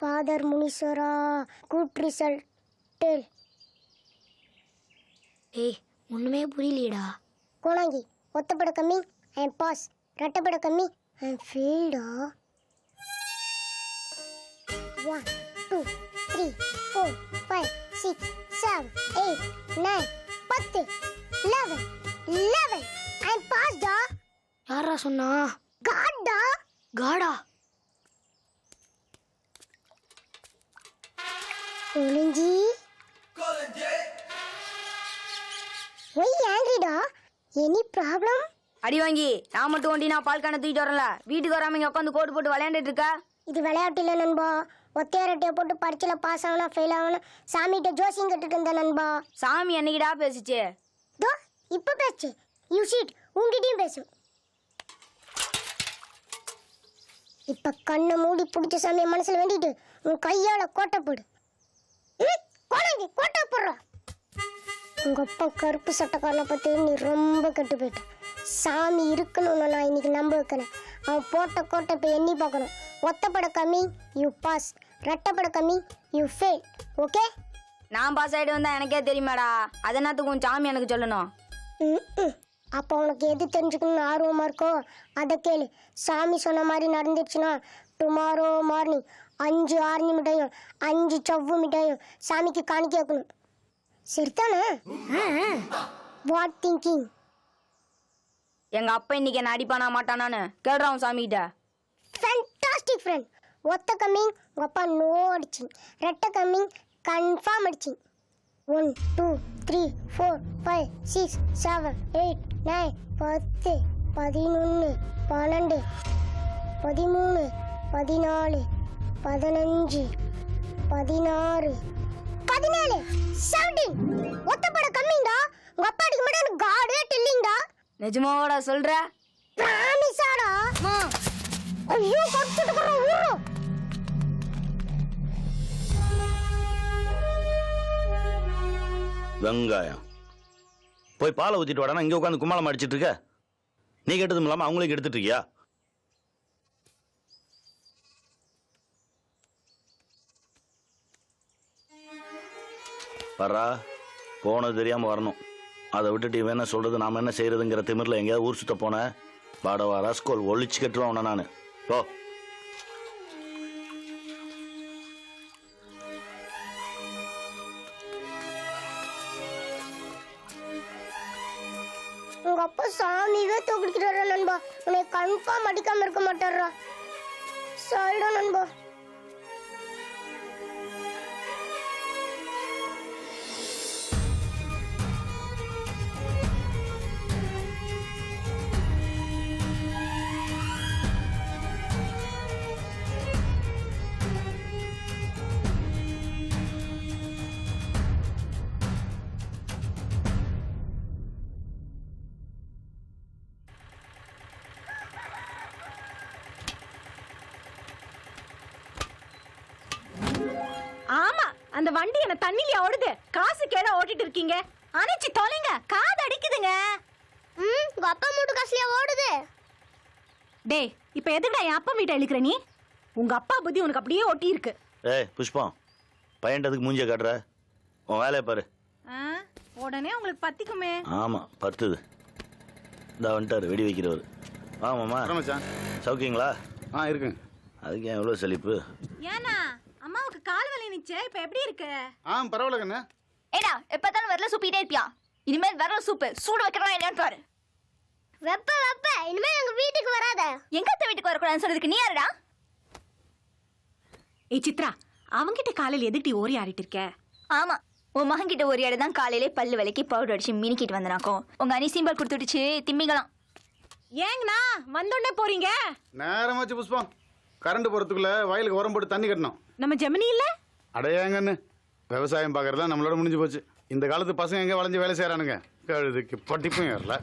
Father Muniswara, good result. Tell. Hey, ஒண்ணுமே புரியலடா. கோணாங்கி, ஒத்தப்பட கம்மி, I am pass. ரெட்டப்பட கம்மி, I am failed. 1, 2, 3, 4, 5, 6, 7, 8, 9, 10, 11, 11. I am passed. யாரா சொன்னா? God. காடா? Kolanji. Why angry da? Any problem? அடி வாங்கி நான் மட்டும் ஒண்டினா பால் கான தூக்கிட்டு வரல வீட்டுக்கு வராம இங்க உட்காந்து கோடு போட்டு விளையாண்டுட்டு இருக்கா. இது விளையாட்டு இல்ல நண்பா. ஒத்தையரட்டையை போட்டு பரீட்சையில பாஸ் ஆகணும் ஃபெயில் ஆகணும் சாமிகிட்ட ஜோசியம் கட்டுட்டு இருந்த நண்பா. சாமி என்னைக்கிடா பேசிச்சு? தோ இப்ப பேச்சு. யூ சீட் உங்ககிட்டயும் பேசும். இப்ப கண்ணை மூடி பிடிச்ச சாமியை மனசுல வேண்டிட்டு உன் கையால கோட்டை போடு. கோணங்கி கோட்டை போடுற. உங்க அப்பா கருப்பு சட்டக்காரனை பத்தி நீ ரொம்ப கெட்டு போயிட்ட. சாமி இருக்கணும்னு நான் இன்னைக்கு நம்ப வைக்கிறேன். அவன் போட்ட கோட்டை இப்போ எண்ணி பார்க்கணும். ஒத்தப்பட கம்மி யூ பாஸ், ரெட்டப்பட கம்மி யூ ஃபெயில். ஓகே? நான் பாஸ் ஆயிட்டு வந்தா எனக்கே தெரியுமாடா. அதனாத்துக்கு உன் சாமி எனக்கு சொல்லணும். அப்போ உனக்கு எது தெரிஞ்சுக்கணும்னு ஆர்வமா இருக்கோ அதை கேளு. சாமி சொன்ன மாதிரி நடந்துச்சுன்னா டுமாரோ மார்னிங் 5 ஆரஞ்சு மிட்டாயும் 5 சவ்வு மிட்டாயும் சாமிக்கு காணிக்க வைக்கணும். சரிதானே? What thinking? எங்க அப்பா இன்னைக்கு என்ன அடிப்பானா மாட்டானான்னு கேடுறான் சாமி கிட்ட. Fantastic friend. ஒத்த கம்மிங் உங்க அப்பா நோ அடிச்சிங், ரெட்ட கம்மிங் கன்ஃபார்ம் அடிச்சிங். 1, 2, 3, 4, 5, 6, 7, 8, 9, 10, 11, 12, 13, 14, 15, 16, 17, 17. ஒத்தப்பட கம்மிங்கடா. உங்க அப்பா அடிக்க மாட்டேன் காடே டெல்லிங்கடா. நிஜமாவாடா சொல்ற? பிராமிஸாடா. ஐயோ கத்துட்டு போற ஊரு. வெங்காயம் போய் பாலை ஊத்திட்டு வாடா. இங்க உட்காந்து கும்மாளம் அடிச்சிட்டு இருக்க. நீ கேட்டதும் இல்லாம அவங்களுக்கு எடுத்துட்டு இருக்கியா? வரா போனது தெரியாம வரணும். அதை விட்டுட்டு இவன் என்ன சொல்றது நாம என்ன செய்யறதுங்கிற திமிரில் எங்கேயாவது ஊர் சுத்த போன வாடவா ராஸ்கோல் ஒழிச்சு கட்டுருவான் நானு. போ. உங்க அப்பா சாமியவே தூக்கிட்டு நண்பா. உன்னை கன்ஃபார்ம் அடிக்காம இருக்க மாட்டாரா. சாரிடா நண்பா. ஆமா, அந்த வண்டி என்ன தண்ணில ஓடுது. காசு கேட ஓட்டிட்டு இருக்கீங்க. அணைச்சி தொலைங்க, காது அடிக்குதுங்க. உங்க அப்பா மூட்டு காசுலயா ஓடுது? டேய், இப்ப எதுக்குடா என் அப்பா வீட்டை இழுக்கிற நீ? உங்க அப்பா புத்தி உனக்கு அப்படியே ஒட்டி இருக்கு. ஏய் புஷ்பம், பையன்டதுக்கு மூஞ்சிய காட்டுற. உன் வேலையை பாரு. உடனே உங்களுக்கு பத்திக்குமே. ஆமா பத்துது. இந்த வந்துட்டாரு வெடி வைக்கிறவர். ஆமாம்மா சௌக்கியங்களா? இருக்குங்க. அதுக்கு ஏன் எவ்வளோ செழிப்பு? ஏன்னா அம்மாவுக்கு கால் வலி நிச்சே. இப்ப எப்படி இருக்கு? பரவாயில்ல கண்ணா. ஏடா எப்பதாலும் வரல சூப்பிட்டே இருப்பியா? இனிமேல் வரல சூப்பு சூடு வைக்கிறோம் என்னன்னு பாரு. வெப்ப வெப்ப இனிமே எங்க வீட்டுக்கு வராத. எங்க அத்தை வீட்டுக்கு வரக்கூடாதுன்னு சொல்றதுக்கு நீ யாருடா? ஏய் சித்ரா, அவங்கிட்ட காலையில் எதுக்கு ஓரி ஆடிட்டு இருக்க? ஆமா, உன் மகன் கிட்ட ஒரு இடம் தான் காலையிலே பல்லு விலைக்கு பவுடர் அடிச்சு மினிக்கிட்டு வந்தனாக்கும். உங்க அனி சிம்பல் கொடுத்துடுச்சு திம்பிங்களாம். ஏங்கண்ணா வந்தோடனே போறீங்க? நேரமாச்சு புஷ்பம். கரண்ட் போறதுக்குள்ள வயலுக்கு உரம் போட்டு தண்ணி கட்டணும். நம்ம ஜெமினி இல்ல? அடையாங்கன்னு விவசாயம் பார்க்கறதுலாம் நம்மளோட முடிஞ்சு போச்சு. இந்த காலத்து பசங்க எங்க வளைஞ்சு வேலை செய்யறானுங்க. கழுதுக்கு பட்டிப்பும் ஏறல.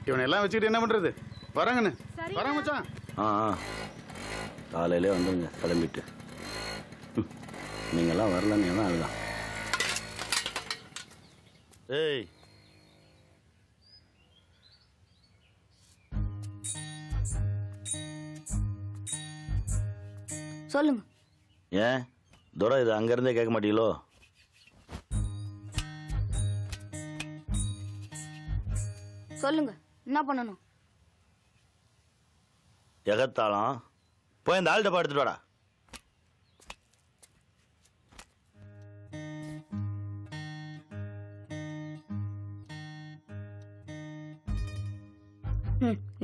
இவனை எல்லாம் வச்சுக்கிட்டு என்ன பண்றது? வரங்கன்னு வரேன் மச்சான். காலையிலே வந்துருங்க கிளம்பிட்டு. நீங்கெல்லாம் வரலன்னு தான் அதுதான். ஏய் சொல்லுங்க. ஏன் துரை இது அங்கேருந்தே கேட்க மாட்டீங்களோ? சொல்லுங்க, என்ன பண்ணணும்? எகத்தாளம் போய் இந்த ஆள் டப்பா எடுத்துட்டு வாடா.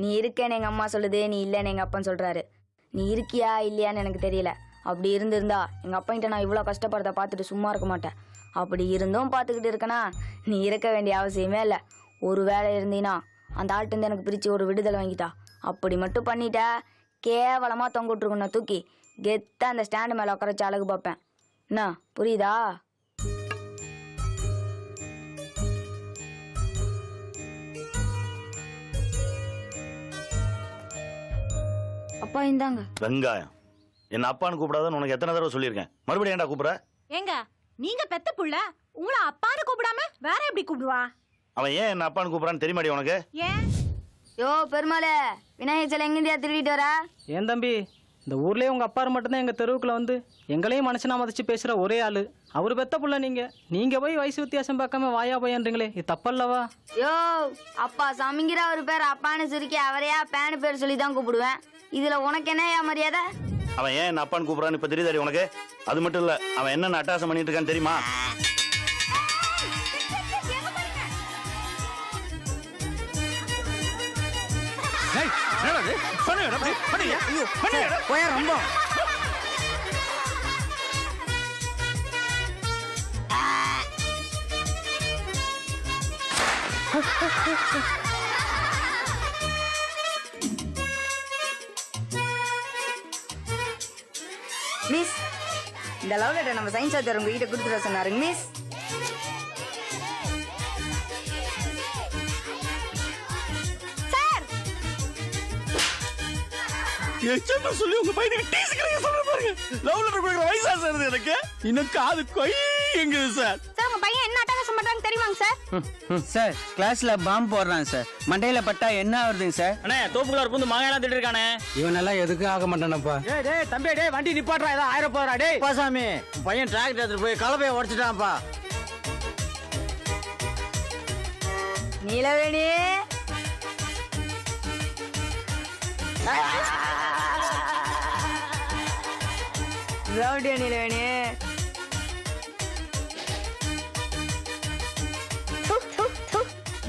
நீ இருக்கேன்னு எங்க அம்மா சொல்லுது, நீ இல்லைன்னு எங்க அப்பா சொல்றாரு. நீ இருக்கியா இல்லையான்னு எனக்கு தெரியல. அப்படி இருந்திருந்தா எங்க அப்பா கிட்ட நான் இவ்வளவு கஷ்டப்படுறத பார்த்துட்டு சும்மா இருக்க மாட்டேன். அப்படி இருந்தும் பார்த்துக்கிட்டு இருக்கனா நீ இருக்க வேண்டிய அவசியமே இல்லை. ஒரு வேலை இருந்தீனா அந்த ஆள்கிட்ட இருந்து எனக்கு பிரிச்சு ஒரு விடுதலை வாங்கிட்டா. அப்படி மட்டும் பண்ணிட்ட கேவலமா தொங்கிட்டுருக்கும். நான் தூக்கி கெத்த அந்த ஸ்டாண்டு மேல உட்காரச்சு அழகு பார்ப்பேன். என்ன புரியுதா? அப்பா இந்தாங்க வெங்காயம். என்ன அப்பான்னு கூப்பிடாதன்னு உனக்கு எத்தனை தடவை சொல்லியிருக்கேன். மறுபடியும் ஏன்டா கூப்பிடுற? ஏங்க நீங்க பெத்த புள்ள உங்களை அப்பான்னு கூப்பிடாம வேற எப்படி கூப்பிடுவா? அவன் ஏன் என்ன அப்பான்னு கூப்பிடான்னு தெரியுமாடி உனக்கு? ஏன்? யோ பெருமாளே, விநாயகர் சிலை எங்கிந்தியா திருடிட்டு வர? ஏன் தம்பி, இந்த ஊர்லயே உங்க அப்பா மட்டும்தான் எங்க தெருவுக்குள்ள வந்து எங்களையும் மனுஷனா மதிச்சு பேசுற ஒரே ஆளு. அவரு பெத்த புள்ள நீங்க போய் வயசு வித்தியாசம் பார்க்காம வாயா பையன்றீங்களே, இது தப்பல்லவா? யோ அப்பா சாமிங்கிற ஒரு பேர் அப்பான்னு சுருக்கி அவரையா பேனு பேர் சொல்லி தான் கூப்பிடுவேன். இதுல உனக்கு என்ன மரியாதை? அவன் ஏன் என்ன அப்பான்னு கூப்பிடான்னு இப்ப தெரியுதாடி உனக்கு? அது மட்டும் இல்ல, அவன் என்ன அட்டாசம் பண்ணிட்டு இருக்கான்னு தெரியுமா? மிஸ், இந்த லவ் லெட்டர் நம்ம சயின்ஸ் சார் உங்ககிட்ட கொடுத்துட சொன்னாருங்க மிஸ். சொல்லி உங்க பையனுக்கு டீஸ் கிடைக்க சொல்ற பாருங்க. லவ் லெட்டர் கொடுக்குற வயசா சார் எனக்கு? இன்னும் காது கொய் எங்குது சார். சார் உங்க பையன் என்ன அட்டகாசம் பண்றான்னு தெரியுமாங்க சார்? சார் கிளாஸ்ல பாம்பு போடுறான் சார். மண்டையில பட்டா என்ன ஆகுதுங்க சார்? அண்ணே தோப்புக்குள்ள புந்து மகன் திட்டு இருக்கானே. இவனெல்லாம் எதுக்கு ஆக மாட்டானப்பா. டேய் தம்பி, டேய் வண்டி நிப்பாட்றா, ஏதோ ஆயிரம் போறா. டேய் பாசாமி, பையன் டிராக்டர் எடுத்துட்டு போய் கலப்பைய உடைச்சிட்டான்ப்பா. நீலவேணி, ரவுடியா நீலவேணி?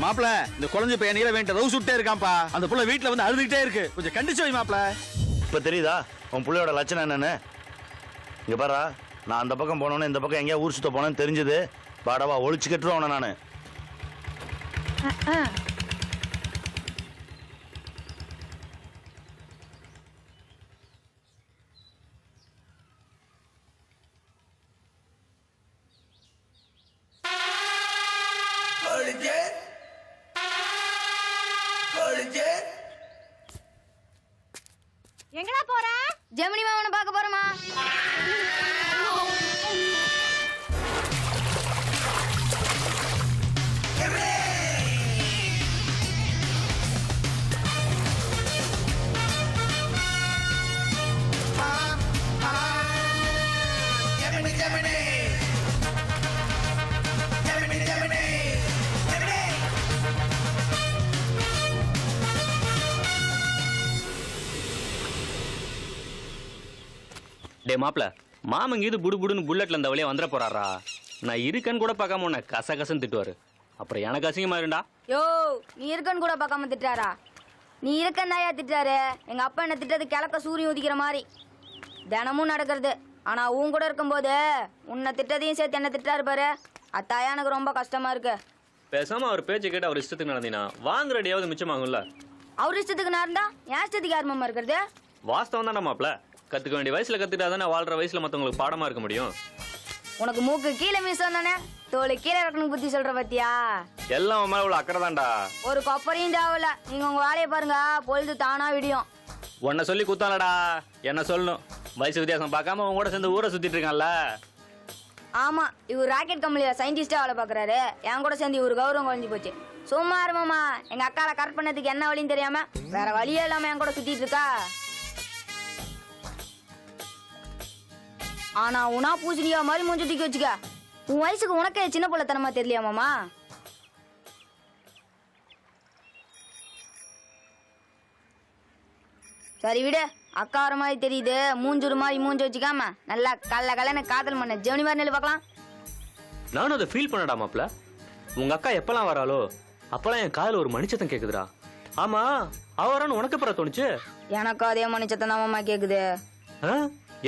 மாப்பிள, இந்த குழந்தை பையன் நீல வேண்ட ரவு சுட்டே இருக்கான்ப்பா. அந்த புள்ள வீட்டுல வந்து அழுதுகிட்டே இருக்கு. கொஞ்சம் கண்டிச்சு வை மாப்பிள. இப்ப தெரியுதா உன் பிள்ளையோட லட்சணம் என்னன்னு? இங்க பாரா, நான் அந்த பக்கம் போனோன்னு இந்த பக்கம் எங்கேயா ஊர் சுத்த போனேன்னு தெரிஞ்சது பாடவா ஒழிச்சு கட்டுருவான் நானு. எங்கடா போற? ஜெமினி மாமனை பார்க்க போறோமா? டே மாப்பிள, மாமங்க இது புடு புடுன்னு புல்லட்ல இந்த வழியா வந்துட போறாரா? நான் இருக்கேன்னு கூட பார்க்காம உன்னை கசகசன்னு திட்டுவாரு. அப்புறம் எனக்கு அசிங்கமா இருந்தா? யோ நீ இருக்கன்னு கூட பார்க்காம திட்டாரா? நீ இருக்கன்னாயா திட்டாரு. எங்க அப்பா என்ன திட்டது கிழக்க சூரியன் உதிக்கிற மாதிரி தினமும் நடக்கிறது. ஆனா உன் கூட இருக்கும்போது உன்னை திட்டதையும் சேர்த்து என்ன திட்டாரு பாரு. அத்தாயா எனக்கு ரொம்ப கஷ்டமா இருக்கு. பேசாம அவர் பேச்சு கேட்டு அவர் இஷ்டத்துக்கு நடந்தீங்கன்னா வாங்குற அடியாவது மிச்சமாகும்ல. அவர் இஷ்டத்துக்கு நான் இருந்தா என் இஷ்டத்துக்கு யார் மாமா இருக்கிறது? வாஸ்தவம் தானே மாப்ள. கத்துக்க வேண்டிய வயசுல கத்துக்கிட்டா தானே வாழ்ற வயசுல மத்தவங்களுக்கு பாடமா இருக்க முடியும். உனக்கு மூக்கு கீழே மீசம் தானே, தோலை கீழே இருக்கணும் புத்தி சொல்ற பத்தியா? எல்லாம் உன் மேல உள்ள அக்கறை தான்டா. ஒரு கொப்பரையும் தேவையில்ல, நீங்க உங்க வேலையை பாருங்க, பொழுது தானா விடியும். உன்னை சொல்லி குத்தாலடா, என்ன சொல்லணும். வயசு வித்தியாசம் பார்க்காம உன் கூட சேர்ந்து ஊரை சுத்திட்டு இருக்கான்ல. ஆமா, இவர் ராக்கெட் கம்பெனில சயின்டிஸ்டா வேலை பாக்குறாரு. என் கூட சேர்ந்து இவரு கௌரவம் குறைஞ்சு போச்சு. சும்மா இருமாமா, எங்க அக்கால கரெக்ட் பண்ணதுக்கு என்ன வழின்னு தெரியாம வேற வழியே இல்லாம என் கூட சுத்திட்டு இருக்கா. ஆனா உனா பூசணியா மாதிரி மூஞ்சி தூக்கி வச்சுக்க. உன் வயசுக்கு உனக்கே சின்ன பிள்ளைத்தனமா தெரியலையா மாமா? சரி விடு, அக்கா வர மாதிரி தெரியுது, மூஞ்சூர் மாதிரி மூஞ்சி வச்சுக்காம நல்லா கல்ல காதல் பண்ண ஜெவனி மாதிரி நெல் பார்க்கலாம். நானும் அதை ஃபீல் பண்ணடா மாப்ள. உங்க அக்கா எப்பெல்லாம் வராளோ அப்பெல்லாம் என் காதுல ஒரு மணிச்சத்தம் கேக்குதுடா. ஆமா, அவ வரான்னு உனக்கு எப்பறம் தோணுச்சு? எனக்கும் அதே மணிச்சத்தம் தான் மாமா கேக்குது.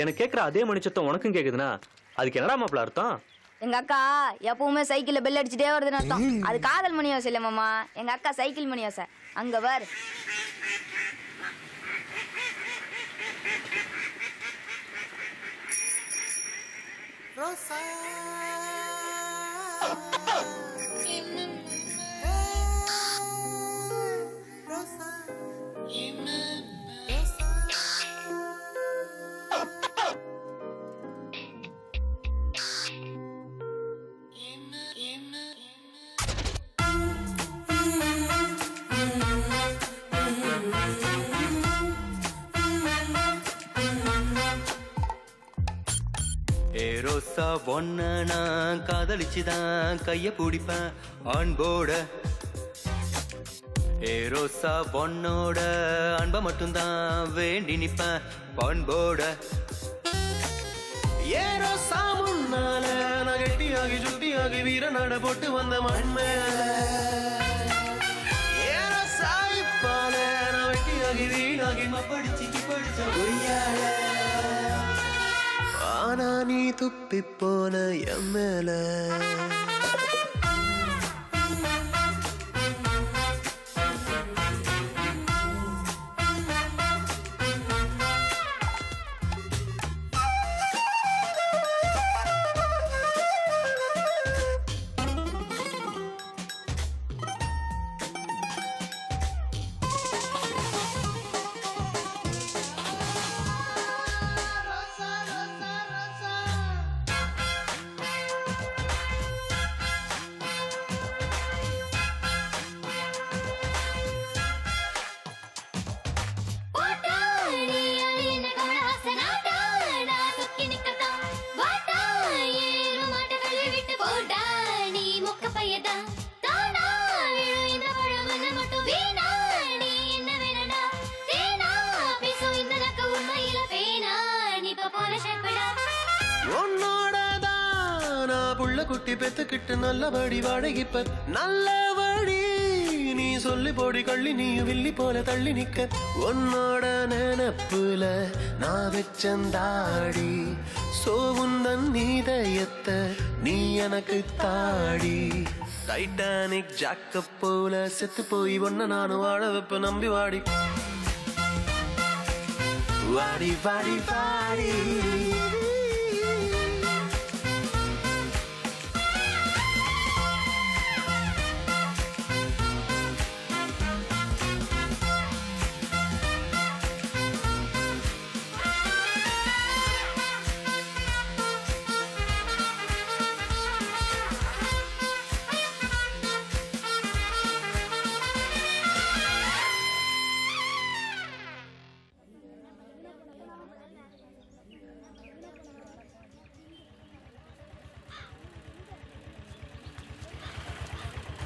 எனக்கு கேக்குற அதே மணிச்சத்தம் உனக்கும் கேக்குதுன்னா அதுக்கு என்னடா மாப்ள அர்த்தம்? எங்க அக்கா எப்பவுமே சைக்கிள்ல பெல் அடிச்சுட்டே வருதுன்னு அர்த்தம். அது காதல் மணி யோசை இல்ல மாமா, எங்க அக்கா சைக்கிள் மணி யோசை. அங்க பாரு. ரோசா ஒன்ன நான் காதலிச்சுதான் கைய பிடிப்பேன் அன்போட. ரோசா பொண்ணோட அன்பை மட்டும்தான் வேண்டி நிப்பேன் பண்போட. ரோசா முன்னால நான் கெட்டியாகி சுட்டியாகி வீர நட போட்டு வந்த மண் மேல. ரோசா இப்பால நான் வெட்டியாகி வீணாகி படிச்சு படிச்ச பொய்யால. ஆனா நீ துப்பி போன என் மேல. குட்டி பெத்துக்கிட்டு நல்லபடி வாடகிப்ப நல்லபடி நீ சொல்லி போடி கள்ளி நீ வில்லி போல தள்ளி நிக்க. உன்னோட நினப்புல நான் வச்சந்தாடி சோவுந்தன் நீதயத்தை நீ எனக்கு தாடி. டைட்டானிக் ஜாக்க போல செத்து போய் ஒன்ன நானும் வாழ வைப்ப நம்பி வாடி வாடி வாடி வாடி.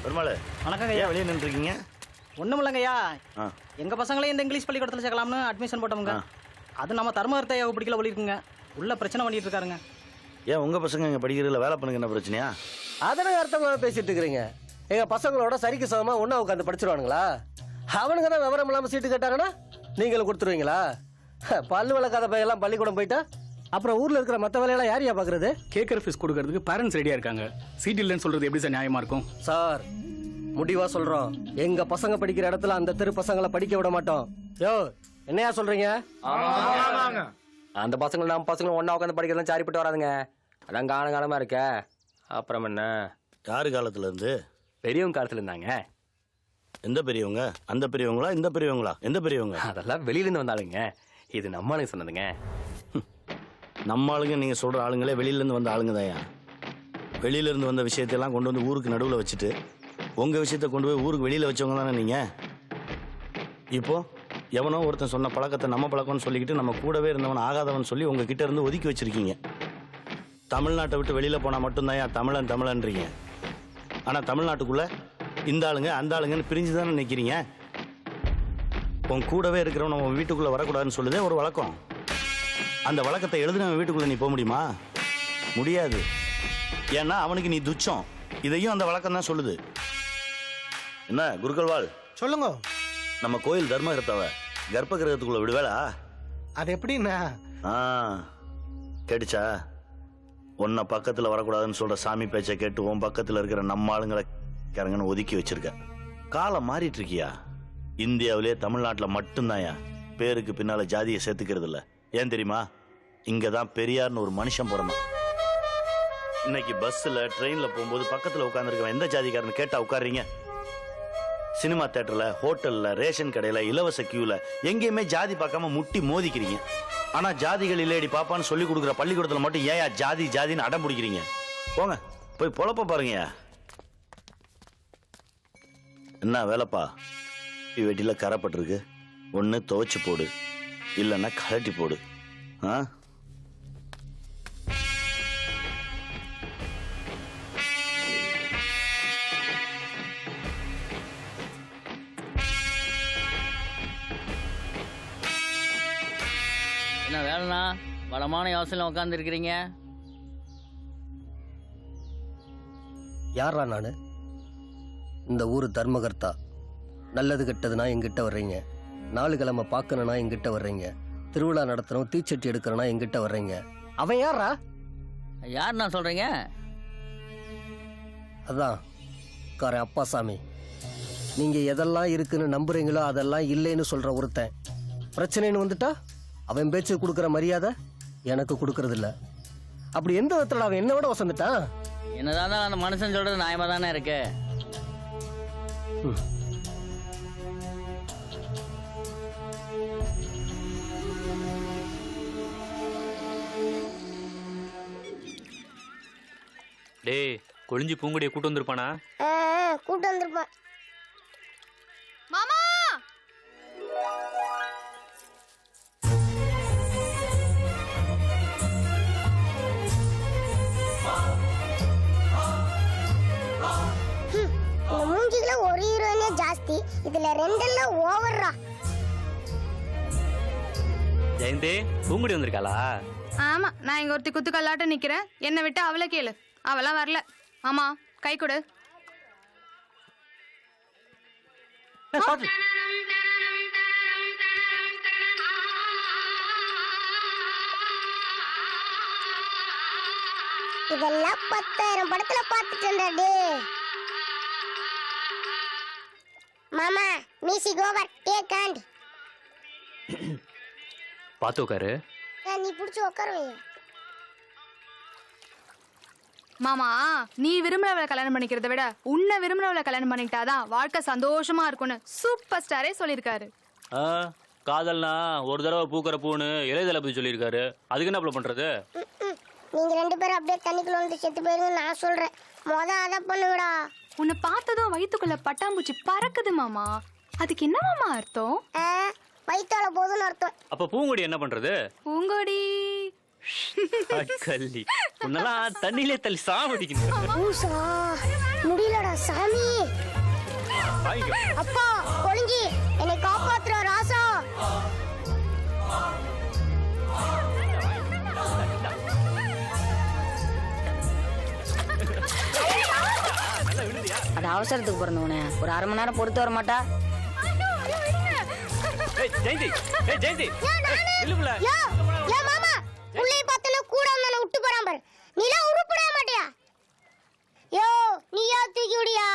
பெருமாள் வணக்கங்க ஐயா, வெளியே நின்றுருக்கீங்க? ஒன்றும் இல்லைங்கய்யா, எங்கள் பசங்களையும் இந்த இங்கிலீஷ் பள்ளிக்கூடத்தில் சேர்க்கலாம்னு அட்மிஷன் போட்டோமுங்க. அது நம்ம தர்மகர்த்தை பிடிக்கல சொல்லியிருக்குங்க. உள்ள பிரச்சனை பண்ணிட்டு இருக்காருங்க. ஏன் உங்கள் பசங்க இங்கே படிக்கிறதுல வேலை பண்ணுங்க என்ன பிரச்சனையா? அதனை அர்த்தமாக பேசிட்டு இருக்கிறீங்க. எங்கள் பசங்களோட சரிக்கு சமமாக ஒன்றா உட்காந்து படிச்சிருவானுங்களா? அவனுங்க தான் விவரம் இல்லாமல் சீட்டு கேட்டாங்கன்னா நீங்களும் கொடுத்துருவீங்களா? பல்லு வளர்க்காத பையெல்லாம் பள்ளிக்கூடம் போயிட்டா அப்புறம் ஊரில் இருக்கிற மற்ற வேலையெல்லாம் யாரையா பார்க்குறது? கேட்குற ஃபீஸ் கொடுக்கறதுக்கு பேரண்ட்ஸ் ரெடியாக இருக்காங்க. சீட் இல்லைன்னு சொல்கிறது எப்படி சார் நியாயமாக இருக்கும்? சார், முடிவா சொல்றோம், எங்க பசங்க படிக்கிற இடத்துல அந்த தெரு பசங்களை படிக்க விட மாட்டோம். யோ, என்னையா சொல்றீங்க? அந்த பசங்களும் நம்ம பசங்களும் ஒண்ணா உட்காந்து படிக்கிறதுலாம் சரிப்பட்டு வராதுங்க. அதான் காலமா இருக்க. அப்புறம் என்ன? யாரு காலத்துல இருந்து? பெரியவங்க காலத்துல இருந்தாங்க. எந்த பெரியவங்க? அந்த பெரியவங்களா இந்த பெரியவங்களா? எந்த பெரியவங்க? அதெல்லாம் வெளியில இருந்து வந்தாளுங்க. இது நம்ம ஆளுங்க சொன்னதுங்க. நம்ம ஆளுங்க நீங்க சொல்ற ஆளுங்களே வெளியில இருந்து வந்த ஆளுங்க தான். வெளியில இருந்து வந்த விஷயத்தையெல்லாம் கொண்டு வந்து ஊருக்கு நடுவில் வச்சுட்டு உங்க விஷயத்த கொண்டு போய் ஊருக்கு வெளியில வச்சவங்க தானே நீங்க. இப்போ எவனோ ஒருத்தன் சொன்ன பழக்கத்தை நம்ம பழக்கம்னு சொல்லிக்கிட்டு நம்ம கூடவே இருந்தவன் ஆகாதவன் சொல்லி உங்ககிட்ட இருந்து ஒதுக்கி வச்சிருக்கீங்க. தமிழ்நாட்டை விட்டு வெளியில போனா மட்டும்தான் தமிழன் தமிழன்றீங்க. ஆனா தமிழ்நாட்டுக்குள்ள இந்த ஆளுங்க அந்த ஆளுங்கன்னு பிரிஞ்சு தானே நிற்கிறீங்க. உன் கூடவே இருக்கிறவன் உன் வீட்டுக்குள்ள வரக்கூடாதுன்னு சொல்லுதே ஒரு வழக்கம். அந்த வழக்கத்தை எழுதுன வீட்டுக்குள்ள நீ போக முடியுமா? முடியாது. ஏன்னா அவனுக்கு நீ துச்சம். இதையும் அந்த வழக்கம் தான் சொல்லுது. என்ன குருக்கள்வாள் சொல்லுங்க. நம்ம கோயில் தர்மகர்த்தாவ கர்ப்ப கிரகத்துக்குள்ள விடுவேளா? அது எப்படின்னா கேட்டுச்சா? உன்னை பக்கத்துல வரக்கூடாதுன்னு சொல்ற சாமி பேச்சை கேட்டு உன் பக்கத்துல இருக்கிற நம்ம ஆளுங்களை கரங்கன்னு ஒதுக்கி வச்சிருக்க. காலம் மாறிட்டு இருக்கியா? இந்தியாவிலே தமிழ்நாட்டில் மட்டும்தான்யா பேருக்கு பின்னால ஜாதியை சேர்த்துக்கிறது இல்ல. ஏன் தெரியுமா? இங்கதான் பெரியார்னு ஒரு மனுஷன் பிறந்தான். இன்னைக்கு பஸ்ல ட்ரெயின்ல போகும்போது பக்கத்துல உட்காந்துருக்க எந்த ஜாதிக்காரன்னு கேட்டா உட்காருறீங்க? சினிமா தியேட்டர்ல, ஹோட்டல்ல, ரேஷன் கடையில, இலவச கியூல எங்கேயுமே ஜாதி பார்க்காம முட்டி மோதிக்கிறீங்க. ஆனா ஜாதிகள் இல்லையடி பாப்பான்னு சொல்லி கொடுக்குற பள்ளிக்கூடத்துல மட்டும் ஏன் ஜாதி ஜாதின்னு அடம் பிடிக்கிறீங்க? போங்க போய் பொழப்ப பாருங்க. என்ன வேலைப்பா? வெட்டில கரைப்பட்டிருக்கு. ஒன்னு துவைச்சு போடு, இல்லைன்னா கழட்டி போடு. என்ன வேலைண்ணா வளமான யோசனை உட்கார்ந்து இருக்கிறீங்க? யாரா நானு? இந்த ஊரு தர்மகர்த்தா. நல்லது கெட்டதுன்னா எங்கிட்ட வர்றீங்க. 4 கிழமை பார்க்கணும்னா எங்கிட்ட வர்றீங்க. திருவிழா நடத்தணும், தீச்சட்டி எடுக்கிறனா எங்கிட்ட வர்றீங்க. அவன் யாரா? யாருண்ணா சொல்றீங்க? அதான் காரன் அப்பாசாமி. நீங்க எதெல்லாம் இருக்குன்னு நம்புறீங்களோ அதெல்லாம் இல்லைன்னு சொல்ற ஒருத்தன். பிரச்சனைன்னு வந்துட்டா அவன் பேச்சு கொடுக்குற மரியாதை எனக்கு கொடுக்கறது இல்ல. அப்படி எந்த விதத்துல அவன் என்ன விட வசந்துட்டான்? என்னதான் அந்த மனுஷன் சொல்றது நியாயமா தானே இருக்கு. டேய், கொழிஞ்சி பூங்குடியை கூட்டு வந்திருப்பானா? கூட்டு வந்திருப்பான். மாமா மூஞ்சில ஒரு ஹீரோயினே ஜாஸ்தி, இதுல 2 எல்லாம் ஓவர்ரா. ஜெயந்தி பூங்குடி வந்திருக்காளா? ஆமா, நான் இங்க ஒருத்தி குத்து கல்லாட்ட நிக்கிறேன். என்னை விட்டு அவளை கேளு. அவளாம் வரல. ஆமா, கை கொடு. இதெல்லாம் 10,000 படத்துல பாத்துட்டேன்டா. மாமா மியூசிக் ஓவர், டேக் ஹேண்ட். பாத்து உட்காரு. நீ புடிச்சு உட்காருவே. மாமா, நீ விரும்புறவளை கல்யாணம் பண்ணிக்கிறத விட உன்னை விரும்புறவளை கல்யாணம் பண்ணிக்கிட்டாதான் வாழ்க்கை சந்தோஷமா இருக்கும்னு சூப்பர் ஸ்டாரே சொல்லியிருக்காரு. காதல்னா ஒரு தடவை பூக்கிற பூன்னு இளையதளபதி சொல்லியிருக்காரு. அதுக்கு என்ன பண்றது? நீங்க 2 பேரும் அப்படியே தண்ணிக்குள்ள வந்து செத்து போயிருங்க. நான் சொல்றேன், அத பண்ணுடா. உன்னை பார்த்ததும் வயிற்றுக்குள்ள பட்டாம்பூச்சி பறக்குது மாமா. அதுக்கு என்ன மாமா அர்த்தம்? வயிற்றால போதும்னு அர்த்தம். அப்ப பூங்குடி என்ன பண்றது? பூங்குடி கள்ளி உன்னெல்லாம் தண்ணியிலே தள்ளி சாவடிக்கணும். முடியலடா சாமி. அப்பா கொழிஞ்சி என்னை காப்பாத்துற ராசா. அது அவசரத்துக்கு பிறந்தவனே, ஒரு 1/2 மணி நேரம் பொறுத்து வர மாட்டா? புள்ளைய பார்த்தல கூட வந்தன விட்டு போறான் பாரு. நீலாம் உருப்பட மாட்டியா? யோ நீயா தூக்கி விடியா?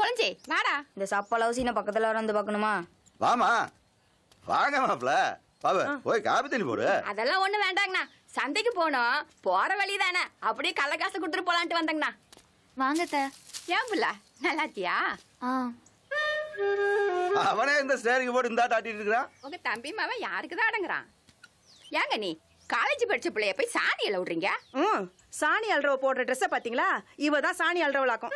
குழந்தை வாடா. இந்த சப்பளவு சீனை பக்கத்துல வந்து பார்க்கணுமா? வாமா வாங்க மாப்பிள பாபு போய் காபி தண்ணி போடு. அதெல்லாம் ஒண்ணு வேண்டாங்கண்ணா. சந்தைக்கு போனோம், போற வழி தானே, அப்படியே கள்ள காசு கொடுத்துட்டு போலான்ட்டு வந்தங்கண்ணா. வாங்கத்த. ஏன் புள்ள நல்லாத்தியா? அவனே இந்த ஸ்டேரிங் போட்டு இந்த ஆட்டிட்டு இருக்கிறான். உங்க தம்பி மாவன் யாருக்கு தான் அடங்குறான்? ஏங்க நீ காலேஜ் படிச்ச பிள்ளைய போய் சாணி எல்லாம் விடுறீங்க? சாணி அல்றவ போடுற ட்ரெஸ்ஸை பாத்தீங்களா? இவ தான் சாணி அல்றவளாக்கும்.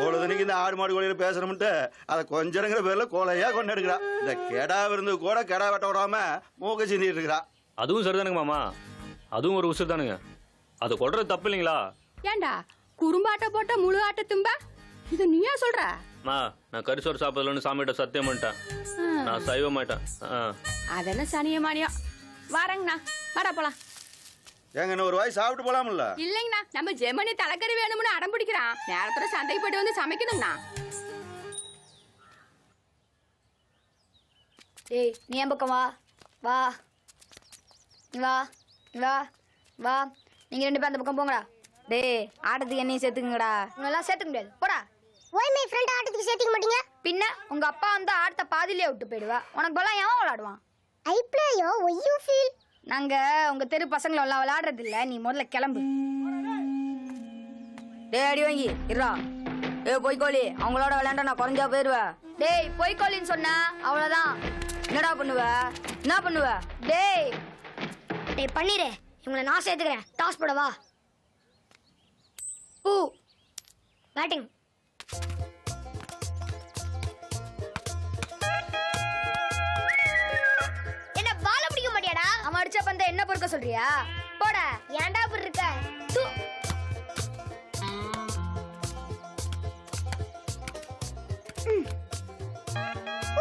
பொழுதுனிக்கு இந்த ஆடு மாடு கோழியில பேசுறோம்ட்டு அதை கொஞ்சங்கிற பேர்ல கோலையா கொண்டு எடுக்கிறா. இந்த கெடா விருந்து கூட கெடா வெட்ட விடாம மூக்க சிந்திட்டு இருக்கிறா. அதுவும் சரிதானுங்க மாமா, அதுவும் ஒரு உசுர் தானுங்க. அதை கொள்றது தப்பு இல்லைங்களா? ஏண்டா குறும்பாட்ட போட்ட முழு ஆட்ட தும்பா? இது நீயா சொல்ற? நான் கரிசோறு சாப்பிடலன்னு சாமிகிட்ட சத்தியம் பண்ணிட்டேன். நான் சைவ மாட்டேன். அதெல்லாம் சனியமானியம். வாரங்கண்ணா, வாடா போலாம். ஏங்க இன்னும் ஒரு வாய் சாப்பிட்டு போலாம்ல? இல்லைங்கண்ணா, நம்ம ஜெமனி தலைக்கறி வேணும்னு அடம் பிடிக்கிறான். நேரத்தோட சந்தைக்கு போயிட்டு வந்து சமைக்கணுங்கண்ணா. டேய் நீ என் பக்கம் வா. வா வா வா வா. நீங்க 2 பேரும் அந்த பக்கம் போங்கடா. டேய் ஆட்டத்துக்கு என்னையும் சேர்த்துக்குங்கடா. உங்களெல்லாம் சேர்த்துக்க முடியாது, போடா. ஒய் மை ஃப்ரெண்ட் ஆட்டத்துக்கு சேர்த்துக்க மாட்டீங்க? பின்ன உங்க அப்பா வந்து ஆட்டத்தை பாதியிலே விட்டு போயிடுவா. உனக்கு பலம் எவன் விளையாடுவான்? I play yo why you feel. நாங்க உங்க தெரு பசங்களை எல்லாம் விளையாடுறது இல்ல. நீ முதல்ல கிளம்பு. டேய் அடி வாங்கி இருடா. டேய் பொய்க்கோழி, அவங்களோட விளையாண்டா நான் குறைஞ்சா போயிருவேன். டேய் பொய்க்கோழின்னு சொன்னா அவ்வளவுதான். என்னடா பண்ணுவ? என்ன பண்ணுவ? டேய் டேய் பண்ணிரே, இவங்களை நான் சேர்த்துக்கிறேன். டாஸ் போட வா. ஊ பேட்டிங். என்ன பால் பிடிக்க மாட்டியாடா? அவன் அடிச்ச பந்த என்ன பொறுக்க சொல்றியா? போடா. ஏன்டா இப்படி இருக்க? தூ.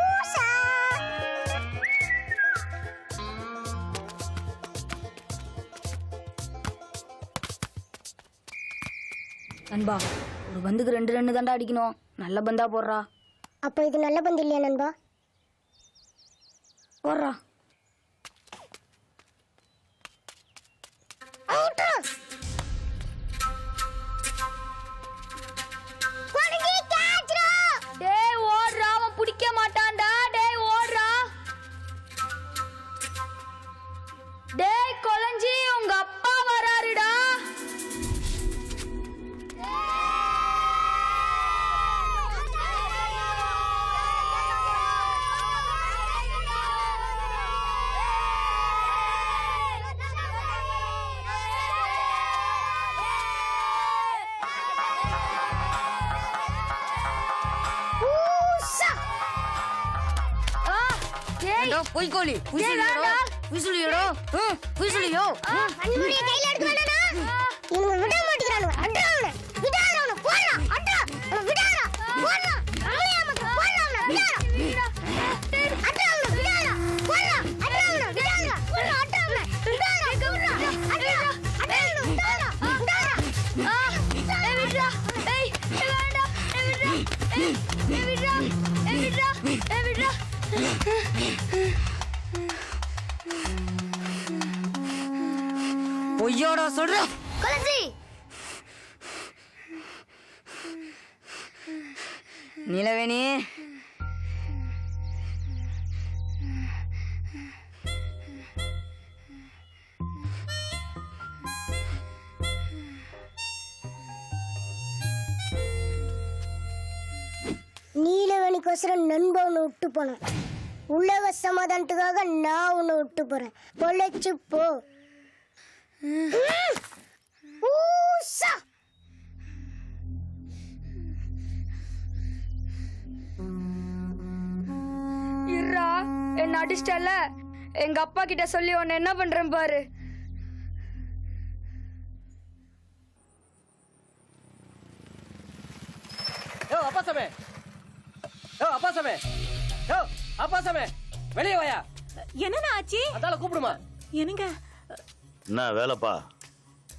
ஊசா. நண்பா ஒரு பந்துக்கு 2 ரன் தாண்டா அடிக்கணும். நல்ல பந்தா போடுறா. அப்போ இது நல்ல பந்து இல்லையா நண்பா? போடுறா. அவுட்ரா. கொடங்கி கேட்ச்ரா. டேய் ஓடுறா, அவன் பிடிக்க மாட்டான்டா. டேய் ஓடுறா. டேய் கொலஞ்சி, உங்க அப்பா வராருடா. பொய்க்கோழி விசுலியோடோ விசுலியோ அன்னிமுறையை கையில எடுக்க வேண்டானா? இவங்க விட மாட்டேங்கிறானுங்க. அட்ரா அவனை. விடாத அவனை. போடா. அட்ரா. அவனை விடாத. போடா. அவனையா மக்கள். போடா அவனை. விடாத. அட்ரா அவனை. விடாத. போடா. அட்ரா அவனை. விடாத. போடா. அட்ரா அவனை. விடாத. விடுறா. அட்ரா. அட்ரா அவனை. விடாத. விடாத. ஏய் விட்றா. ஏய் வேண்டாம். ஏய் விட்றா. ஏய் விட்றா. ஏய் விட்றா. ஏய் விட்றா. பொய்யோட சொல்ற கொலஞ்சி. நிலவேணி நீலவேணிக்கோசரம் நண்பன் உன்னை விட்டு போனேன். உலக சமாதானத்துக்காக நான் உன்னை விட்டு போறேன். பொழைச்சு போ. ஊசா. இருடா, என்ன அடிச்சிட்டல. எங்க அப்பா கிட்ட சொல்லி உன்னை என்ன பண்றேன் பாரு. யோ அப்பா சாமி. யோ அப்பா சாமி. யோ அப்பா சாமி. வெளியே வாயா. என்னண்ணா ஆச்சு? அதால கூப்பிடுமா. என்னங்க என்ன வேலைப்பா?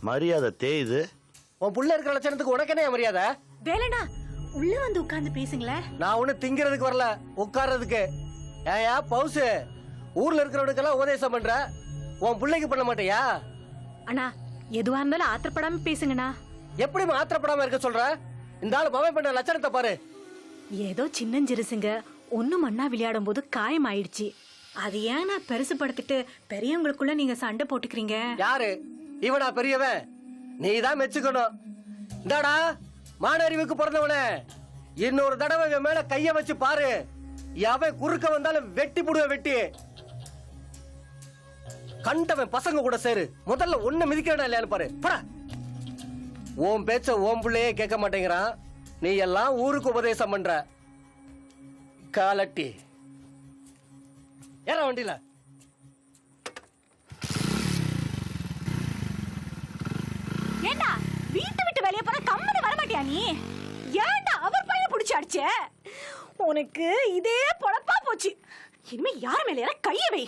மரியாதை தேயுது. உன் புள்ள இருக்கிற லட்சணத்துக்கு உனக்கு என்ன மரியாதை? வேலைண்ணா உள்ள வந்து உட்கார்ந்து பேசுங்களேன். நான் ஒன்னும் திங்கிறதுக்கு வரல, உட்கார்றதுக்கு. ஏயா பவுசு, ஊர்ல இருக்கிறவனுக்கெல்லாம் உபதேசம் பண்ற, உன் பிள்ளைக்கு பண்ண மாட்டியா? அண்ணா எதுவா இருந்தாலும் ஆத்திரப்படாம பேசுங்கண்ணா. எப்படி ஆத்திரப்படாம இருக்க சொல்ற? இந்த ஆளு மவன் பண்ண லட்சணத்தை பாரு. ஏதோ சின்னஞ்சிறுசுங்க ஒண்ணு மண்ணா விளையாடும் போது காயம் ஆயிடுச்சு. அது ஏன் நான் பெருசுப்படுத்திட்டு பெரியவங்களுக்குள்ள நீங்க சண்டை போட்டுக்கிறீங்க? யாரு இவனா பெரியவன்? நீ தான் மெச்சுக்கணும். இந்தாடா மானறிவுக்கு பிறந்தவனே, இன்னொரு தடவை இவன் மேல கைய வச்சு பாரு. அவன் குறுக்க வந்தாலும் வெட்டி புடுவ வெட்டி. கண்டவன் பசங்க கூட சேரு. முதல்ல ஒண்ணு மிதிக்கிறா இல்லையான்னு பாரு. போடா. உன் பேச்ச ஓம் பிள்ளையே கேட்க மாட்டேங்கிறான். நீ எல்லாம் ஊருக்கு உபதேசம் பண்ற. காலட்டி ஏற வண்டியில. ஏண்டா வீட்டு விட்டு வெளியே போற கம்மனு வர மாட்டியா நீ? ஏண்டா அவர் பையன் பிடிச்சி அடிச்சே? உனக்கு இதே பொழப்பா போச்சு. இனிமே யார் மேல கைய வை.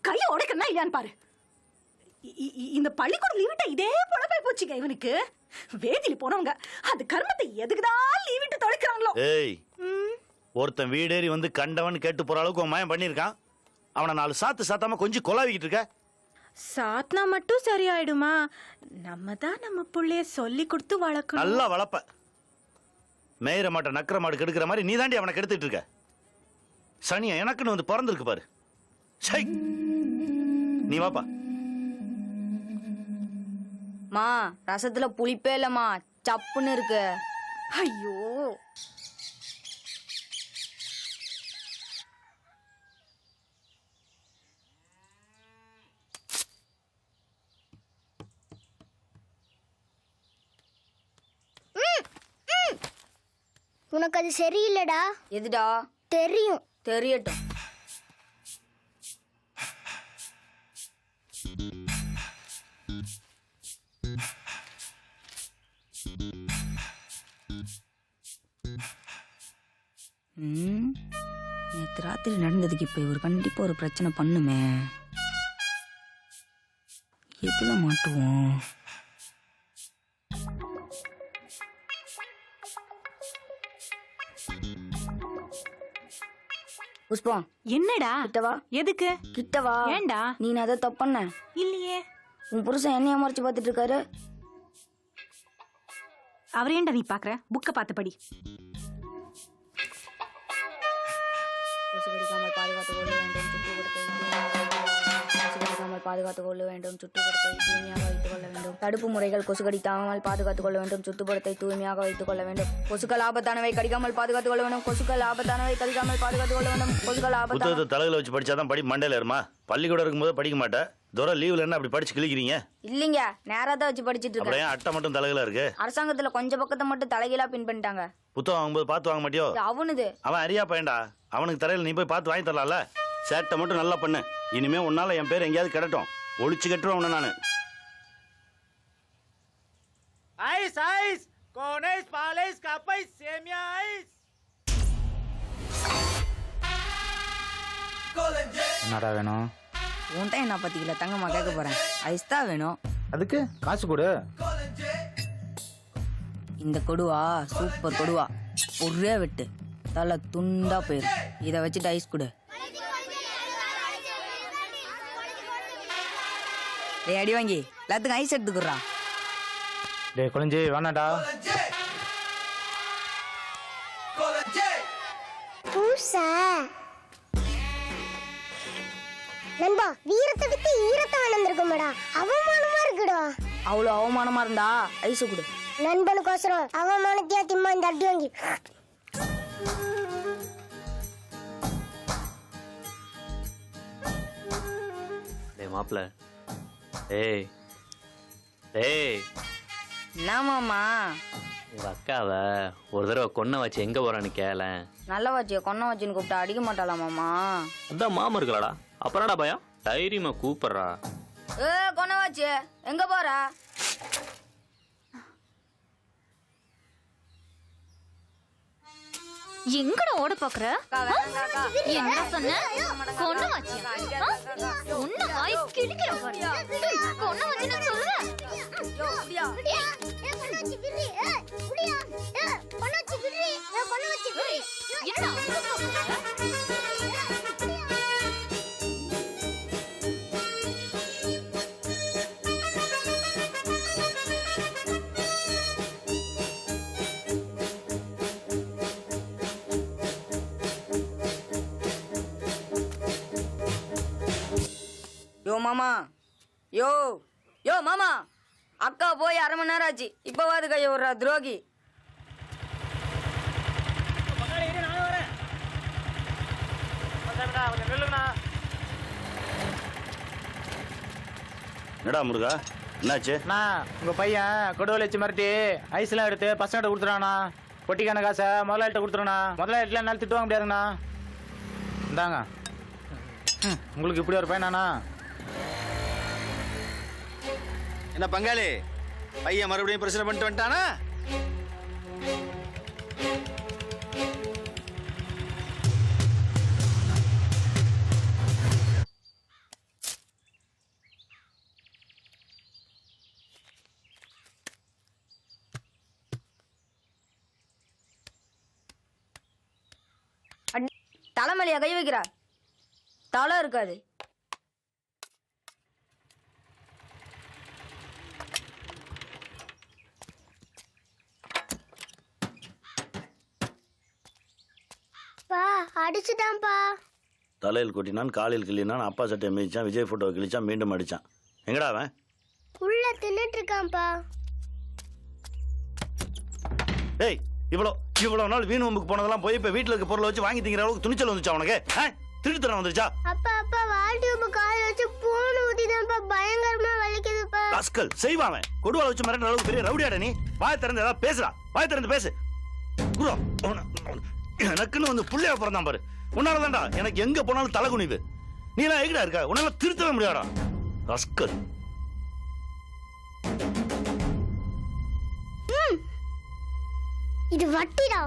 கைய உடைக்கணும் இல்லையான்னு பாரு. இந்த பள்ளிக்கூடம் லீவிட்ட இதே பொழப்பாய் போச்சுங்க இவனுக்கு. வேதியில போனவங்க அது கர்மத்தை எதுக்குதான் லீவிட்டு தொலைக்கிறாங்களோ. ஏய், ஒருத்தன் வீடேறி வந்து கண்டவன் கேட்டு போற அளவுக்கு உன் மயம் பண்ணிருக்கான். அவனை 4 சாத்து சாத்தாம கொஞ்சம் கொலாவிக்கிட்டு இருக்க. சாத்னா மட்டும் சரியாயிடுமா? நம்ம தான் நம்ம புள்ளைய சொல்லி கொடுத்து வளர்க்கணும். நல்லா வளர்ப்ப. மேயிற மாட்ட நக்கிற மாடு கெடுக்கிற மாதிரி நீ தாண்டி அவனை கெடுத்துட்டு இருக்க. சனியா எனக்குன்னு வந்து பிறந்திருக்கு பாரு. சை, நீ வாப்பா. மா ரசத்துல புளிப்பே இல்லம்மா, சப்புன்னு இருக்கு. ஐயோ, உனக்கு அது சரியில்லடா. எதுடா? தெரியும். தெரியட்டும். நேற்று ராத்திரி நடந்ததுக்கு இப்ப இவர் கண்டிப்பா ஒரு பிரச்சனை பண்ணுமே. எதுல மாட்டுவோம்? புஷ்பம், என்னடா? கிட்டவா. எதுக்கு? கிட்டவா. ஏண்டா? நீ அதை தப்பு பண்ண இல்லையே. உன் புருஷன் என்னைய மறைச்சு பார்த்துட்டு இருக்காரு. அவர் ஏண்டா நீ பாக்குற? புக்க பார்த்து படி. கொசு கடிக்காமல் பாதுகாத்துக் கொள்ள வேண்டும், சுற்றுப்புறத்தை பாதுகாத்துக் கொள்ள வேண்டும், சுற்றுப்புறத்தை தூய்மையாக வைத்துக் கொள்ள வேண்டும். தடுப்பு முறைகள்: கொசு கடிக்காமல் பாதுகாத்துக் கொள்ள வேண்டும், சுற்றுப்புறத்தை தூய்மையாக வைத்துக் கொள்ள வேண்டும். கொசுக்கள் ஆபத்தானவை, கடிக்காமல் பாதுகாத்துக் கொள்ள வேண்டும். கொசுக்கள் ஆபத்தானவை, கடிக்காமல் பாதுகாத்துக் கொள்ள வேண்டும். கொசுக்கள் புத்தகத்தை தலையில வச்சு படிச்சாதான் படி மண்டையில ஏறுமா? பள்ளிக்கூடம் இருக்கும்போது படிக்க மாட்டேன். தூரம் லீவ்ல என்ன அப்படி படிச்சு கிழிக்கிறீங்க? இல்லைங்க, நேரா தான் வச்சு படிச்சிட்டு இருக்கேன். அப்படியே அட்டை மட்டும் தலையில இருக்கு. அரசாங்கத்துல கொஞ்சம் பக்கத்தை மட்டும் தலைகீழா பின் பண்ணிட்டாங்க. புத்தகம் வாங்கும்போது பார்த்து வாங்க மாட்டியோ? அவனுது. அவன் அறியா பையன்டா. அவனுக்கு தரையில நீ போய் பார்த்து வாங்கி தரலாம்ல. சேட்டை மட்டும் நல்லா பண்ணு. இனிமே உன்னால என் பேர் எங்கேயாவது கிடட்டும். ஒளிச்சு கட்டுருவேன் உன்னை நானு. ஐஸ் ஐஸ் கோனைஸ் பாலைஸ் கப்பைஸ் சேமியா ஐஸ். என்னடா வேணும்? உன்ட்ட என்ன பத்திக்கல தங்கம்மா கேட்க போறேன். ஐஸ் தான் வேணும். அதுக்கு காசு கொடு. இந்த கொடுவா சூப்பர் கொடுவா. ஒரே வெட்டு தலை துண்டா போயிரு. இதை வச்சுட்டு ஐஸ் கொடு. அடி வாங்கி எல்லாத்துக்கும் ஐஸ் எடுத்துக்குறா. டேய் குழந்தை வேணாடா. பூசா நண்பா, வீரத்தை விட்டு ஈரத்தை வளர்ந்துருக்குமாடா. அவமானமா இருக்குடா. அவ்வளோ அவமானமா இருந்தா ஐஸ் கொடு. நண்பனுக்கோசரம் அவமானத்தையா திம்மா இந்த அடி வாங்கி. டேய் மாப்ள. டேய் டேய், என்ன மாமா? உங்க அக்காவை ஒரு தடவை கொன்ன வச்சு எங்க போறான்னு கேள. நல்ல வச்சிய கொன்ன வச்சுன்னு கூப்பிட்டா அடிக்க மாட்டாளா மாமா? அதான் மாமா இருக்கலாடா. அப்புறம்டா பயம். தைரியமா கூப்பிடுறா. கொன்ன வச்சு எங்க போற? எங்கட ஓட பாக்குற? என்ன சொன்ன? கொன்ன வச்சு உன்ன வாய் கிழிக்கிற பாரு. கொன்ன வச்சு நான் சொல்றேன். யோ யோ மாமா, அக்கா போய் 1/2 மணி நேரம் ஆச்சு, இப்பவாது கைய விடுறா துரோகி. என்னடா முருகா, என்னாச்சு? உங்க பையன் கொடுவலை வச்சு மிரட்டி ஐஸ்லாம் எடுத்து பசங்கிட்ட கொடுத்துறானா. பொட்டிக்கான காசை முதலாளிட்ட கொடுத்துருண்ணா. முதலாளிட்டுலாம் என்னால் திட்டு வாங்க முடியாதுங்கண்ணா. இந்தாங்க. உங்களுக்கு இப்படி ஒரு பையனாண்ணா? என்ன பங்காளி, பையன் மறுபடியும் பிரச்சனை பண்ணிட்டு வந்துட்டானா? தலைமலையா கை வைக்கிறா? தலை இருக்காது. பா அடிச்சுட்டான்பா. தலையில் கொட்டினான், காலில் கிள்ளினான், அப்பா சட்டையை மிதிச்சான், விஜய் போட்டோ கிழிச்சான், மீண்டும் அடிச்சான். எங்கடா அவன்? உள்ள தின்னுட்டு இருக்கான்பா. டேய், இவ்வளோ நாள் வீண் வம்புக்கு போனதெல்லாம் போய் இப்போ வீட்டில் இருக்க பொருளை வச்சு வாங்கி திங்கிற அளவுக்கு துணிச்சல் வந்துச்சா உனக்கு? திருட்டுத்தனம் வந்துருச்சா? அப்பா வால் டியூப் கால் வச்சு பூணு ஊத்திதான்ப்பா, பயங்கரமா வலிக்குதுப்பா. ராஸ்கல், செய்வான். கொடுவாளை வச்சு மிரட்டுற அளவுக்கு பெரிய ரவுடியாடா நீ? வாய் திறந்து ஏதாவது பேசுறா, வாய் திறந்து பேசு. குரு, எனக்குன்னு வந்து புள்ளையா பிறந்தான் பாரு. உன்னாலதான்டா எனக்கு எங்க போனாலும் தலை குனிவு. நீ எல்லாம் எங்கடா இருக்க? உன்னால திருத்தவே முடியாடா ராஸ்கல். இது வட்டிடா.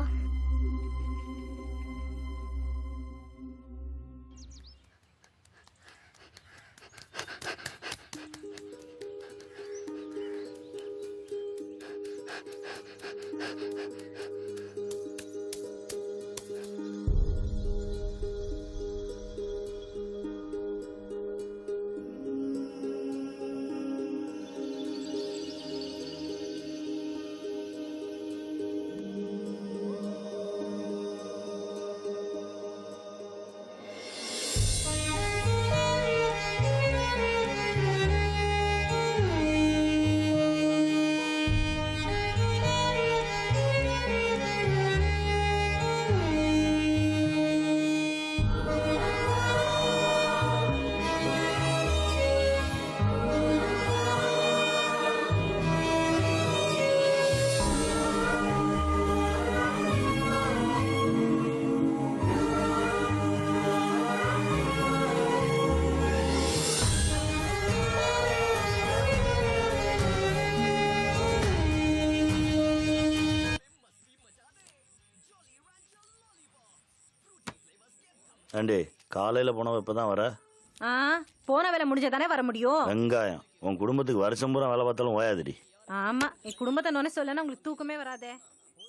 ஏண்டி, காலையில போனவ இப்பதான் வர? போன வேலை முடிஞ்சதானே வர முடியும். வெங்காயம், உன் குடும்பத்துக்கு வருஷம் பூரா வேலை பார்த்தாலும் ஓயாதுடி. ஆமா, என் குடும்பத்தை நோனே சொல்லனா உங்களுக்கு தூக்கமே வராதே.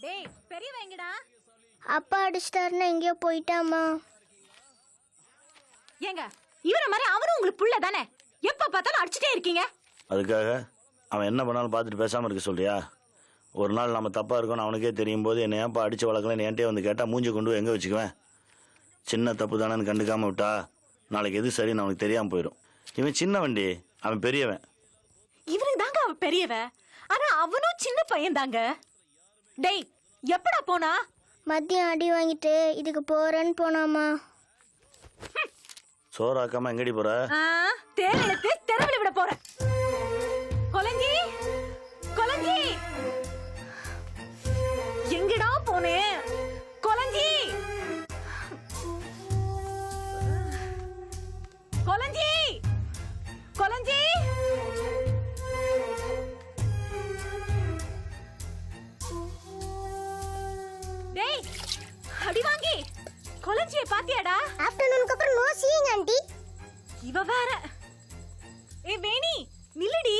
டேய் பெரியவ எங்கடா? அப்பா அடிச்சிட்டாருன்னா எங்கேயோ போயிட்டாமா. ஏங்க இவர மாதிரி அவனும் உங்களுக்கு புள்ள தானே, எப்ப பார்த்தாலும் அடிச்சிட்டே இருக்கீங்க. அதுக்காக அவன் என்ன பண்ணாலும் பார்த்துட்டு பேசாம இருக்க சொல்றியா? ஒரு நாள் நம்ம தப்பா இருக்கோன்னு அவனுக்கே தெரியும் போது என்ன ஏன்ப்பா அடிச்சு வளர்க்கலன்னு என்கிட்டே வந்து கேட்டா மூஞ்சி கொண்டு போய் எங்க வச்சுக்குவேன்? சின்ன தப்பு தானேன்னு கண்டுக்காம விட்டா நாளைக்கு எது சரின்னு அவனுக்கு தெரியாம போயிடும். இவன் சின்ன வண்டி, அவன் பெரியவன். இவனுக்கு தாங்க அவன் பெரியவன், ஆனா அவனும் சின்ன பையன் தாங்க. டேய் எப்படா போனா? மதியம் அடி வாங்கிட்டு இதுக்கு போறேன்னு போனாமா. சோறாக்காம எங்கடி போற? தேனெடுத்து தெருவில் விட போறேன். கொலஞ்சி கொலஞ்சி எங்கடா போனே? கொலஞ்சி கொலஞ்சி கொலஞ்சி டேய் அடி வாங்கி கொலஞ்சியை பாத்தியாடா? ஆஃப்டர்நூனுக்கு அப்புறம் நோ சீயிங் ஆண்டி. இவ வேற. ஏய் வேணி நில்லுடி.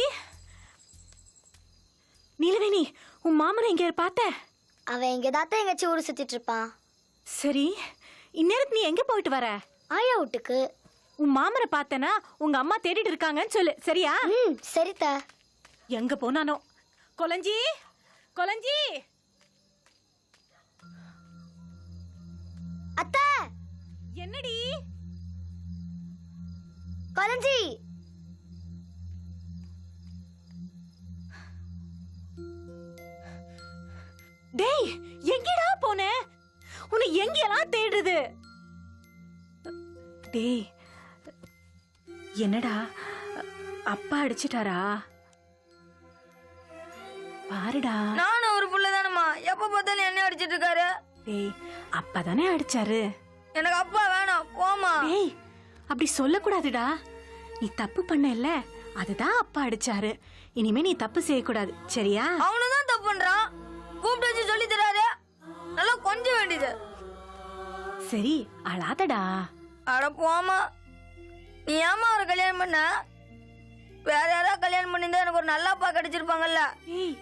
நீலவேணி, உன் மாமனை எங்க பார்த்த? அவன் எங்க தாத்தா எங்கச்சி ஊரு சுத்திட்டு இருப்பான். சரி, இந்நேரத்து நீ எங்க போயிட்டு வர? ஆயா வீட்டுக்கு. உன் மாமனை பார்த்தனா உங்க அம்மா தேடிட்டு இருக்காங்கன்னு சொல்லு, சரியா? சரிதா. எங்க போனானோ? கொலஞ்சி கொலஞ்சி அத்தை. என்னடி? கொலஞ்சி டேய் எங்கடா போன? உன்னை எங்கெல்லாம் தேடுறது? டேய் என்னடா அப்பா அடிச்சிட்டாரா? பாருடா. நானும் ஒரு புள்ள தானம்மா, எப்ப பார்த்தாலும் என்ன அடிச்சிட்டு இருக்காரு. டேய் அப்பா தானே அடிச்சாரு. எனக்கு அப்பா வேணாம், போமா. டேய் அப்படி சொல்லக்கூடாதுடா. நீ தப்பு பண்ணல, அதுதான் அப்பா அடிச்சாரு. இனிமே நீ தப்பு செய்யக்கூடாது, சரியா? அவனுதான் தப்பு பண்றான், கூப்பிட்டு வச்சு சொல்லி தராரு. நல்லா கொஞ்சம் வேண்டியது. சரி அழாதடா. அட போமா. நீ ஏமா அவரை கல்யாணம் பண்ண? வேற யாராவது கல்யாணம் பண்ணிருந்தா எனக்கு ஒரு நல்ல அப்பா கிடைச்சிருப்பாங்கல்ல. ஏய்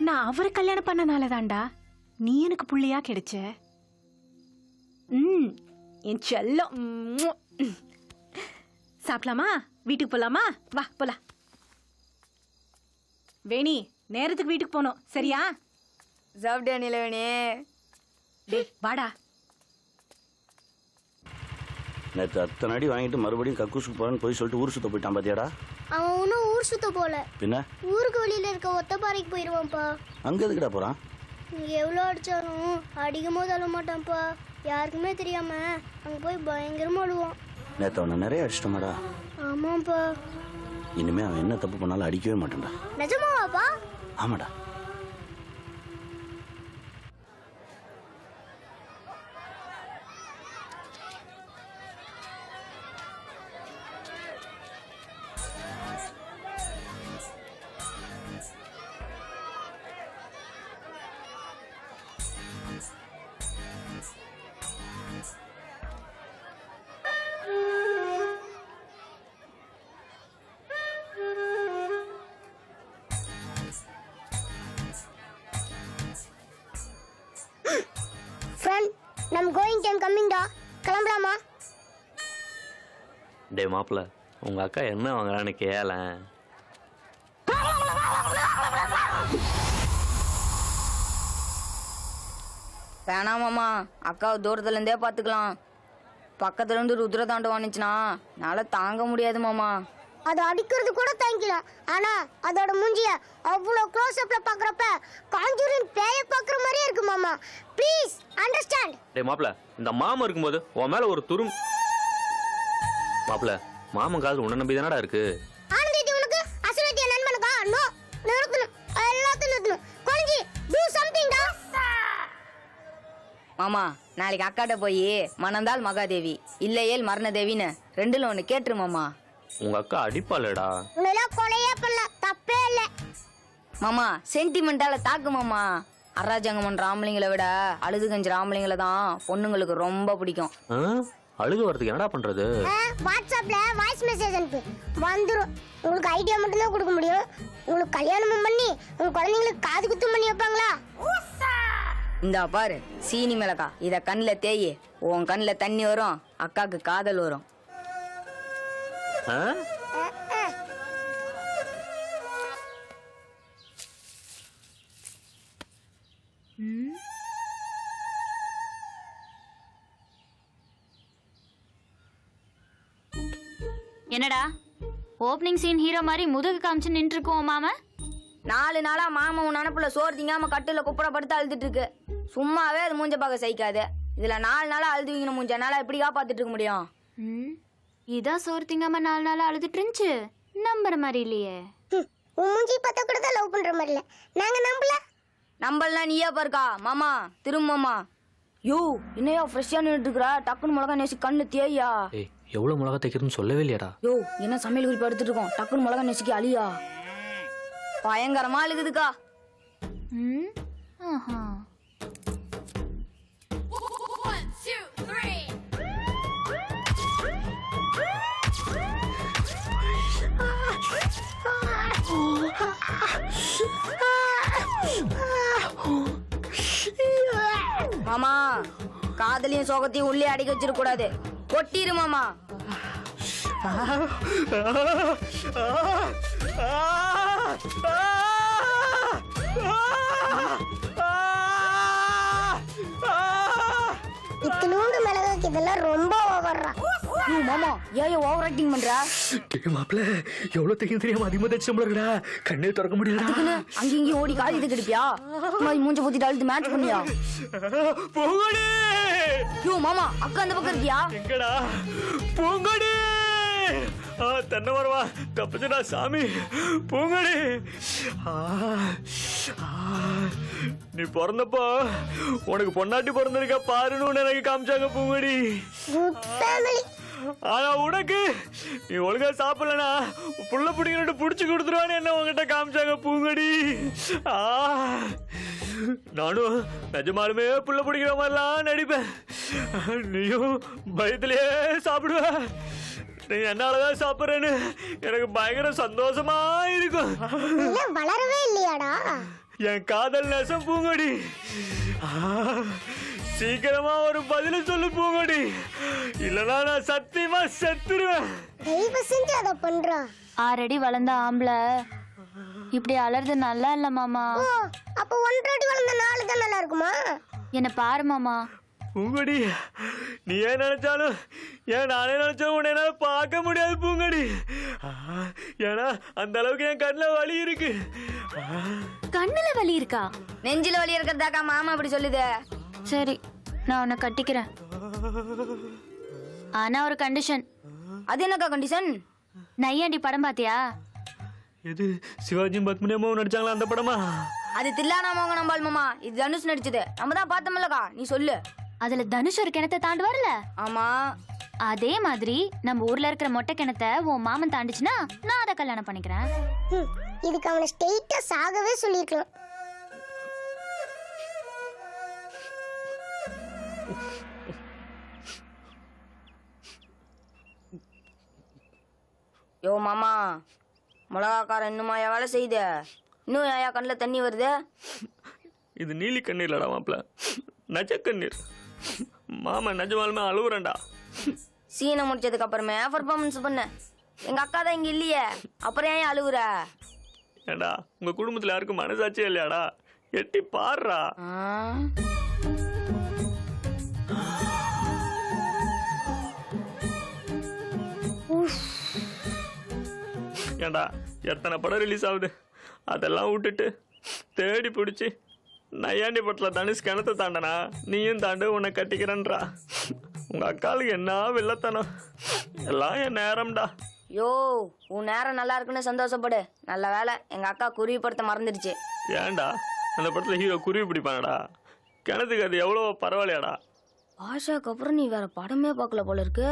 நான் அவரை கல்யாணம் பண்ணனால தான்டா நீ எனக்கு புள்ளையா கிடைச்ச. என் செல்லம். சாப்பிடலாமா? வீட்டுக்கு போலாமா? வா போலாம். வேணி நேரத்துக்கு வீட்டுக்கு போனோம், சரியா? சாப்பிட்டியா நிலவேணி? டேய் வாடா. நேற்று அத்தனை அடி வாங்கிட்டு மறுபடியும் கக்கூசுக்கு போறேன்னு போய் சொல்லிட்டு ஊர் சுத்த போயிட்டான் பாத்தியாடா? அவன் ஒன்றும் ஊர் சுத்த போல, பின்ன ஊருக்கு வெளியில இருக்க ஒத்தப்பாறைக்கு போயிடுவான்ப்பா. அங்க எதுக்குடா போறான்? இங்க எவ்வளோ அடிச்சாலும் அடிக்கும் போது அழுவ மாட்டான்ப்பா. யாருக்குமே தெரியாம அங்க போய் பயங்கரமா அழுவான். நேற்று அவனை நிறைய அடிச்சிட்டோமாடா. ஆமாப்பா. இனிமே அவன் என்ன தப்பு பண்ணாலும் அடிக்கவே மாட்டான்டா. நிஜமாவாப்பா? ஆமாடா. ஃப்ரெண்ட் நம்ம கோயிங் டைம் கம்மிங்டா, கிளம்பலாமா? டே மாப்பிள்ள, உங்க அக்கா என்ன வாங்குறான்னு கேள. வேணாமாம்மா, அக்காவை தூரத்துல இருந்தே பாத்துக்கலாம். பக்கத்துல இருந்து ருத்ர தாண்டவம் வந்துச்சுன்னா என்னால தாங்க முடியாது மாமா. அது அடிக்கிறது கூட தாங்கிக்கலாம், ஆனா அதோட மூஞ்சிய அவ்வளோ க்ளோஸ் அப்ல பாக்குறப்ப காஞ்சூரின் பேய பாக்குற மாதிரியே இருக்கு மாமா. Please understand. டே மாப்பிள்ள, இந்த மாமா இருக்கும்போது உன் மேல ஒரு துரும். மாப்பிள்ள, மாமன் காதல் உன்னை நம்பி தானடா இருக்கு. ஆனந்தி உனக்கு அசுரத்திய நண்பனுக்கா? நோ, நிறுத்தணும், எல்லாத்தையும் நிறுத்தணும். கொஞ்சி டூ சம்திங் டா. மாமா நாளைக்கு அக்காட்ட போய் மணந்தால் மகாதேவி இல்லையேல் மரணதேவின்னு ரெண்டுல ஒண்ணு கேட்டுரு மாமா. உங்க அக்கா அடிப்பாளடா. உன்னெல்லாம் கொலையே பண்ணல, தப்பே இல்ல மாமா. சென்டிமெண்டால தாக்கு மாமா. அராஜகம் பண்ற ஆம்பளைங்களை விட அழுது கஞ்சுற ஆம்பளைங்களை தான் பொண்ணுங்களுக்கு ரொம்ப பிடிக்கும். அழுகு வரதுக்கு என்னடா பண்றது? வாட்ஸ்அப்ல வாய்ஸ் மெசேஜ் அனுப்பு, வந்துரும். உங்களுக்கு ஐடியா மட்டும் தான் கொடுக்க முடியும். உங்களுக்கு கல்யாணம் பண்ணி உங்க குழந்தைங்களுக்கு காது குத்து பண்ணி வைப்பாங்களா? இந்தா பாரு சீனி மிளகா, இத கண்ணுல தேயி, உன் கண்ணுல தண்ணி வரும், அக்காக்கு காதல் வரும். என்னடா ஓப்பனிங் சீன் ஹீரோ மாதிரி முதுகு காமிச்சு நின்று இருக்கோம் மாமா? 4 நாளா மாமா உன் நினப்புல சோறு திங்காம கட்டுல குப்புற படுத்து அழுதுட்டு இருக்கு. சும்மாவே அது மூஞ்ச பார்க்க சகிக்காது. இதுல 4 நாளா அழுதுவீங்க மூஞ்ச, நாளா எப்படி காப்பாத்திட்டு இருக்க முடியும்? இதான் சோறு திங்காம 4 நாளா அழுதுட்டு இருந்துச்சு. நம்புற மாதிரி இல்லையே. உன் மூஞ்சி பார்த்தா கூட தான் லவ் பண்ற மாதிரி இல்ல. நாங்க நம்பலாம் நீயா பாருக்கா மாமா. திரும்ப மாமா. யோ என்னையா ஃப்ரெஷ்ஷா நின்றுட்டு இருக்கிறா? டக்குன்னு மிளகா நேசி கண்ணு தேய்யா. ஏய் எவ்வளவு மிளகா தைக்கிறதுன்னு சொல்லவே இல்லையாடா? யோ என்ன சமையல் குறிப்பு எடுத்துட்டு இருக்கோம், டக்குன்னு மிளகா நெசுக்கி அழியா. பயங்கரமா அழுகுதுக்கா. மாமா காதலையும் சோகத்தையும் உள்ளே அடிக்க வச்சிருக்க கூடாது, கொட்டிரு மாமா. இத்தினூண்டு மிளகாக்கு இதெல்லாம் ரொம்ப ஓவர்றா. மாமா ஏன் ஓவர் ஆக்டிங் பண்ற? மாப்பிள்ள எவ்வளவு தெரியாம அதிகமா தச்சம்பளடா கண்ணே திறக்க முடியலடா. அங்க இங்க ஓடி காலி இது கடிப்பியா? மூஞ்ச ஊத்திட்டு அழுது மேட்ச் பண்ணியா? பூங்கொடி மாமா அக்கா அந்த பக்கம் இருக்கியா? எங்கடா பூங்கொடி? தென்னை மரவா தப்புச்சுடா சாமி. பூங்கொடி நீ பிறந்தப்போ உனக்கு பொண்டாட்டி பிறந்திருக்க பாருன்னு எனக்கு காமிச்சாங்க பூங்கொடி. ஆனா உனக்கு நீ ஒழுங்கா சாப்பிடலனா புள்ள பிடிக்கணும் புடிச்சு கொடுத்துருவான்னு என்ன உங்ககிட்ட காமிச்சாங்க பூங்கொடி. நானும் நிஜமாலுமே புள்ள பிடிக்கிற மாதிரிலாம் நடிப்பேன். நீயும் பயத்திலேயே சாப்பிடுவ. நீ என்னாலதான் சாப்பிடுறேன்னு எனக்கு பயங்கர சந்தோஷமா இருக்கும். வளரவே இல்லையாடா என் காதல் நெசம் பூங்கொடி. சீக்கிரமா ஒரு பதில சொல்லு பூங்கொடி, இல்லனா நான் சத்தியமா செத்துருவேன். தயவு செஞ்சு அத பண்றா. 6 அடி வளர்ந்த ஆம்பளை இப்படி அலறது நல்லா இல்ல மாமா. அப்ப 1 அடி வளர்ந்த 4 தான் நல்லா இருக்குமா? என்ன பாரு மாமா. பூங்கொடி நீ ஏன் நினைச்சாலும் ஏன் நானே நினைச்சாலும் உன்னை என்னால பார்க்க முடியாது பூங்கொடி. ஏன்னா அந்த அளவுக்கு என் கண்ணுல வலி இருக்கு. கண்ணுல வலி இருக்கா? நெஞ்சில வலி இருக்கிறதாக்கா மாமா அப்படி சொல்லுது. சரி நான் உன்னை கட்டிக்கிறேன். ஆனா ஒரு கண்டிஷன். அது என்னக்கா கண்டிஷன்? நையாண்டி படம் பாத்தியா? இது சிவாஜியும் பத்மினியமும் நடிச்சாங்களா அந்த படமா? அது தில்லானா மோகன் நம்பாள் மாமா. இது தனுஷ் நடிச்சது. நம்ம தான் பார்த்தோம்லக்கா. நீ சொல்லு. அதுல தனுஷ் ஒரு கிணத்தை தாண்டுவார்ல? ஆமா. அதே மாதிரி நம்ம ஊர்ல இருக்கிற மொட்டை கிணத்தை உன் மாமன் தாண்டுச்சுன்னா நான் அதை கல்யாணம் பண்ணிக்கிறேன். இதுக்கு அவனை ஸ்ட்ரெயிட்டா சாகவே சொல்லிருக்கலாம். யோ மாமா, மிளகாக்காரன் இன்னுமா வேலை செய்யுது? இன்னும் ஏன் கண்ணில் தண்ணி வருது? இது நீலி கண்ணீர் இல்லடா மாப்பிள்ள, நஜ கண்ணீர். மாமா நிஜமாலுமே அழுவுறேன்டா. சீனை முடிச்சதுக்கு அப்புறமே பர்ஃபார்மன்ஸ் பண்ண. எங்க அக்கா தான் இங்க இல்லையே, அப்புறம் ஏன் அழுகுற? ஏண்டா உங்க குடும்பத்துல யாருக்கும் மனசாட்சியே இல்லையாடா? எட்டி பாடுறா. ஏண்டா எத்தனை படம் ரிலீஸ் ஆகுது, அதெல்லாம் விட்டுட்டு தேடி பிடிச்சி நையாண்டி படத்தில் தனுஷ் கிணத்தை தாண்டனா நீயும் தாண்டு உன்னை கட்டிக்கிறன்றா. உங்க அக்காளுக்கு என்ன வெள்ளத்தனம். எல்லாம் என் நேரம்டா. யோ உன் நேரம் நல்லா இருக்குன்னு சந்தோஷப்படு. நல்ல வேலை எங்க அக்கா குருவி படத்தை மறந்துடுச்சு. ஏன்டா அந்த படத்துல ஹீரோ குருவி பிடிப்பானடா, கிணத்துக்கு அது எவ்வளோ பரவாயில்லையாடா. ஆஷாக்கு அப்புறம் நீ வேற படமே பார்க்கல போல இருக்கு.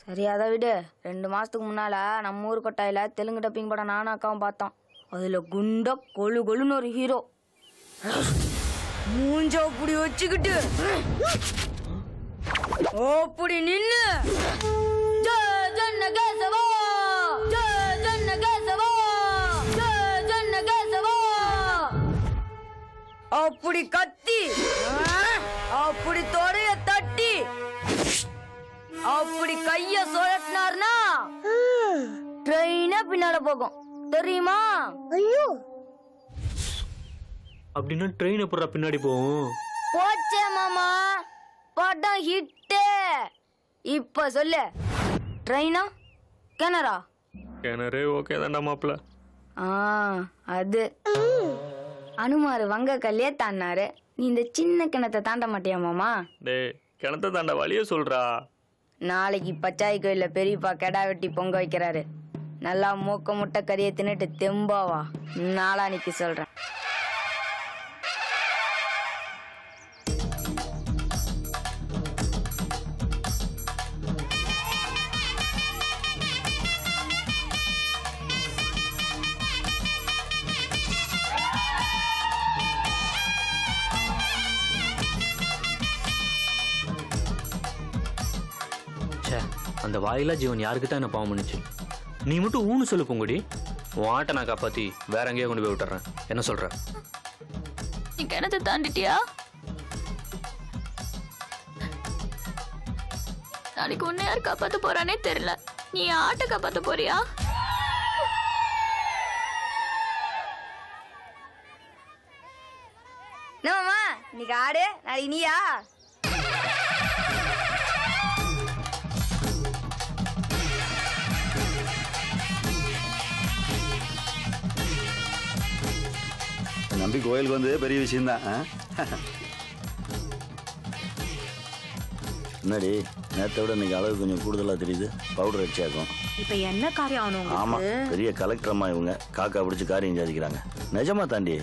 சரி அதை விடு. 2 மாசத்துக்கு முன்னால நம்ம ஊர் கொட்டாயில தெலுங்கு டப்பிங் படம் நானும் அக்காவும் பார்த்தோம். அதுல குண்ட கொழு கொழுன்னு ஒரு ஹீரோ மூஞ்ச அப்படி வச்சுக்கிட்டு அப்படி நின்னு அப்படி கத்தி அப்படி தொடைய தட்டி அப்படி கைய சுழட்டினார்னா ட்ரெயினே பின்னால போகும் தெரியுமா? ஐயோ அப்படின்னா ட்ரெயின் எப்படா பின்னாடி போகும்? போச்சே மாமா, படம் ஹிட்டு. இப்ப சொல்லு, ட்ரெயினா கிணறா? கிணறே ஓகே தான்டா மாப்பிள்ள. அது அனுமாரு வங்க கல்லே தாண்டாரு. நீ இந்த சின்ன கிணத்தை தாண்ட மாட்டியா மாமா? டேய் கிணத்தை தாண்ட வழிய சொல்றா. நாளைக்கு பச்சாய் கோயில்ல பெரியப்பா கெடா வெட்டி பொங்க வைக்கிறாரு. நல்லா மூக்க முட்டை கறியை தின்னுட்டு தெம்பாவா. நாளானிக்கு சொல்றேன். அந்த வாயிலா ஜீவன் யாருக்கு தான் என்ன பாவம் பண்ணுச்சு? நீ மட்டும் ஊன்னு சொல்லு பூங்குடி. உன் ஆட்டை நான் காப்பாத்தி வேற எங்கேயோ கொண்டு போய் விட்டுறேன். என்ன சொல்ற? நீ கிணத்தை தாண்டிட்டியா? நாளைக்கு உன்னை யார் காப்பாத்த போறானே தெரியல. நீ ஆட்டை காப்பாத்த போறியா? என்னம்மா இன்னைக்கு ஆடு நாளைக்கு நீயா? நம்பி கோயிலுக்கு வந்து பெரிய விஷயம்தான். முன்னாடி நேற்றை விட இன்னைக்கு அளவு கொஞ்சம் கூடுதலாக தெரியுது. பவுடர் அடிச்சாக்கும். இப்ப என்ன காரியம் ஆகணும் ஆமா, உங்களுக்கு? பெரிய கலெக்டரம்மா இவங்க. காக்கா பிடிச்சி காரியம் சாதிக்கிறாங்க. நிஜமா தாண்டி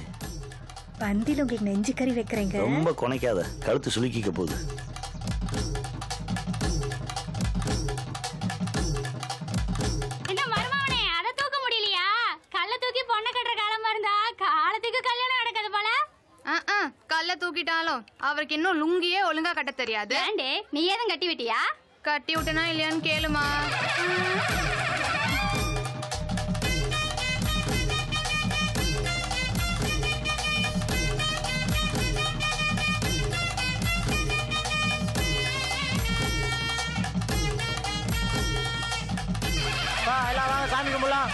பந்தியில் உங்களுக்கு நெஞ்சு கறி வைக்கிறீங்க. ரொம்ப குனைக்காத, கழுத்து சுலுக்கிக்க போகுது. என்ன மருமவனே, அதை தூக்க முடியலையா? கல்ல தூக்கி பொண்ணை கட்டுற காலமா இருந்தா காலத்துக்கு கல்யாணம் நடக்காது போல. கல்ல தூக்கிட்டாலும் அவருக்கு இன்னும் லுங்கியே ஒழுங்கா கட்ட தெரியாது. ஏண்டே, நீ ஏதும் கட்டி விட்டியா? கட்டி விட்டனா இல்லையான்னு கேளுமா. எல்லாம் வாங்க சாமி கும்பிடலாம்.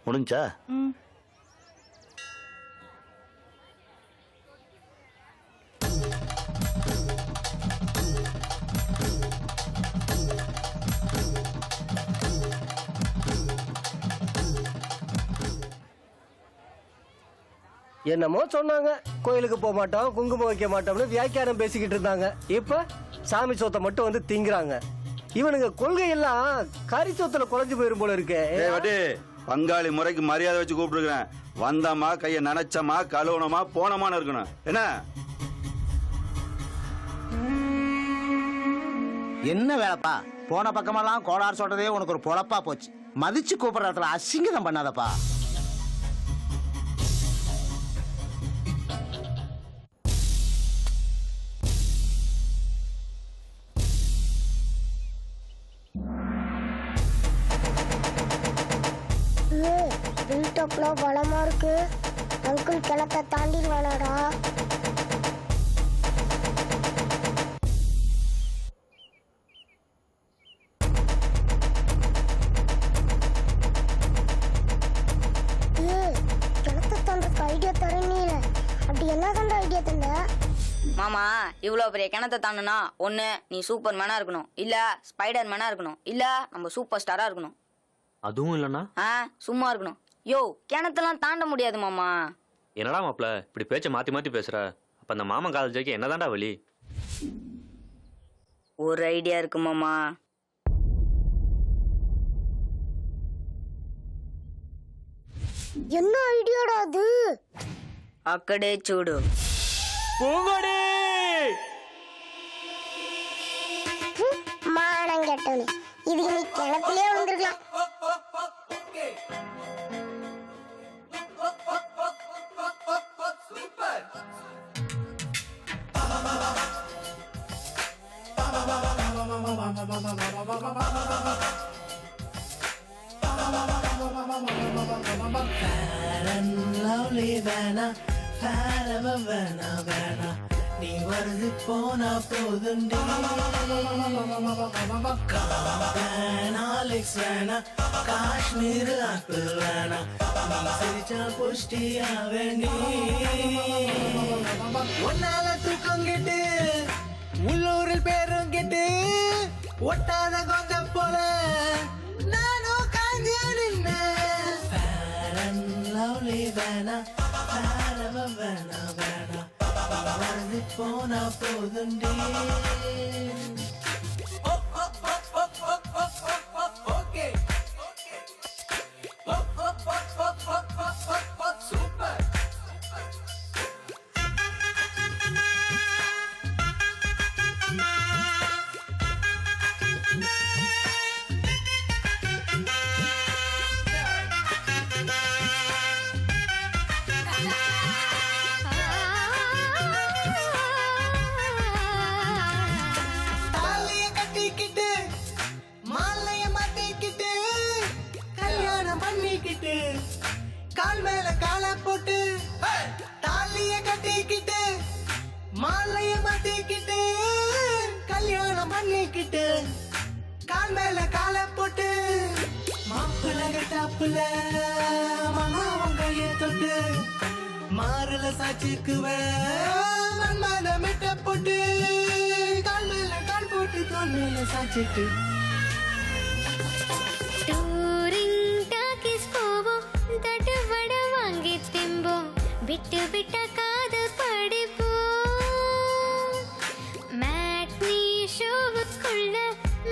முடிஞ்சா? என்னமோ சொன்னாங்க, கோயிலுக்கு போக மாட்டோம், குங்குமம் வைக்க மாட்டோம்னு வியாக்கியானம் பேசிக்கிட்டு இருந்தாங்க. இப்ப சாமி சொத்தை மட்டும் வந்து திங்குறாங்க. இவனுங்க கொள்கை எல்லாம் கறி சொத்துல குறைஞ்சு போயிரும் போல இருக்கு. பங்காளி முறைக்கு மரியாதை வச்சு கூப்பிட்டுருக்கிறேன். வந்தமா கைய நினைச்சமா கழுவணுமா போனமான்னு இருக்கணும். என்ன வேலைப்பா? போன பக்கமெல்லாம் கோளாறு சொல்றதே உனக்கு ஒரு பொழப்பா போச்சு. மதிச்சு கூப்பிடுற இடத்துல அசிங்கம் பண்ணாதப்பா. பில்டப்லாம் பலமா இருக்கு. அங்கிள் கிணத்தை தாண்டிடுவானாடா? கிணத்தை தாண்டதுக்கு ஐடியா தரீங்களே, அப்படி என்ன தாண்ட ஐடியா தந்த? மாமா, இவ்வளோ பெரிய கிணத்தை தாண்டுனா ஒன்று நீ சூப்பர் மேனா இருக்கணும், இல்ல ஸ்பைடர் மேனா இருக்கணும், இல்ல நம்ம சூப்பர் ஸ்டாரா இருக்கணும். அதுவும் இல்லைண்ணா சும்மா இருக்கணும். யோ, கிணத்தெல்லாம் தாண்ட முடியாது மாமா. என்னடா மாப்பிள்ள இப்படி பேச்ச மாத்தி மாத்தி பேசுற? அப்ப அந்த மாமன் காலேஜ் ஜெயிக்க என்னதான்டா வழி? ஒரு ஐடியா இருக்கு மாமா. என்ன ஐடியாடா அது? அக்கடே சூடு பூங்கொடி. மானம் கெட்டவனே, இதுக்கு நீ கிணத்திலே விழுந்திருக்கலாம். நீ வருது போனா போதுண்டி. நாளைக்கு வேணா காஷ்மீர் ஆப்பிள் வேணா, நீ சிரிச்சா புஷ்டியா வேண்டி. ஒன்னால தூக்கம் கெட்டு உள்ளூரில் பேரும் கெட்டு ஒட்டாத கொஞ்சம் போல நானும் காஞ்சியா நின்ன. லவ்லி வேணா வேணா வேணா, வருது போனா போதுண்டி. கால் மேல கால போட்டு தாலிய நினப்புல மாமாவும் கையை தொட்டு மாறல சாச்சிக்குவேன் மண்மால மெட்ட போட்டு கால் மேல கால் போட்டு தோல் மேல சாச்சிட்டு டூரிங் டாக்கிஸ் போவோம் தட்டுவட வாங்கி திம்போம் விட்டு விட்ட காதல் படிப்போம் மேட்னி ஷோவுக்குள்ள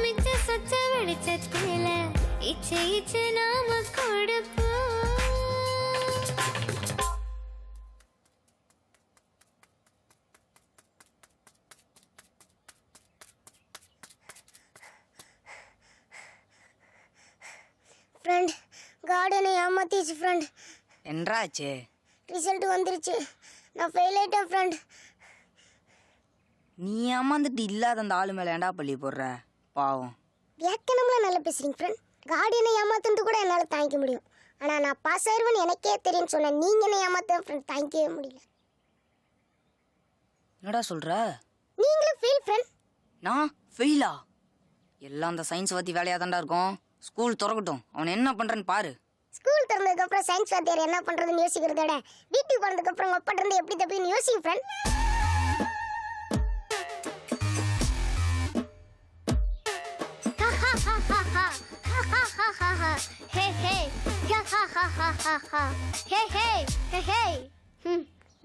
மிச்ச சொச்ச வெளிச்சத்துல இச்சை இச்சை நாம கொடுப்போம். ஃப்ரெண்ட் கார்டனை ஏமாத்திச்சு ஃப்ரெண்ட். என்றாச்சு ரிசல்ட் வந்துருச்சு. நான் ஃபெயில் ஆயிட்டேன் ஃப்ரெண்ட். நீ ஏமாந்துட்டு இல்லாத அந்த ஆளு மேல ஏன்டா பள்ளி போடுற பாவம். வியாக்கியனம்லாம் நல்லா பேசுறீங்க ஃப்ரெண்ட். கார்டனை ஏமாத்துறது கூட என்னால் தாங்கிக்க முடியும். ஆனால் நான் பாஸ் ஆயிடுவேன்னு எனக்கே தெரியும்னு சொன்னேன். நீங்கள் என்ன ஏமாத்த ஃப்ரெண்ட் தாங்கிக்கவே முடியல. என்னடா சொல்ற? நீங்களும் ஃபெயில் ஃப்ரெண்ட். நான் ஃபெயிலா? எல்லாம் அந்த சயின்ஸ் பத்தி வேலையா தான்டா இருக்கும். ஸ்கூல் திறக்கட்டும், அவன் என்ன பண்றேன்னு பாரு. ஸ்கூல் திறந்ததுக்கப்புறம் சயின்ஸ் வாத்தியார் என்ன பண்ணுறதுன்னு யோசிக்கிறத விட வீட்டுக்கு போனதுக்கப்புறம் உங்கள் அப்பா இருந்து எப்படி தப்பின்னு யோசிங்க ஃப்ரெண்ட்.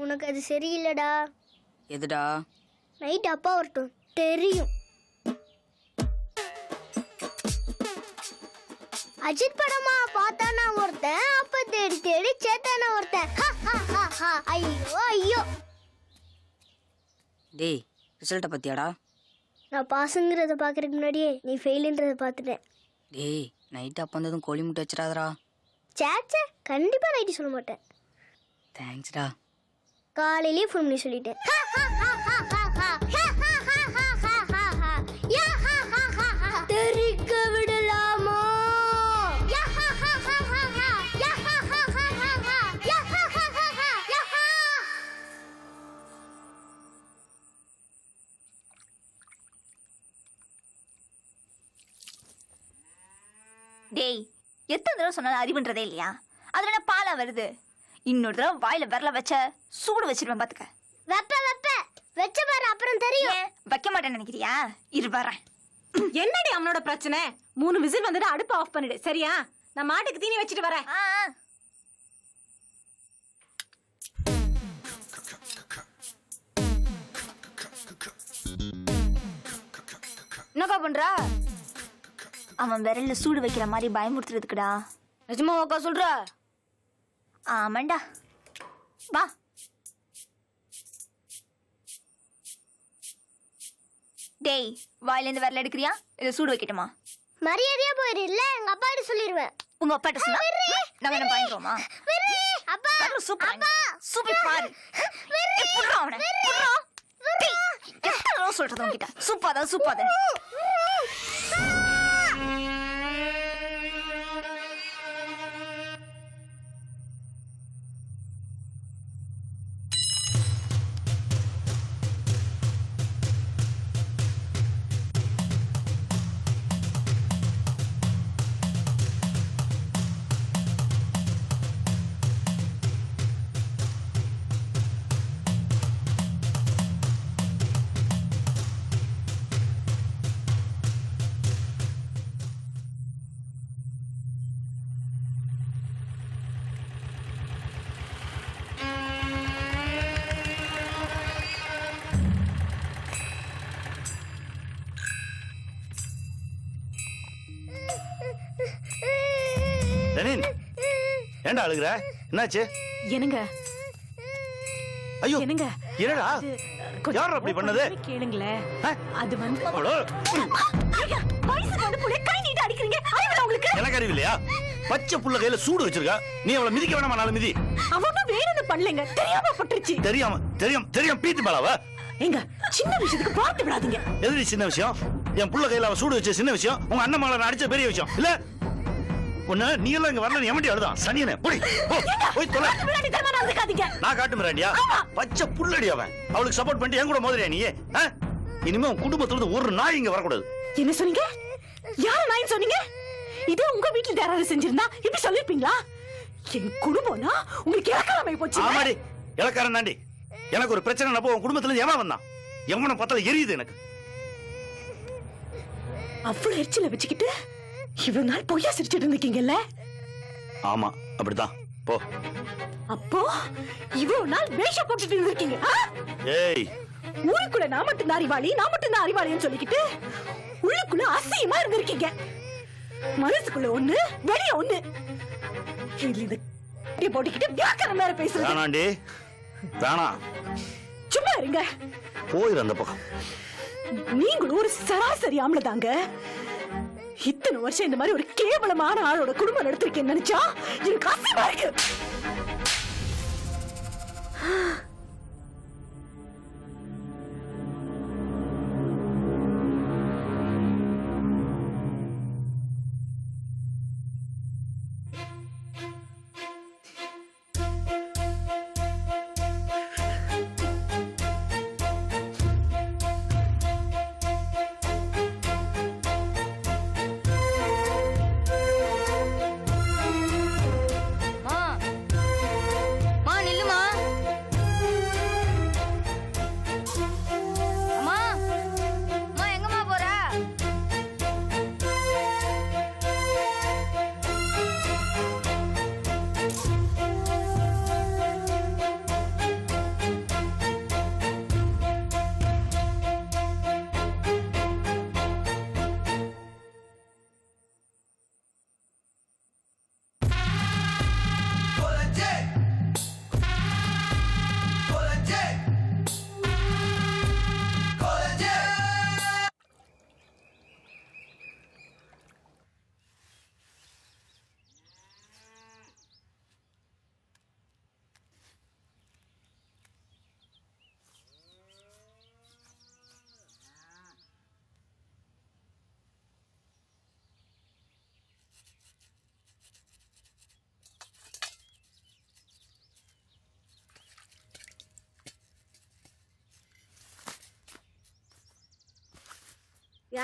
உனக்கு அது சரியில்லடா. எதுடா? நைட் அப்பா வரட்டும் தெரியும். அஜித் படமா பார்த்தானா ஒருத்தன், அப்ப தேடி தேடி சேத்தானா ஒருத்தன். ஐயோ ஐயோ. டேய் ரிசல்ட்டை பத்தியாடா? நான் பாஸுங்கிறத பார்க்கறதுக்கு முன்னாடியே நீ ஃபெயிலுன்றத பார்த்துட்டேன். டேய் நைட் அப்போ வந்ததும் கோழி முட்டை வச்சிடாதடா. சேச்சே கண்டிப்பா நைட்டு சொல்ல மாட்டேன். தேங்க்ஸ்டா. காலையிலேயே ஃபோன் பண்ணி சொல்லிட்டேன். தெரிக்க விடலாமோ? டேய் எத்தனை தடவை சொன்னாலும் அறிவுன்றதே இல்லையா? அதுல என்ன பாலா வருது? இன்னொரு தடவை வாயில விரல வச்ச சூடு வச்சிருவேன் பாத்துக்க. வச்ச பாரு அப்புறம் தெரியும். வைக்க மாட்டேன்னு நினைக்கிறியா? இரு வரேன். என்னடி அவனோட பிரச்சனை? 3 விசில் வந்துட்டு அடுப்பு ஆஃப் பண்ணிடு சரியா? நான் மாட்டுக்கு தீனி வச்சுட்டு வரேன். என்னக்கா பண்றா? அவன் விரல்ல சூடு வைக்கிற மாதிரி பயமுறுத்துறதுக்குடா. நிஜமாவாக்கா சொல்ற? ஆமாண்டா. வா. டேய் வாயிலேருந்து விரல் எடுக்கிறியா இல்ல சூடு வைக்கட்டுமா? மரியாதையா போயிரு, இல்ல எங்க அப்பா கிட்ட சொல்லிடுவேன். உங்க அப்பாட்ட சொன்னா நாங்க என்ன பயந்துருவோமா? அப்பா சூப்பர் சூப்பர் பாரு. புடுறா அவனை புடுறா. டேய் எத்தனை தடவை சொல்றது உன்கிட்ட? சூப்பாதான் சூப்பாதான். லெனின் ஏண்டா அழுகுற? என்னாச்சு? என்னங்க? ஐயோ என்னங்க? என்னடா? யார் அப்படி பண்ணது? கேளுங்களே. அது வந்து வயசுக்கு வந்து புள்ள கை நீட்ட அடிக்கிறீங்க. அறிவில்லை உங்களுக்கு? எனக்கு அறிவில்லையா? பச்சை புள்ள கையில சூடு வச்சிருக்கா. நீ அவளை மிதிக்க வேணாமா? நாலு மிதி. அவன வேணும்னு பண்ணலங்க. தெரியாம பட்டுருச்சு. தெரியாம பீத்து பாலாவா? எங்க சின்ன விஷயத்துக்கு பார்த்து விடாதீங்க. எதுடி சின்ன விஷயம்? என் புள்ள கையில அவ சூடு வச்ச சின்ன விஷயம். உங்க அண்ணன் மகளை அடிச்ச பெரிய விஷயம் இல்ல? உன்ன நீ எல்லாம் இங்க வரல எமட்டி அழுதான் சனியனே. போய் போய் தொலை. நான் காட்டு மிராண்டியா? பச்சை புள்ளடி அவன். அவளுக்கு சப்போர்ட் பண்ணிட்டு என் கூட மோதுறியா நீ? இனிமே உன் குடும்பத்துல இருந்து ஒரு நாய் இங்க வரக்கூடாது. என்ன சொன்னீங்க? யார நாய் சொன்னீங்க? இதே உங்க வீட்டுல யாராவது செஞ்சிருந்தா இப்படி சொல்லிருப்பீங்களா? என் குடும்பம்னா உங்களுக்கு இலக்காரமை போச்சு. ஆமாடி, இலக்காரன் தாண்டி. எனக்கு ஒரு பிரச்சனை உன் குடும்பத்துல எவன் வந்தான்? எவனை பார்த்தாலும் எரியுது எனக்கு. அவ்வளவு எரிச்சல வச்சுக்கிட்டு இவ்வளவு நாள் பொய்யா சிரிச்சிட்டு இருந்தீங்கல்ல? ஆமா, அப்படிதான். போ. அப்போ இவ்வளவு நாள் வேஷ போட்டுட்டு இருந்திருக்கீங்க. ஏய், ஊருக்குள்ள நான் மட்டும் தான் அறிவாளி, நான் மட்டும் தான் அறிவாளின்னு சொல்லிக்கிட்டு உள்ளுக்குள்ள அசிங்கமா இருந்திருக்கீங்க. மனசுக்குள்ள ஒண்ணு, வெளிய ஒண்ணு. இது போட்டுக்கிட்டு வியாக்கரம் வேற பேசுறது. வேணாண்டி, வேணாம். சும்மா இருங்க. போயிரு அந்த பக்கம். நீங்களும் ஒரு சராசரி ஆம்பளை தாங்க. இத்தனை வருஷம் இந்த மாதிரி ஒரு கேவலமான ஆளோட குடும்பம் நடத்திருக்கேன்னு நினைச்சா எனக்கு அசிங்கமா இருக்கு.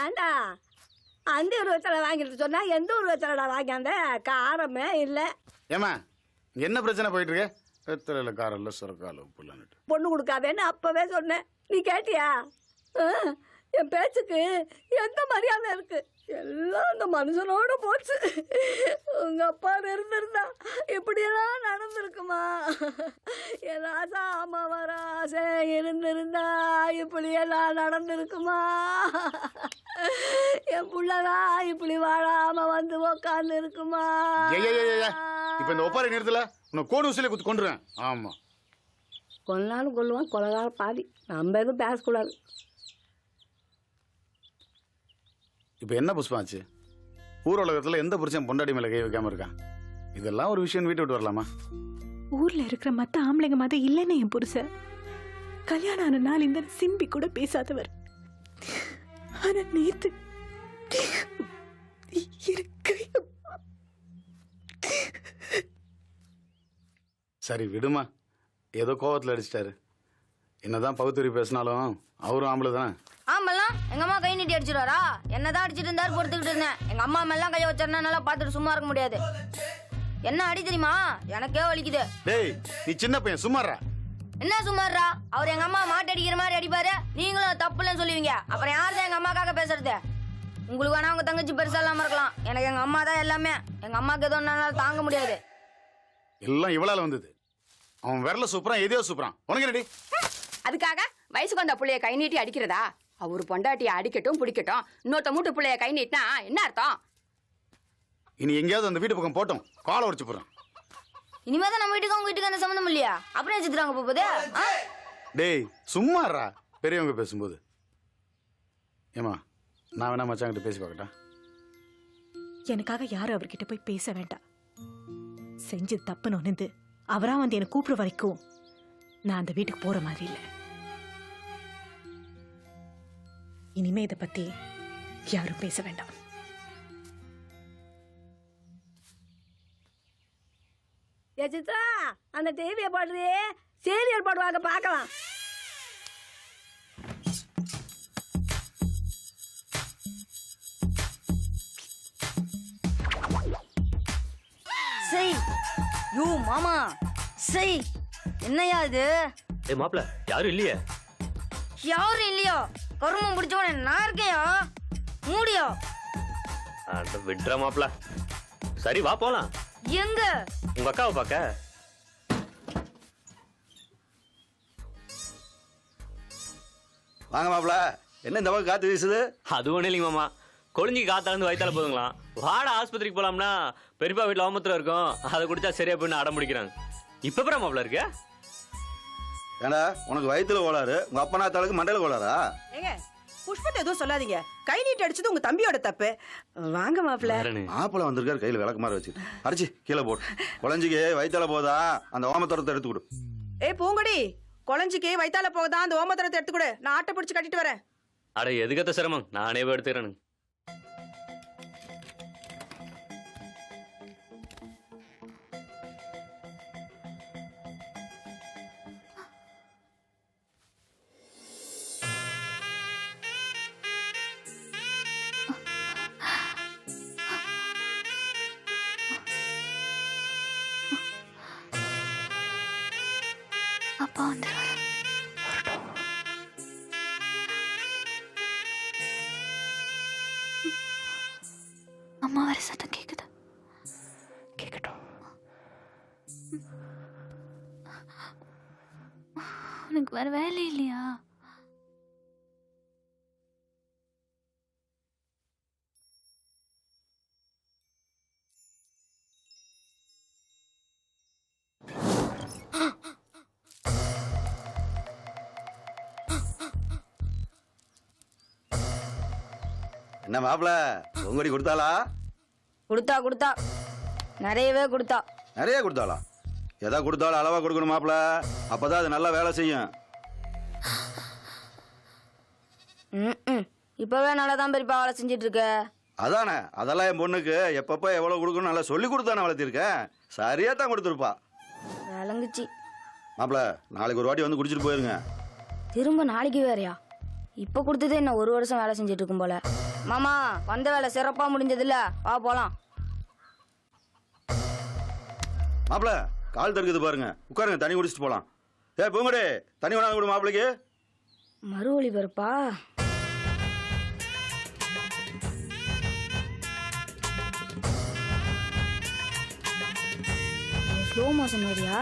ஏண்டா அந்த உருவத்தில் வாங்கிட்டு சொன்னா எந்த உருவத்தில்டா வாங்கியாந்த? காரமே இல்லை. ஏமா என்ன பிரச்சனை போயிட்டு இருக்கு? வெத்தலையில் காரம் இல்லை, சுரக்கால உப்பு இல்லைன்னுட்டு பொண்ணு கொடுக்காதேன்னு அப்பவே சொன்னேன். நீ கேட்டியா? என் பேச்சுக்கு எந்த மரியாதை இருக்கு? எல்லாம் அந்த மனுஷனோட போச்சு. உங்க அப்பா இருந்திருந்தா இப்படியெல்லாம் நடந்திருக்குமா? என் ராசா அம்மாவராசே இருந்திருந்தா இப்படியெல்லாம் நடந்திருக்குமா? என் புள்ளதான் இப்படி வாழாம வந்து உக்காந்து இருக்குமா? இப்ப இந்த ஒப்பாரி நேரத்துல உன்னை கோடு ஊசியில குத்து கொண்டுருவேன். ஆமா, கொல்லாலும் கொல்லுவான், கொலகாலம் பாதி. நம்ம எதுவும் பேசக்கூடாது. இப்ப என்ன புஷ்பாச்சு? ஊர் உலகத்துல எந்த புருஷன் பொண்டாடி மேல கை வைக்காம இருக்கான்? இதெல்லாம் ஒரு விஷயம் வீட்டு விட்டு வரலாமா? ஊர்ல இருக்கிற மத்த ஆம்பளைங்க மாதிரி இல்லைன்னு என் புருஷன். கல்யாணம் ஆன நாள் இந்த சிம்பி கூட பேசாதவர். ஆனா நேத்து சரி விடுமா, ஏதோ கோவத்துல அடிச்சிட்டாரு. என்னதான் பகுத்தறி பேசினாலும் அவரும் ஆம்பளை தானே. ஆமாலாம் எங்க அம்மா கை நீட்டி அடிச்சிருவாரா? என்னதான் அடிச்சிட்டு இருந்தாரு, பொறுத்துக்கிட்டு இருந்தேன். எங்க அம்மா மேலாம் கையை வச்சிருந்தா நல்லா பார்த்துட்டு சும்மா இருக்க முடியாது. என்ன அடி தெரியுமா? எனக்கே வலிக்குது. டேய் நீ சின்ன பையன், சும்மாறா. என்ன சும்மாறா? அவர் எங்க அம்மா மாட்டு அடிக்கிற மாதிரி அடிப்பாரு, நீங்களும் தப்புலன்னு சொல்லுவீங்க. அப்புறம் யார் தான் எங்க அம்மாக்காக பேசுறது? உங்களுக்கு வேணா உங்க தங்கச்சி பெருசா இல்லாம இருக்கலாம், எனக்கு எங்க அம்மா தான் எல்லாமே. எங்க அம்மாக்கு எதோ ஒன்னால தாங்க முடியாது. எல்லாம் இவளால வந்தது. அவன் விரல சூப்பரான், எதையோ சூப்பரான். உனக்கு ரெடி? அதுக்காக வயசுக்கு வந்த புள்ளைய கை நீட்டி அடிக்கிறதா? அவரு பொண்டாட்டிய அடிக்கட்டும் பிடிக்கட்டும், இன்னொருத்த மூட்டு பிள்ளைய கை நீட்டினா என்ன அர்த்தம்? இனி எங்கேயாவது அந்த வீட்டு பக்கம் போட்டோம், காலை உடைச்சு போடுறான். இனிமேதான் நம்ம வீட்டுக்கு உங்க வீட்டுக்கு அந்த சம்மந்தம் இல்லையா? அப்புறம் வச்சுக்கிறாங்க போகுது. டேய் சும்மாறா, பெரியவங்க பேசும்போது. ஏமா நான் வேணா மச்சாங்கிட்ட பேசி பார்க்கட்டா? எனக்காக யாரும் அவர்கிட்ட போய் பேச வேண்டாம். செஞ்சு தப்புன்னு ஒன்று அவரா வந்து என்னை கூப்பிடுற வரைக்கும் நான் அந்த வீட்டுக்கு போற மாதிரி இல்லை. இனிமே இதை பத்தி யாரும் பேச வேண்டாம். ஏ சித்ரா, அந்த டிவியை போடுறே, சீரியல் போடுவாங்க, பார்க்கலாம். யூ மாமா சை என்னையா இது? ஏ மாப்பிள்ள யாரும் இல்லையே. யாரும் இல்லையா? கருமம் பிடிச்சவன நான் இருக்கையா? மூடியா? அட விட்ற மாப்பிள்ள. சரி வா போலாம். எங்க? உங்க அக்காவை பார்க்க. வாங்க மாப்பிள்ள. என்ன இந்த பக்கம் காத்து வீசுது? அது ஒண்ணு இல்லைங்க மாமா. கொழிஞ்சி காத்தாந்து வயித்தால போதுங்களாம். வாட ஆஸ்பத்திரிக்கு போலாம்னா பெரியப்பா வீட்டுல ஓமத்துல இருக்கும், அதை குடிச்சா சரியா போயின்னு அடம் பிடிக்கிறாங்க. இப்ப பிற மாப்பிள்ள இருக்க. ஏண்டா உனக்கு வயித்துல கோளாறு, உங்க அப்பனா தாளுக்கு மண்டையில கோளாரா? ஏங்க புஷ்பத்தை எதுவும் சொல்லாதீங்க. கை நீட்டி அடிச்சது உங்க தம்பியோட தப்பு. வாங்க மாப்பிள்ள. மாப்பிள்ள வந்திருக்காரு, கையில விளக்குமாறு வச்சுட்டு அடிச்சு கீழே போட்டு. குழஞ்சிக்கு வயித்தால போதா அந்த ஓமத்தரத்தை எடுத்து கொடு. ஏய் பூங்கொடி, குழஞ்சிக்கு வயித்தால போகுதா அந்த ஓமத்தரத்தை எடுத்து கொடு. நான் ஆட்டை பிடிச்சு கட்டிட்டு வரேன். அட எதுக்கத்த சிரமம், நானே போய் எடுத்துக்கிறேன். அப்பா வந்துடுவாரு. அம்மா வர சத்தம் கேக்குது. கேட்கட்டும். உனக்கு வேற வேலை இல்லையா? என்ன மாப்பிள்ள உங்கடி கொடுத்தாளா? கொடுத்தா நிறையவே கொடுத்தா. நிறைய கொடுத்தாளா? எதா கொடுத்தாலும் அளவா கொடுக்கணும் மாப்பிள்ள, அப்பதான் அது நல்லா வேலை செய்யும். இப்பவே நல்லா தான் பெரியப்பா வேலை செஞ்சிட்டு இருக்க. அதானே, அதெல்லாம் என் பொண்ணுக்கு எப்பப்ப எவ்வளவு கொடுக்கணும் நல்லா சொல்லி கொடுத்தானே வளர்த்திருக்கேன். சரியா தான் கொடுத்துருப்பா. விளங்குச்சு. மாப்பிள்ள நாளைக்கு ஒரு வாட்டி வந்து குடிச்சிட்டு போயிருங்க. திரும்ப நாளைக்கு வேறையா? இப்ப கொடுத்ததே என்ன 1 வருஷம் வேலை செஞ்சுட்டு இருக்கும் போல. மாமா வந்த வேலை சிறப்பா முடிஞ்சது இல்ல, வா போலாம். மாப்பிள்ள கால் தடுக்குது பாருங்க, உட்காருங்க தண்ணி குடிச்சிட்டு போலாம். ஏ பூங்கடே தண்ணி வேணாங்க கொடு மாப்பிள்ளைக்கு. மறு ஒளிபரப்பா? ஸ்லோ மோஷன் வரியா?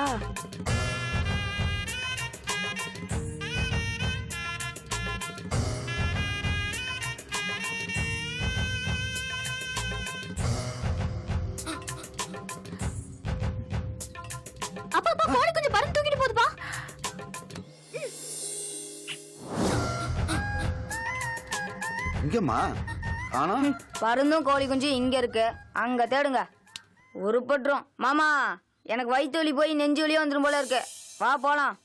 அப்பா அப்பா கோழி கொஞ்சம் பறந்து தூக்கிட்டு போகுதுப்பா. இங்கம்மா ஆனா பருந்தும் கோழி குஞ்சு இங்க இருக்கு, அங்க தேடுங்க. உருப்பட்டுரும். மாமா எனக்கு வயிற்று வலி போய் நெஞ்சு வலியே வந்துடும் போல இருக்கு, வா போலாம்.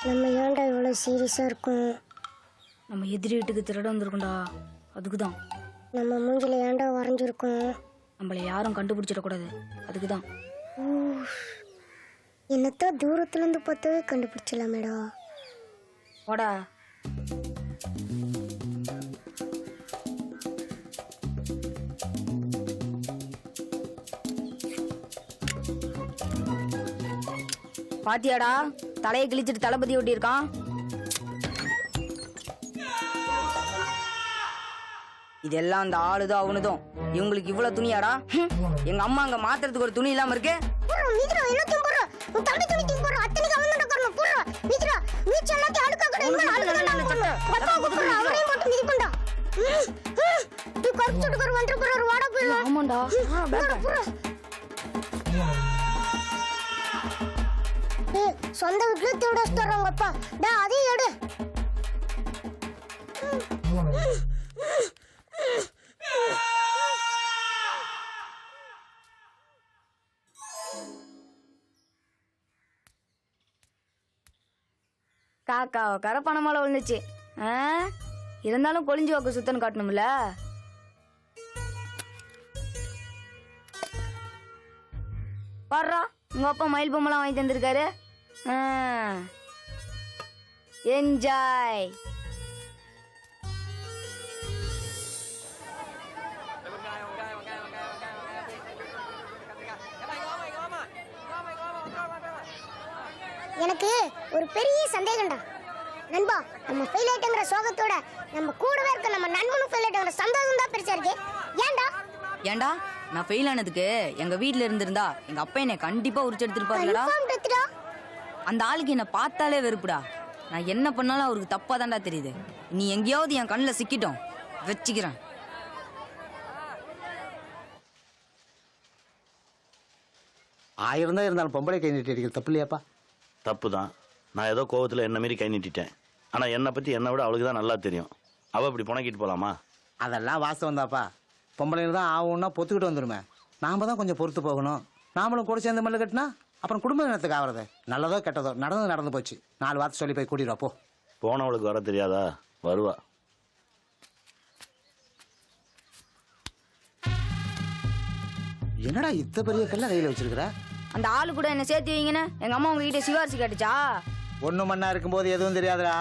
நம்ம ஏன்டா இவ்வளவு சீரியஸா இருக்கும்? நம்ம எதிரி வீட்டுக்கு திருட வந்திருக்கோம்டா, அதுக்குதான். நம்ம மூஞ்சில ஏன்டா வரைஞ்சிருக்கோம்? நம்மளை யாரும் கண்டுபிடிச்சிடக்கூடாது, அதுக்குதான். என்னத்தான் தூரத்துல இருந்து பார்த்தாவே கண்டுபிடிச்சலாமேடா. போடா. பாத்தியாடா, தலையை கிழிச்சிட்டு தளபதி ஒட்டி இருக்கான். இதெல்லாம் அந்த ஆளுதான் அவனுதும். இவங்களுக்கு இவ்வளவு துணியாடா? எங்க அம்மா அங்க மாத்துறதுக்கு ஒரு துணி இல்லாம இருக்கு. சொந்த வீட்டுல தேட வச்சுறாங்கப்பா. அதையும் எடு. காக்காவை கரப்பணமால விழுந்துச்சு. இருந்தாலும் கொழிஞ்சு வாக்கு சுத்தன்னு காட்டணும்ல. பாடுறா, உங்க அப்பா மயில் பொம்மைலாம் வாங்கி தந்திருக்காரு. என்ஜாய். எனக்கு ஒரு பெரிய சந்தேகம்டா நண்பா. நம்ம ஃபெயில் ஆயிட்டங்கிற சோகத்தோட நம்ம கூடவே இருக்க நம்ம நண்பனும் ஃபெயில் ஆயிட்டங்கிற சந்தோஷம் தான் பெருசா இருக்கு. ஏன்டா நான் ஃபெயில் ஆனதுக்கு எங்க வீட்ல இருந்திருந்தா எங்க அப்பா என்னை கண்டிப்பா உரிச்சு எடுத்துருப்பாருலடா. அந்த ஆளுக்கு என்ன பார்த்தாலே வெறுப்புடா. நான் என்ன பண்ணாலும் அவருக்கு தப்பா தான்டா தெரியுது. நீ எங்கேயாவது என் கண்ணில் சிக்கிட்டோம் வச்சுக்கிறேன். ஆயிரம் தான் இருந்தாலும் பொம்பளை கை நீட்டி அடிக்கிறது தப்பு இல்லையாப்பா? தப்பு தான். நான் ஏதோ கோவத்தில் என்ன மாரி கை நீட்டிட்டேன். ஆனால் என்னை பற்றி என்னை விட அவளுக்கு தான் நல்லா தெரியும். அவள் இப்படி புணக்கிட்டு போகலாமா? அதெல்லாம் வாஸ்தவம் தான்ப்பா. பொம்பளைங்க தான் ஆகும்னா பொத்துக்கிட்டு வந்துடுமே. நாம் தான் கொஞ்சம் பொறுத்து போகணும். நாமளும் கூட சேர்ந்து மல்லு கட்டினா அப்புறம் குடும்ப நேரத்துக்கு ஆகிறது. நல்லதோ கெட்டதோ நடந்து போச்சு. 4 வார்த்தை சொல்லி போய் கூட்டிடுவா போ. போனவளுக்கு வர தெரியாதா? வருவா. என்னடா இத்த பெரிய கல்ல கையில் வச்சிருக்கிற? அந்த ஆளு கூட என்ன சேர்த்து வைங்கன்னு எங்க அம்மா உங்ககிட்ட சிவாரிசு கேட்டுச்சா? 1 மண்ணா இருக்கும்போது எதுவும் தெரியாதுடா.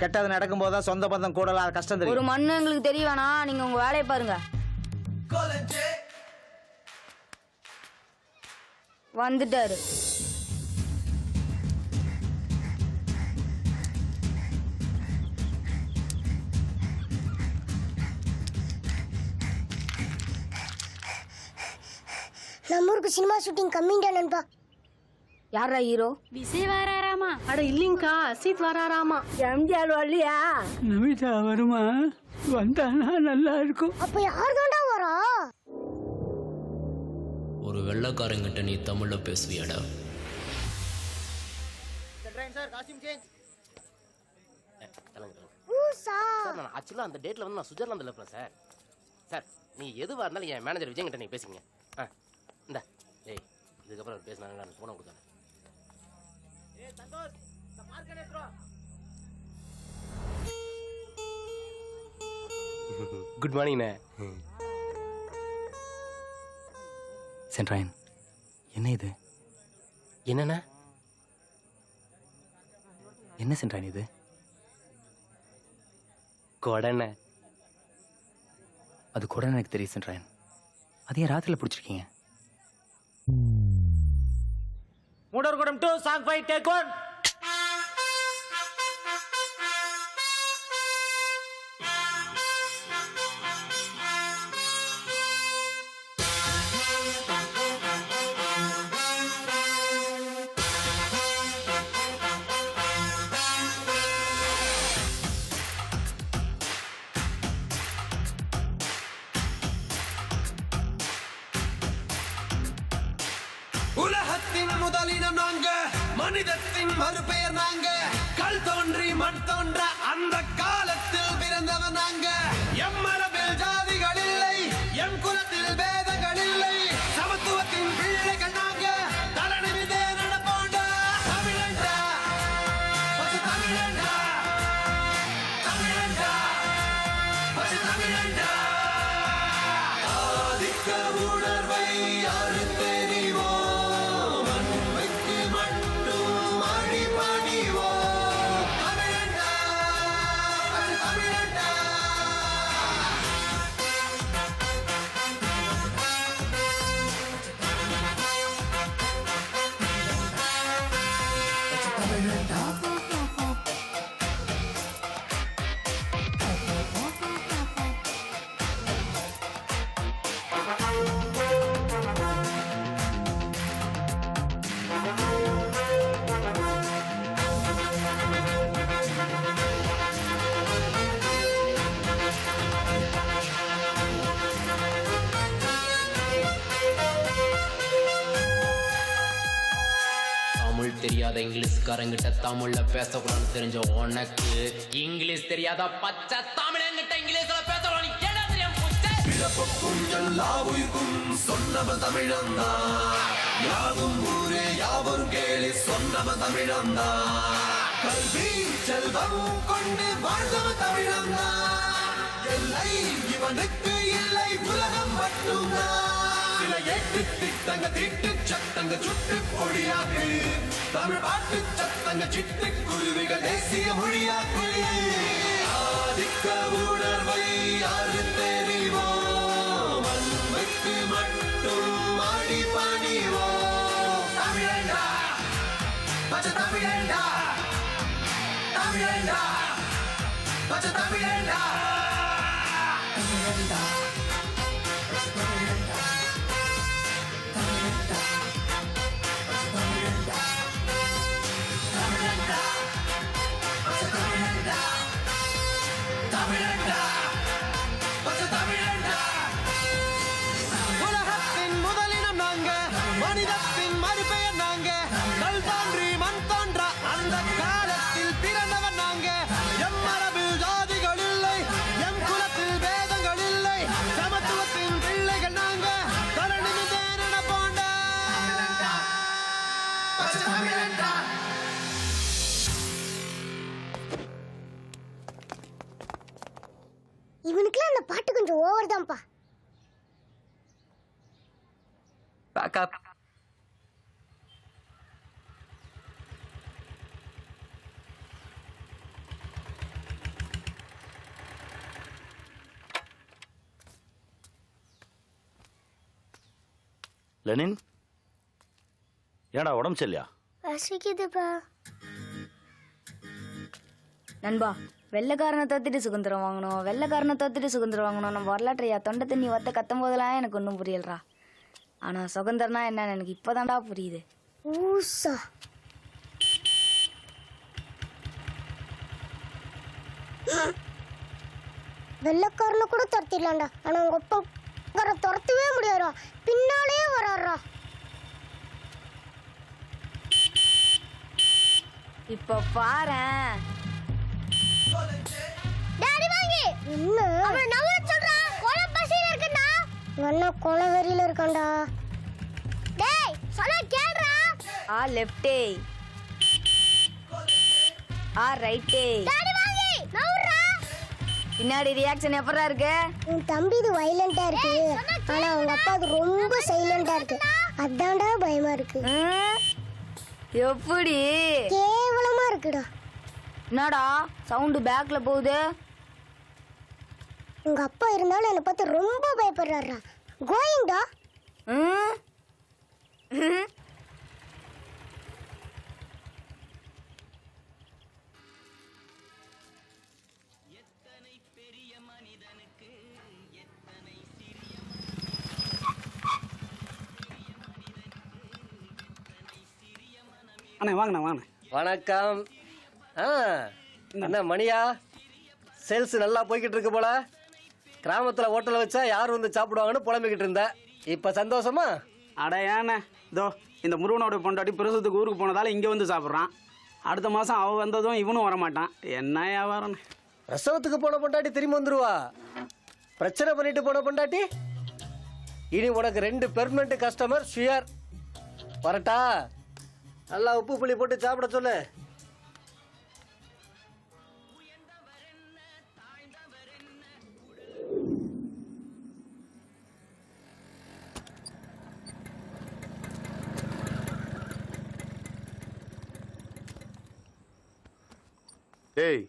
கெட்டது நடக்கும் போதுதான் சொந்த பந்தம் கூடலாம் கஷ்டம் தெரியும். ஒரு மண்ணு எங்களுக்கு தெரிய வேணாம். நீங்க உங்க வேலையை பாருங்க. வந்துட்டாரு. நம்ம ஊருக்கு சினிமா ஷூட்டிங் கம்மிண்டா நண்பா. யாரா ஹீரோ? விஜய் வராராமா? அட இல்லைங்கக்கா, அசித் வராராமா. எம்ஜிஆர் வரலையா? நமிதா வருமா? வந்தானா நல்லா இருக்கும். அப்ப யார் தாண்டா வரா? ஒரு வெள்ளக்காரங்கிட்ட நீ தமிழ்ல பேசுவியாடா? ஆக்சுவலாக அந்த டேட்ல வந்து நான் சுவிட்சர்லாந்தில் இருப்பேன் சார். சார் நீ எதுவாக இருந்தாலும் என் மேனேஜர் விஜய் கிட்ட நீங்கள் பேசுங்க. இந்த ஏய் இதுக்கப்புறம் பேசினாங்க நான் ஃபோனை கொடுத்தாங்க. குட் மார்னிங்ண்ணே. சென்ட்ராயன், என்ன இது? என்னண்ணா? என்ன சென்ட்ராயன் இது? கொடண்ணே. அது கூட எனக்கு தெரியும் சென்ட்ராயன். அது ஏன் ராத்திரியில் பிடிச்சிருக்கீங்க? மூடர் குடம் 2 சாங் 5 டேக் 1. உலகத்தின் முதலினம் நாங்க, மனிதத்தின் மறுபெயர் நாங்க. கல் தோன்றி மண் தோன்ற அந்த காலத்தில் பிறந்தவன் நாங்க. எம் மரபில் ஜாதிகள் இல்லை, எம் குலத்தில் பேதங்கள் இல்லை. சமத்துவத்தின் பிள்ளைகள் நாங்க. தலனிமிதே நடப்போண்டா தமிழண்டா, பசு தமிழண்டா, தமிழண்டா, பசு தமிழண்டா. ஆதிக்க உணர்வை யாரு தெரிவோ, தெரியாத இங்கிலீஷ்காரங்கிட்ட தமிழ்ல பேசக்கூடாதுன்னு தெரிஞ்ச உனக்கு இங்கிலீஷ் தெரியாத பச்சை தமிழங்கிட்ட இங்கிலீஷ்ல பேசலாம். என்ன தெரியும் பிறப்புக்கும் எல்லா உயிர்க்கும் சொன்னவன் தமிழந்தா. யாவும் ஊரே யாவரும் கேளி சொன்னவன் தமிழந்தா. கல்வி செல்வம் கொண்டு வாழ்ந்தவன் தமிழந்தா. எல்லை இவனுக்கு இல்லை, உலகம் மட்டும்தான். சில எட்டு திட்டங்க தீட்டு சட்டங்க சுட்டு பொடியாக்கு. தமிழ் பாட்டு சத்தங்க சிட்டு குருவிகள் தேசிய மொழியாக்கு. ஆதிக்க உணர்வை யாரு தெரிவோ, வன்மைக்கு மட்டும் அடி பணிவோ. தமிழண்டா பச்சை தமிழண்டா தமிழண்டா பச்சை தமிழண்டா தமிழண்டா பச்சை தமிழண்டா தமிழண்டா பச்சை தமிழண்டா தமிழண்டா பச்சை தமிழண்டா தமிழண்டா பச்சை தமிழண்டா உலகத்தின் முதலினம் நாங்க மனிதத்தின் மறுபெயர் நாங்க கல் தோன்றி மண் தோன்ற அந்த காலத்தில் பிறந்தவர் நாங்க எம் மரபில் ஜாதிகள் இல்லை எம் குலத்தில் வேதங்கள் இல்லை சமத்துவத்தின் பிள்ளைகள் நாங்க தரணி தேன போண்ட இவனுக்குலாம் அந்த பாட்டு கொஞ்சம் ஓவர் தான்ப்பா. Back up. லெனின் ஏடா உடம்பு சரியில்லையா? ரசிக்குதுப்பா. நண்பா வெள்ளைக்காரனை தோத்துட்டு சுதந்திரம் வாங்கணும், வெள்ளைக்காரனை தோத்துட்டு சுதந்திரம் வாங்கணும். நம்ம வரலாற்றையா தொண்டை தண்ணி ஒத்த கத்தும் போதெல்லாம் எனக்கு ஒன்றும் புரியலரா. ஆனா சுதந்திரம்னா என்னன்னு எனக்கு இப்போதான்டா புரியுது. ஊசா வெள்ளக்காரனை கூட துரத்திடலாம்டா. ஆனா உங்க அப்பா துரத்தவே முடியாதா, பின்னாலே வராறா. இப்ப பாரேன். டாடி வாங்கி என்ன அவன் நவர சொல்றான். கொலை பசியில இருக்கடா. அண்ணா கொலை வெறியில இருக்கான்டா. டேய் சொன்னா கேளுடா. ஆ லெஃப்டே ஆ ரைட்டே. டாடி வாங்கி நவரா. பின்னாடி ரியாக்ஷன் எப்பறா இருக்கு? உன் தம்பி இது வைலண்டா இருக்கு, ஆனா உங்க அப்பா அது ரொம்ப சைலண்டா இருக்கு. அதான்டா பயமா இருக்கு. எப்படி கேவலமா இருக்குடா. என்னடா சவுண்ட் பேக்ல போகுது? உங்க அப்பா இருந்தாலும் என்னை பார்த்து ரொம்ப பயப்படுறாரா. கோயிங்டா. அண்ணா வாங்கண்ணா வாங்கண்ணா. வணக்கம். என்ன மணியா, சேல்ஸ் நல்லா போய்கிட்டு இருக்கு போல. கிராமத்தில் ஹோட்டலை வச்சா யார் வந்து சாப்பிடுவாங்கன்னு புலம்பிக்கிட்டு இருந்த, இப்போ சந்தோஷமா? அட ஏண்ணே, இதோ இந்த முருகனோட பொண்டாட்டி பிரசவத்துக்கு ஊருக்கு போனதால இங்கே வந்து சாப்பிட்றான். அடுத்த மாதம் அவள் வந்ததும் இவனும் வரமாட்டான். என்ன வியாபாரம். பிரசவத்துக்கு போன பொண்டாட்டி திரும்பி வந்துருவா, பிரச்சனை பண்ணிட்டு போன பொண்டாட்டி. இனி உனக்கு 2 பெர்மனண்ட் கஸ்டமர் ஷியர். வரட்டா? நல்லா உப்பு புளி போட்டு சாப்பிட சொல்லு. டேய்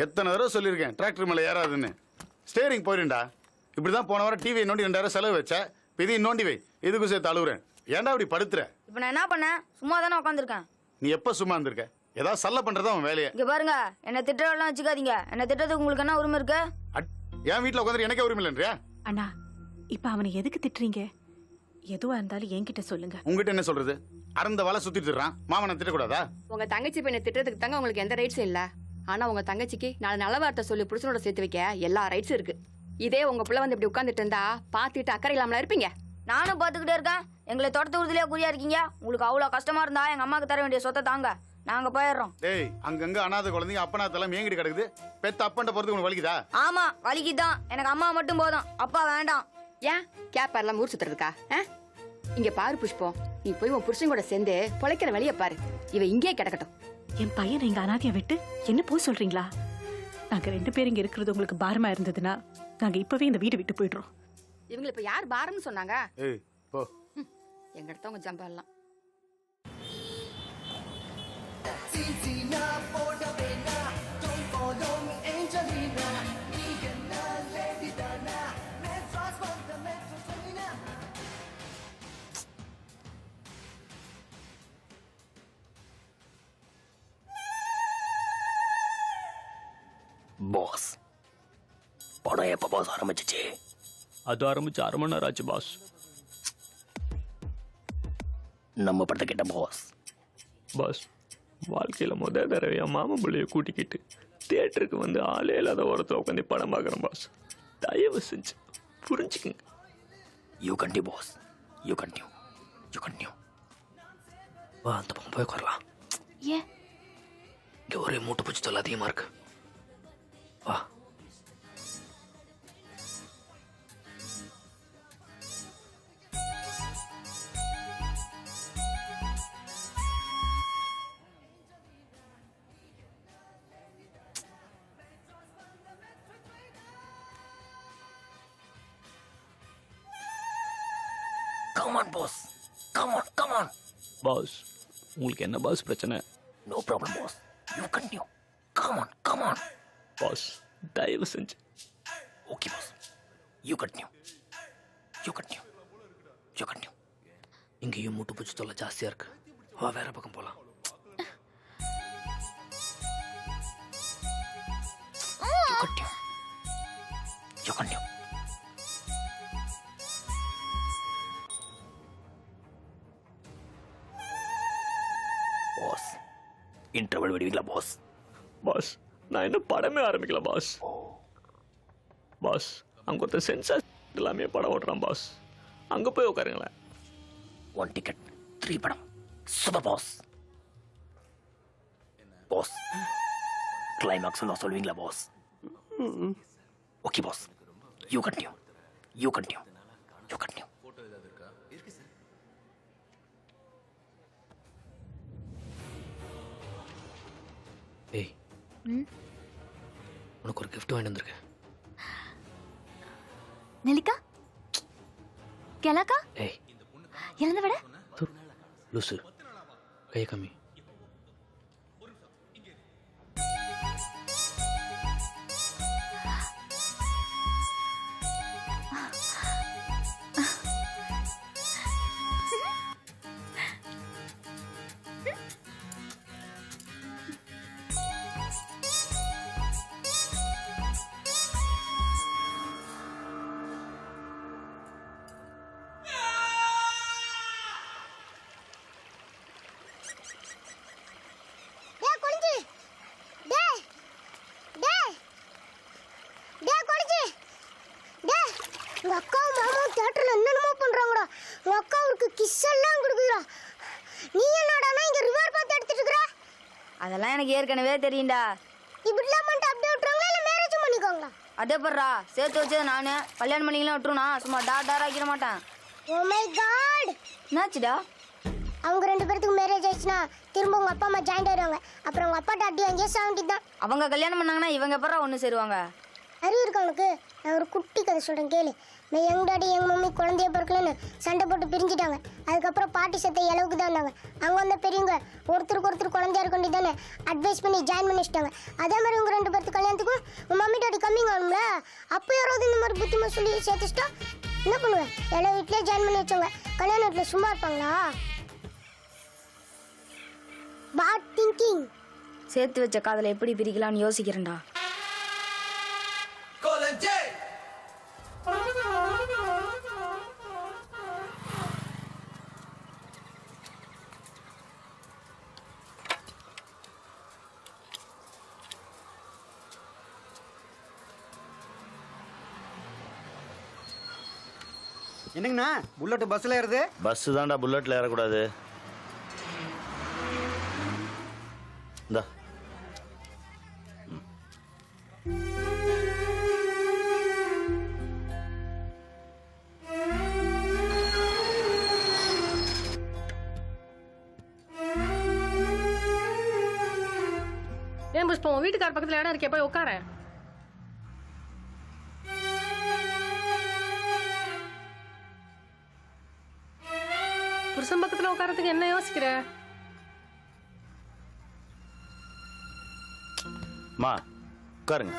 எத்தனை தடவை சொல்லியிருக்கேன் டிராக்டர் மேலே ஏறாதுன்னு. ஸ்டேரிங் போயிருண்டா. இப்படி தான் போன வாரம் டிவியை நோண்டி 2000 செலவு வச்ச. இப்போ இதையும் நோண்டி வை, இதுக்கும் சேர்த்து அழுகுறேன். ஏன்டா இப்படி படுத்துற? இப்போ நான் என்ன பண்ணேன்? சும்மா தானே உட்காந்துருக்கேன். நீ எப்போ சும்மா இருந்திருக்க? ஏதாவது சல்ல பண்ணுறதா அவன் வேலையை. இங்க பாருங்க, என்ன திட்டலாம் வச்சுக்காதீங்க. என்ன திட்டத்துக்கு உங்களுக்கு என்ன உரிமை இருக்கு? என் வீட்டில் உட்காந்து எனக்கே உரிமை இல்லைன்றியா? அண்ணா இப்ப அவனை எதுக்கு திட்டுறீங்க? எதுவா இருந்தாலும் என்கிட்ட சொல்லுங்க. உங்ககிட்ட என்ன சொல்றது? அறந்த வலை சுத்திட்டு இருக்கான், மாமனை திட்டக்கூடாதா? உங்க தங்கச்சி பெண்ணை திட்டத்துக்கு தாங்க உங்களுக்கு எந்த ரைட்ஸும் இல்ல. ஆனா உங்க தங்கச்சிக்கு நாலு நல்ல வார்த்தை சொல்லி புருஷனோட சேர்த்து வைக்க எல்லா ரைட்ஸும் இருக்கு. இதே உங்க பிள்ளை வந்து இப்படி உட்காந்துட்டு இருந்தா பாத்துட்டு அக்கறை இல்லாமல இருப்பீங்க. நானும் பாத்துக்கிட்டே இருக்கேன். எங்களை தோட்டத்து உறுதியிலே குறியா இருக்கீங்க. உங்களுக்கு அவ்வளவு கஷ்டமா இருந்தா எங்க அம்மாக்கு தர வேண்டிய சொத்தை தாங்க, நாங்க போயிடுறோம். டேய் அங்கங்க அனாதை குழந்தைங்க அப்பனாத்தெல்லாம் ஏங்கிட்டு கிடக்குது. பெத்த அப்பன்ட்ட போறதுக்கு உனக்கு வலிக்குதா? ஆமா வலிக்குதான். எனக்கு அம்மா மட்டும் போதும், அப்பா வேண்டாம். ஏன் கேப்பர்லாம் ஊர் சுத்துறதுக்கா? இங்க பாரு புஷ்பம், நீ போய் உன் புருஷன் கூட சேர்ந்து பொழைக்கிற வழிய பாரு. இவ இங்கே கிடக்கட்டும். என் பையனை இங்க அனாதையா விட்டு என்ன போய் சொல்றீங்களா? நாங்க 2 பேரும் இங்க இருக்கிறது உங்களுக்கு பாரமா இருந்ததுன்னா நாங்க இப்பவே இந்த வீடு விட்டு போயிடுறோம். இவங்க இப்ப யார் பாரம்னு சொன்னாங்க? ஏய் போ. எங்க இடத்தவங்க ஜம்பெல்லாம் பாஸ் படம் எப்போ பாஸ் ஆரம்பிச்சிச்சு? அது ஆரம்பிச்சு 1/2 மணி நேரம் ஆச்சு பாஸ். நம்ம படத்தை கேட்ட பாஸ். பாஸ் வாழ்க்கையில் முதல் தடவை என் மாமன் பிள்ளைய கூட்டிக்கிட்டு தியேட்டருக்கு வந்து ஆளே இல்லாத ஓரத்தில் உட்காந்து படம் பார்க்குறேன் பாஸ். தயவு செஞ்சு புரிஞ்சுக்குங்க. You continue boss, you continue, you continue. வா அந்த பக்கம் போய் உட்காரலாம். ஏன்? இங்கே ஒரே மூட்டு பூச்சி தொல்லை அதிகமாக இருக்கு. வா. Come on, boss. Come on, come on. Boss உங்களுக்கு என்ன பாஸ் பிரச்சனை? No problem, boss. You continue. Come on, come on. Boss தயவு செஞ்சு. Okay, boss. You continue. You continue. You continue. இங்கேயும் மூட்டு பூச்சி தொல்லை ஜாஸ்தியாக இருக்கு. வா வேற பக்கம் போகலாம். You continue. You continue. Boss interval விடுவீங்களா பாஸ்? பாஸ் நான் இன்னும் படமே ஆரம்பிக்கல பாஸ். பாஸ் அங்கே ஒருத்தர் சென்சார் எல்லாமே படம் ஓட்டுறான் பாஸ். அங்கே போய் உட்காருங்களேன். 1 ticket 3 படம். Super pass. பாஸ் கிளைமாக்ஸ் நான் சொல்வீங்களா boss? Okay boss. You continue, you continue, you continue. ஏய் உனக்கு ஒரு கிஃப்ட் வாங்கிட்டு வந்திருக்கேன். நெல்லிக்கா கிழக்கா ஏய் இறந்த விட லூசு கையை கம்மி. உங்க அக்காவும் மாமாவும் தியேட்டர்ல என்னென்னமோ பண்றாங்கடா. உங்க அக்கா அவருக்கு கிஸ் எல்லாம் கொடுக்குறா. நீ என்னடானா இங்க ரிவர் பார்த்து எடுத்துட்டு இருக்கற? அதெல்லாம் எனக்கு ஏற்கனவே தெரியும்டா. இப்படிலாம் பண்ணிட்டு அப்படியே விட்டுறாங்களா இல்ல மேரேஜ் பண்ணிக்கோங்களா? அதே பர்றா சேர்த்து வச்சது நானு. கல்யாணம் பண்ணிக்கலாம் விட்டுருனா சும்மா டார் ஆக்கிட மாட்டேன். Oh my God. என்னாச்சுடா? அவங்க 2 பேருக்கு மேரேஜ் ஆயிடுச்சுனா திரும்ப உங்க அப்பா அம்மா ஜாயின் ஆயிடுவாங்க. அப்புறம் உங்க அப்பா டாடி அங்கேயே சாண்டிதான். அவங்க கல்யாணம் பண்ணாங்கன்னா இவங்க எப்பறா ஒன்று சேருவாங்க? அறிவு இருக்கு அவனுக்கு. நான் ஒரு குட்டி கதை சொல்றேன் கேளு. நான் எங்க டாடி எங்க மம்மி குழந்தைய பிறக்கலன்னு சண்டை போட்டு பிரிஞ்சுட்டாங்க. அதுக்கப்புறம் பாட்டி செத்த அளவுக்கு தான் இருந்தாங்க. அவங்க வந்த பெரியவங்க ஒருத்தருக்கு ஒருத்தர் குழந்தையா இருக்க வேண்டியதானே அட்வைஸ் பண்ணி ஜாயின் பண்ணி வச்சிட்டாங்க. அதே மாதிரி உங்க 2 பேருக்கு கல்யாணத்துக்கும் உங்க மம்மி டாடி கம்மிங் ஆகணும்ல. அப்போ யாராவது இந்த மாதிரி புத்திமா சொல்லி சேர்த்துச்சிட்டா என்ன பண்ணுவேன்? எல்லா வீட்லயே ஜாயின் பண்ணி வச்சவங்க கல்யாண வீட்டில் சும்மா இருப்பாங்களா? Bad thinking. சேர்த்து வச்ச காதலை எப்படி பிரிக்கலாம்னு யோசிக்கிறேன்டா. என்னங்கண்ணா புல்லட் பஸ்ல ஏறுது? பஸ் தான்டா, புல்லட்ல ஏறக்கூடாது. இந்தா ஏன் புஷ்பம் வீட்டுக்கார பக்கத்துல இடம் இருக்கே, போய் உட்கார. புருஷன் பக்கத்துல உட்காரத்துக்கு என்ன யோசிக்கிற? மா உட்காருங்க.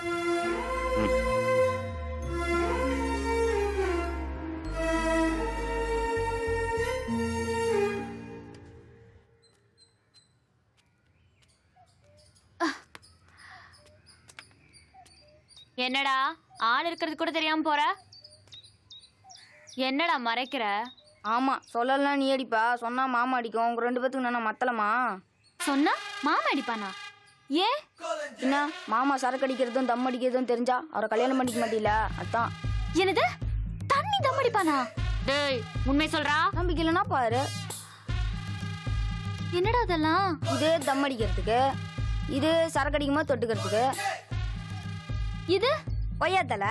என்னடா ஆள் இருக்கிறது கூட தெரியாம போற? என்னடா மறைக்கிற? ஆமா சொல்லலாம் நீ அடிப்பா, சொன்னா மாமா அடிக்கும். உங்க 2 பேத்துக்கு நான் மத்தலமா? சொன்னா மாமா அடிப்பானா? ஏன்? என்ன மாமா சரக்கு அடிக்கிறதும் தம் அடிக்கிறதும் தெரிஞ்சா அவரை கல்யாணம் பண்ணிக்க மாட்டீல, அதான். என்னது தண்ணி தம் அடிப்பானா? டேய் உண்மை சொல்றா. நம்பிக்கை இல்லைன்னா பாரு. என்னடா அதெல்லாம்? இதே தம் அடிக்கிறதுக்கு, இது சரக்கு அடிக்குமா தொட்டுக்கிறதுக்கு. இது கொய்யாத்தல.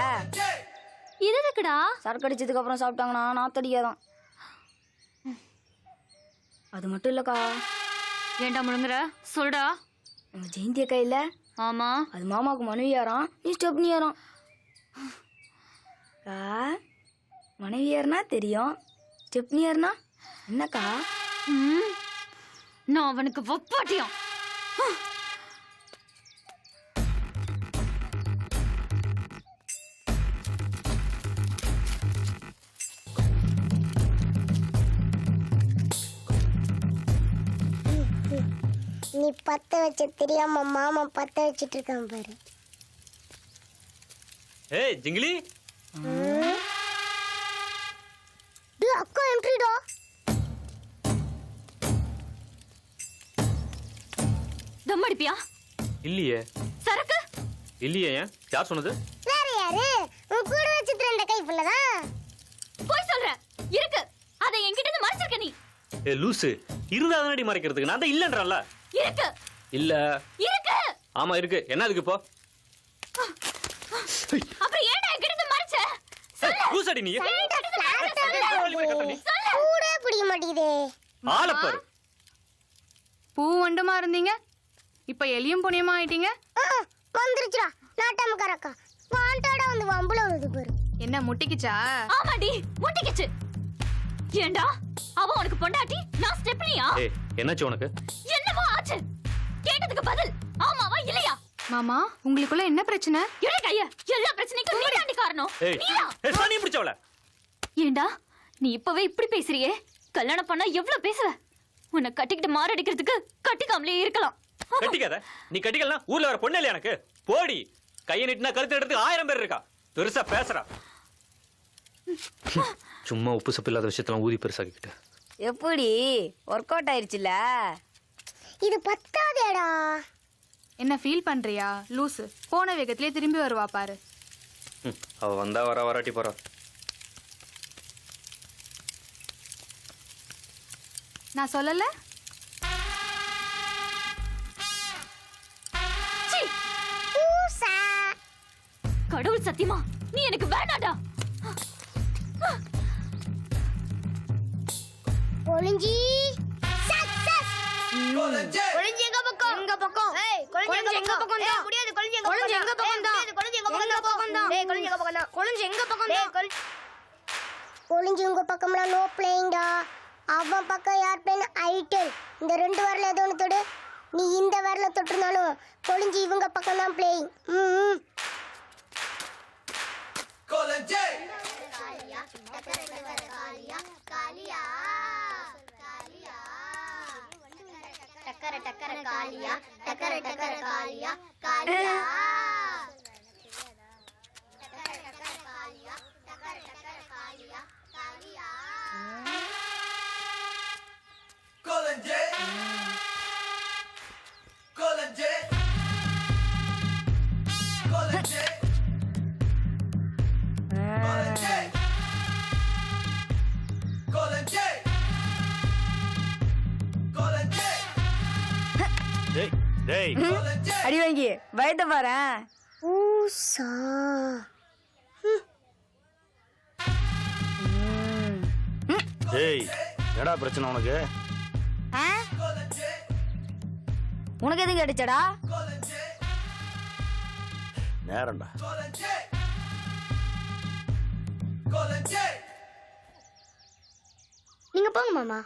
இது எதுக்குடா? சரக்கு அடிச்சதுக்கு அப்புறம் சாப்பிட்டாங்கன்னா நாத்தடிக்காதான். அது மட்டும் இல்லக்கா. ஏண்டா முழுங்குற? சொல்டா. நம்ம ஜெயந்தி அக்கா இல்ல? ஆமா. அது மாமாவுக்கு மனைவியாராம், நீ ஸ்டெப்னியாராம். மனைவியார்னா தெரியும், ஸ்டெப்னியார்னா என்னக்கா? நான் அவனுக்கு ஒப்பாட்டியம். நீ பத்த வச்ச தெரியாம மாமா பத்த வச்சிட்டு இருக்கான் பாரு. ஏய் ஜிங்கிலி, டேய் அக்கா என்ட்ரிடா. தம் அடிப்பியா? இல்லையே. சரக்கு இல்லையே. ஏன்? யார் சொன்னது? வேற யாரு? உன் கூட வச்சிட்டு இருந்த கைப்புள்ளதான். போய் சொல்ற. இருக்கு. அதை என்கிட்ட இருந்து மறைச்சிருக்க நீ. ஏ லூசு, இருந்தா தானடி மறைக்கிறதுக்கு. நான் தான் இல்லன்றறல. இருக்கு. இல்ல. இருக்கு. ஆமா இருக்கு. என்ன அதுக்கு இப்போ? அப்புறம் ஏன்டா என்கிட்ட இருந்து மறைச்ச? சொல்லு. லூசடி நீ. கூட பிடிக்க மாட்டேங்குதே. ஆளப்பாரு. பூ வண்டமா இருந்தீங்க, இப்ப எலியும் புனியமா ஆயிட்டீங்க. வந்துருச்சுடா நாட்டாமக்காரக்கா. வாண்டாடா வந்து வம்புல வருது பாரு. என்ன முட்டிக்கிச்சா? ஆமாடி முட்டிக்கிச்சு. ஏண்டா அவ உனக்கு பொண்டாட்டி, நான் ஸ்டெப்னியா? ஏய் என்னாச்சு உனக்கு? என்னமோ ஆச்சு. கேட்டதுக்கு பதில் ஆமாவா இல்லையா? மாமா உங்களுக்குள்ள என்ன பிரச்சனை? எட கைய. எல்லா பிரச்சனைக்கும் நீ தாண்டி காரணம். ஏய் ஏய் சாணி பிடிச்சவள. ஏண்டா நீ இப்பவே இப்படி பேசுறியே? கல்யாணம் பண்ணா எவ்வளவு பேசுவ? உன்னை கட்டிக்கிட்டு மாரடிக்கிறதுக்கு கட்டிக்காமலே இருக்கலாம். கட்டிக்காத. நீ கட்டிக்கலாம். ஊர்ல வர பொண்ணு இல்லையா எனக்கு? போடி. கையை நீட்டினா கழுத்து எடுத்து 1000 பேர் இருக்கா. பெருசா பேசுறா. சும்மா உப்பு சப்பு இல்லாத விஷயத்தெல்லாம் ஊதி பெருசாக்கிட்டு. எப்படி ஒர்க் அவுட் ஆயிருச்சுல? இது பத்தாதேடா. என்ன ஃபீல் பண்றியா? லூசு. போன வேகத்திலே திரும்பி வருவா பாரு. அவ வந்தா வராட்டி போறா. நான் சொல்லல? கடவுள் சத்தியமா நீ எனக்கு வேணாடா. ஒளிஞ்சி கொளிஞ்சி எங்க பக்கம்? எங்க பக்கம்? ஏய் கொளிஞ்சி எங்க பக்கம் தான்? முடியாது கொளிஞ்சி எங்க பக்கம்? எங்க பக்கம் தான்? கொளிஞ்சி எங்க பக்கம் தான்? ஏய் கொளிஞ்சி எங்க பக்கம் தான்? கொளிஞ்சி எங்க பக்கம் தான்? ஒளிஞ்சி உங்க பக்கம்லாம் நோ பிளேயிங்டா. அவன் பக்கம் யார் பிளேன்? ஐட்டல். இந்த 2 வரல ஏதோ ஒன்று தொடு. நீ இந்த வரல தொட்டிருந்தாலும் கொளிஞ்சி இவங்க பக்கம் தான் பிளேயிங். டக்கர டக்கர காலியா, டக்கர டக்கர காலியா, காலியா. டக்கர டக்கர காலியா, டக்கர டக்கர காலியா, காலியா. கொலஞ்சே கொலஞ்சே கொலஞ்சே கொலஞ்சே கொலஞ்சே கொலஞ்சே. டேய் டேய் அடி வாங்கி பயத்தை பாரு. ஊசா டேய் என்னடா பிரச்சனை உனக்கு? உனக்கு எதுக்கு அடிச்சடா? நேரம்டா. நீங்க போங்க மாமா.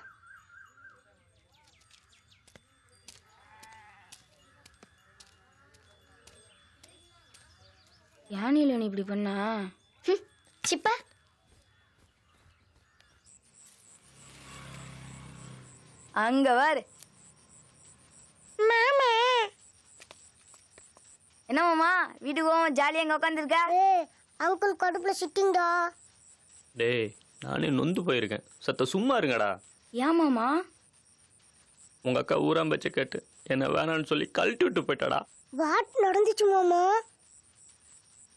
யானில நீ இப்படி பண்ண? சிப்ப அங்க பாரு. மாமா என்ன மாமா வீட்டுக்கு போவோம் ஜாலியாக இங்கே உட்காந்துருக்க? அங்கிள் கடுப்புல சிட்டிங்கடா. டேய் நானே நொந்து போயிருக்கேன். சத்த சும்மா இருங்கடா. ஏன் மாமா? உங்க அக்கா ஊராம்பச்சை கேட்டு என்ன வேணான்னு சொல்லி கழட்டி விட்டு போயிட்டாடா. வாட் நடந்துச்சு மாமா?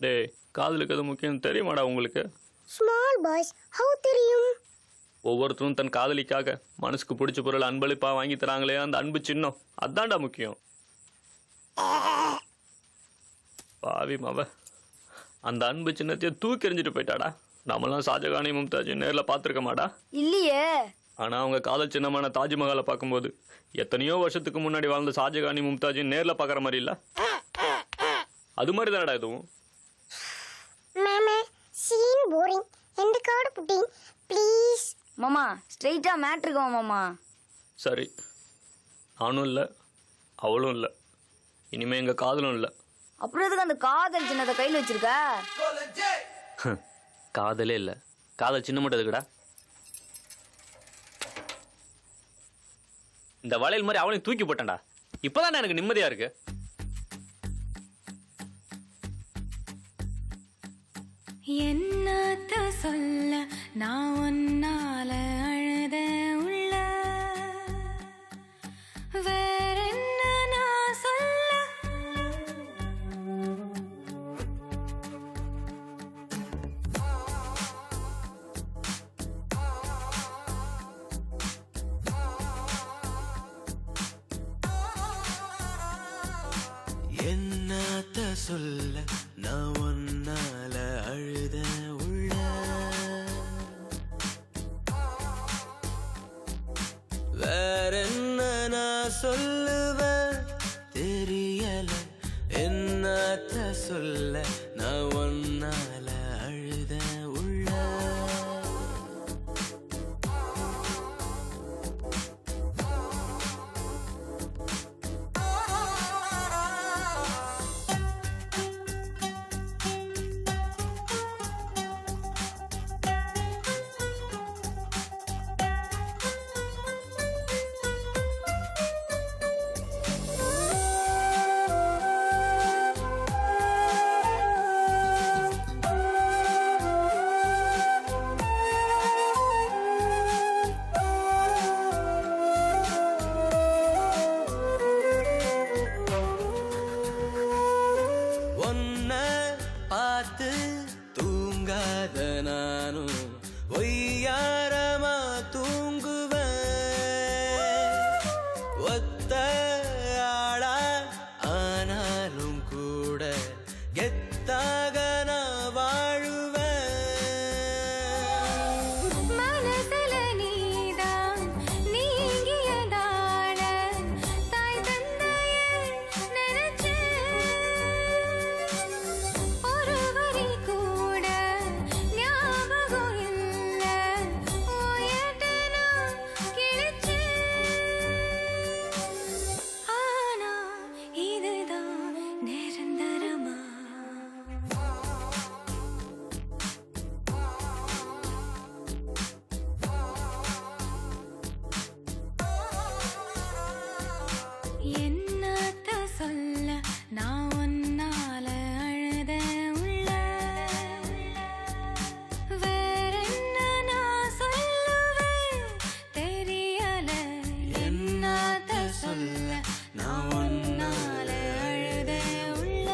டேய் காதலுக்கு அது முக்கியம் தெரியுமாடா உங்களுக்கு? ஸ்மால் பாய்ஸ் ஹவு தெரியும்? ஒவ்வொருத்தரும் தன் காதலிக்காக மனசுக்கு பிடிச்ச பொருள் அன்பளிப்பா வாங்கி தராங்களே, அந்த அன்பு சின்னம் அதான்டா முக்கியம். பாவி மாவ அந்த அன்பு சின்னத்தையும் தூக்கி எறிஞ்சிட்டு போயிட்டாடா. நம்மளாம் ஷாஜகானி மும்தாஜ் நேரில் பார்த்துருக்க மாட்டா? இல்லையே. ஆனால் அவங்க காதல் சின்னமான தாஜ்மஹாலை பார்க்கும்போது எத்தனையோ வருஷத்துக்கு முன்னாடி வாழ்ந்த ஷாஜகானி மும்தாஜ் நேரில் பார்க்குற மாதிரி இல்லை? அது மாதிரி தானடா இதுவும். மாமா சீன் போரிங் எந்த கார்டு புட்டிங் ப்ளீஸ். மாமா ஸ்ட்ரெயிட்டா மேட்ருக்கு வா மாமா. சரி, நானும் இல்லை அவளும் இல்லை, இனிமே எங்க காதலும் இல்லை. அப்புறம் எதுக்கு அந்த காதல் சின்னத்தை கையில் வச்சிருக்க? காதலே இல்லை, காதல் சின்ன மட்டும் எதுக்குடா? இந்த வளையல் மாதிரி அவளையும் தூக்கி போட்டேன்டா. இப்போதான் எனக்கு நிம்மதியா இருக்கு. என்னத்த சொல்ல நான் ஒன்னால அழுத உள்ள வேற என்ன நான் சொல்ல என்னத்த சொல்ல நான் ஒன்னால அழுத உள்ள வேற என்ன நான் சொல்லுவேன் தெரியல. என்னத்த சொல்ல நான் ஒன்னால அழுத உள்ள பார்த்து தூங்காத நானும் ஒய்யாரமா தூங்குவேன். ஒத்த ஆளா ஆனாலும் கூட கெத்தாக நான் வாழுவேன். மனசுல நீதான் நீங்கியதால தாய் தந்தைய நினைச்சேன். ஒரு வரி கூட ஞாபகம் இல்ல உயர்த்த நான் கிழிச்சேன். ஆனா இதுதான் நிரந்தரமா என்னத்த சொல்ல நான் ஒன்னால அழுத உள்ள வேற என்ன நான் சொல்லுவேன் தெரியல. என்னத்த சொல்ல நான் ஒன்னால அழுத உள்ள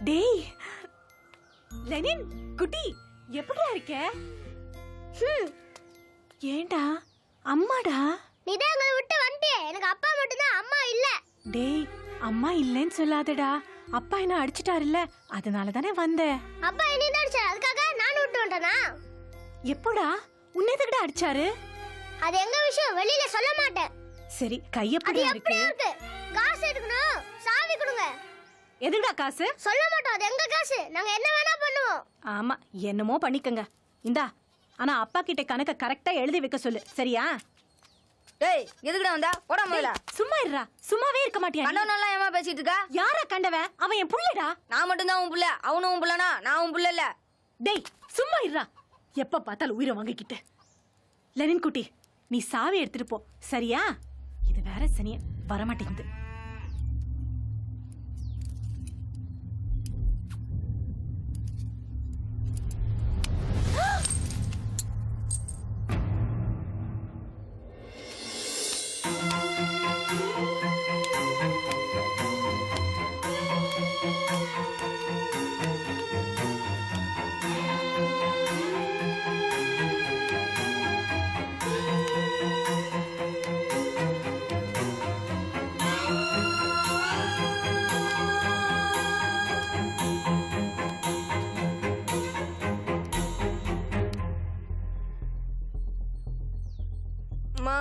டேய் லெனின் குட்டி எப்படிடா இருக்க? ஏண்டா அம்மாடா? நீதான் எங்களை விட்டு வந்துட்டே. எனக்கு அப்பா மட்டும்தான், அம்மா இல்ல. டேய் அம்மா இல்லைன்னு சொல்லாதடா. அப்பா என்ன அடிச்சிட்டாருல்ல, அதனால தானே வந்தேன். அப்பா என்ன அடிச்சாரு, அதுக்காக நானும் விட்டு வந்துட்டேனா? எப்போடா உன்னை எதுக்குடா அடிச்சாரு? அது எங்க விஷயம், வெளியில சொல்ல மாட்டேன். சரி கை அது எப்படியா எப்படி இருக்கு? இருக்கு? காசு எடுக்கணும், சாவி கொடுங்க. எதுக்குடா காசு? சொல்ல மாட்டோம், அது எங்க காசு, நாங்க என்ன வேணா பண்ணுவோம். ஆமா என்னமோ பண்ணிக்கங்க. இந்தா ஆனா அப்பா கிட்ட கணக்க கரெக்டா எழுதி வைக்க சொல்லு, சரியா? டேய் எதுக்குடா வந்தா போடா முதல்ல. சும்மா இருடா. சும்மாவே இருக்க மாட்டியா நீ? கண்டவனெல்லாம் ஏமா பேசிட்டு இருக்கா? யாரா கண்டவன்? அவன் என் புள்ளடா. நான் மட்டும் தான் உன் புள்ள. அவனும் உன் புள்ளனா? நான் உன் புள்ள இல்ல. டேய் சும்மா இருடா. எப்ப பார்த்தாலும் உயிரை வாங்கிக்கிட்டு. லெனின் குட்டி, நீ சாவி எடுத்துட்டு போ. சரியா? இது வேற சனிய வரமாட்டேங்குது. அம்மா